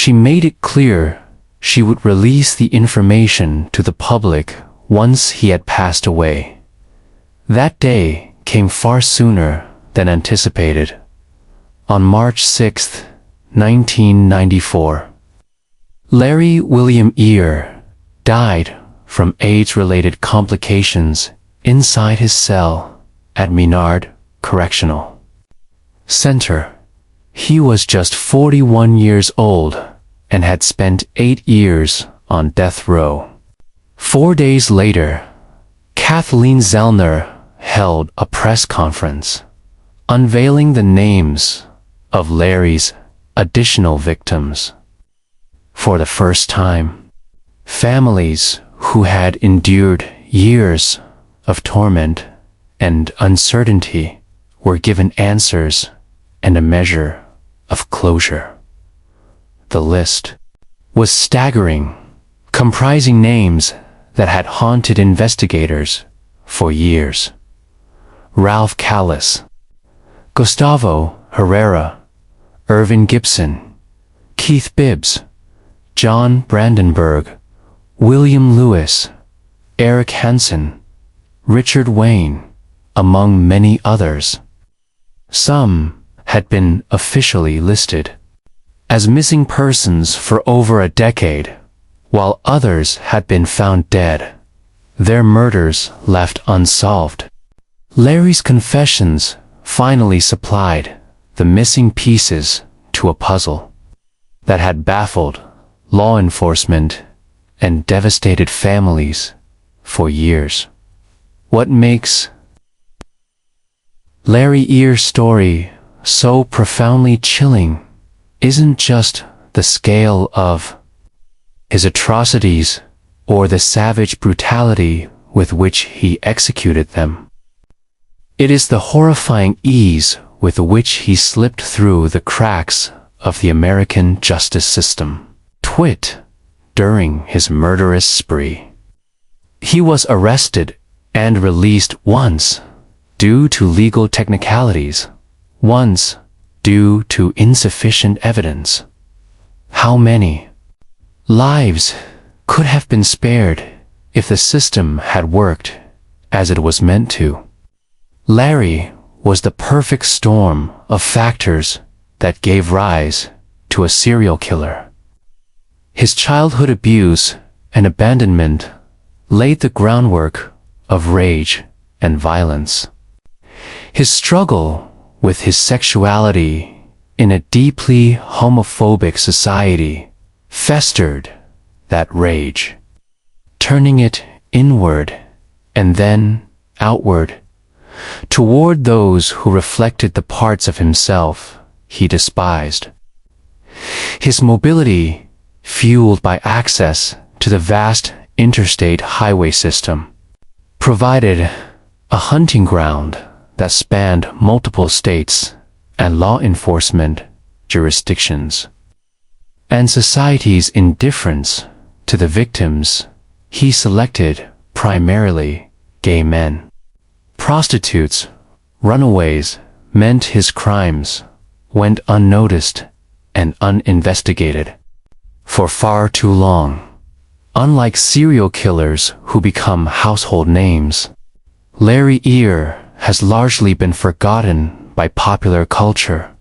She made it clear she would release the information to the public once he had passed away. That day came far sooner than anticipated. On March 6, 1994, Larry William Ear died from AIDS-related complications inside his cell at Menard Correctional Center. He was just 41 years old and had spent 8 years on death row. 4 days later, Kathleen Zellner held a press conference, unveiling the names of Larry's additional victims. For the first time, families who had endured years of torment and uncertainty were given answers and a measure of closure. The list was staggering, comprising names that had haunted investigators for years. Ralph Callis, Gustavo Herrera, Irvin Gibson, Keith Bibbs, John Brandenburg, William Lewis, Eric Hansen, Richard Wayne, among many others. Some had been officially listed as missing persons for over a decade, while others had been found dead, their murders left unsolved. Larry's confessions finally supplied the missing pieces to a puzzle that had baffled law enforcement and devastated families for years. What makes Larry Ear's story so profoundly chilling isn't just the scale of his atrocities or the savage brutality with which he executed them. It is the horrifying ease with which he slipped through the cracks of the American justice system. Twit, during his murderous spree. He was arrested and released once due to legal technicalities, once due to insufficient evidence. How many lives could have been spared if the system had worked as it was meant to? Larry was the perfect storm of factors that gave rise to a serial killer. His childhood abuse and abandonment laid the groundwork of rage and violence. His struggle with his sexuality in a deeply homophobic society festered that rage, turning it inward and then outward toward those who reflected the parts of himself he despised. His mobility, fueled by access to the vast interstate highway system, provided a hunting ground that spanned multiple states and law enforcement jurisdictions. And society's indifference to the victims he selected, primarily gay men, prostitutes, runaways, meant his crimes went unnoticed and uninvestigated for far too long. Unlike serial killers who become household names, Larry Ear has largely been forgotten by popular culture.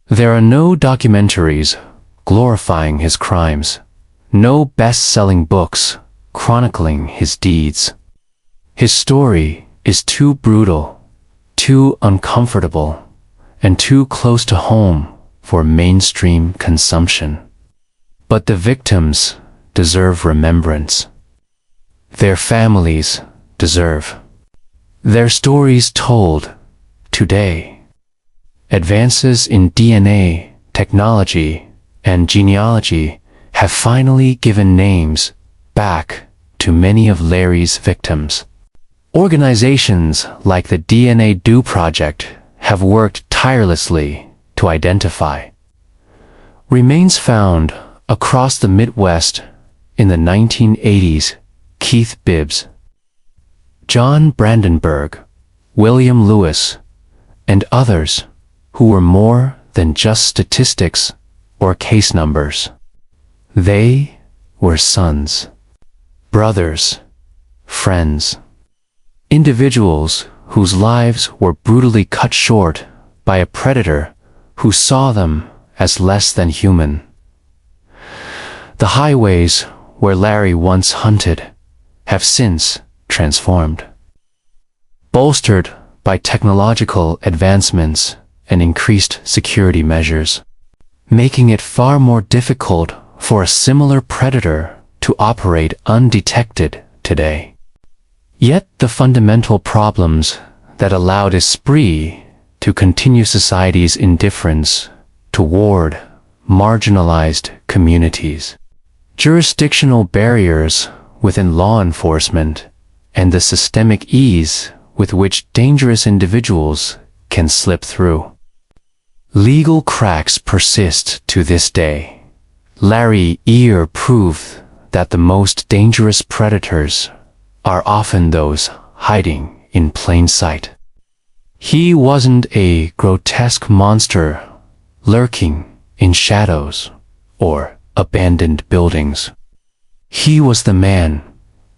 There are no documentaries glorifying his crimes, no best-selling books chronicling his deeds. His story is too brutal, too uncomfortable, and too close to home for mainstream consumption. But the victims deserve remembrance. Their families deserve their stories told today. Advances in DNA, technology, and genealogy have finally given names back to many of Larry's victims. Organizations like the DNA Do Project have worked tirelessly to identify remains found across the Midwest. In the 1980s, Keith Bibbs, John Brandenburg, William Lewis, and others who were more than just statistics or case numbers They were sons, brothers, friends, individuals whose lives were brutally cut short by a predator who saw them as less than human. The highways where Larry once hunted have since transformed. Bolstered by technological advancements and increased security measures, making it far more difficult for a similar predator to operate undetected today. Yet the fundamental problems that allowed Esprit to continue society's indifference toward marginalized communities, jurisdictional barriers within law enforcement, and the systemic ease with which dangerous individuals can slip through. Legal cracks persist to this day. Larry Ear proved that the most dangerous predators are often those hiding in plain sight. He wasn't a grotesque monster lurking in shadows or abandoned buildings. He was the man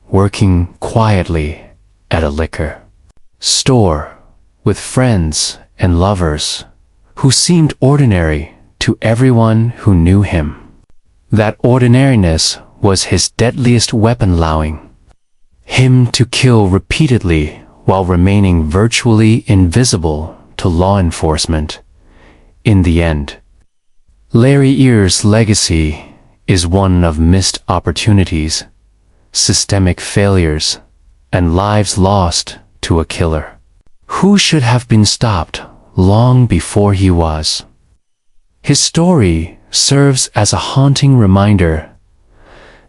working quietly at a liquor store with friends and lovers who seemed ordinary to everyone who knew him. That ordinariness was his deadliest weapon, allowing him to kill repeatedly while remaining virtually invisible to law enforcement. In the end, Larry Ear's legacy is one of missed opportunities, systemic failures, and lives lost to a killer who should have been stopped long before he was. His story serves as a haunting reminder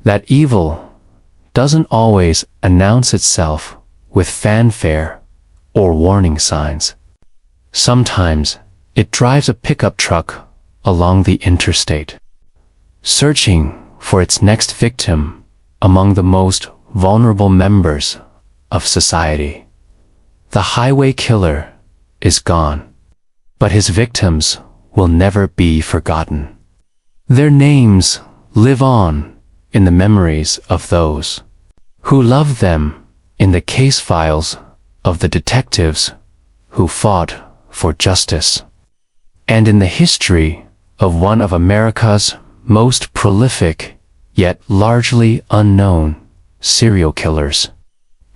that evil doesn't always announce itself with fanfare or warning signs. Sometimes it drives a pickup truck along the interstate, searching for its next victim among the most vulnerable members of society. The highway killer is gone, but his victims will never be forgotten. Their names live on in the memories of those who loved them, in the case files of the detectives who fought for justice, and in the history of one of America's most prolific yet largely unknown serial killers.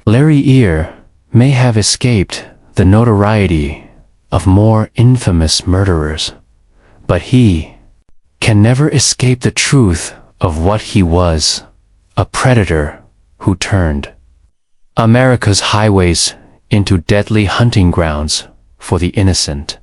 Larry Ear may have escaped the notoriety of more infamous murderers, but he can never escape the truth of what he was: a predator who turned America's highways into deadly hunting grounds for the innocent.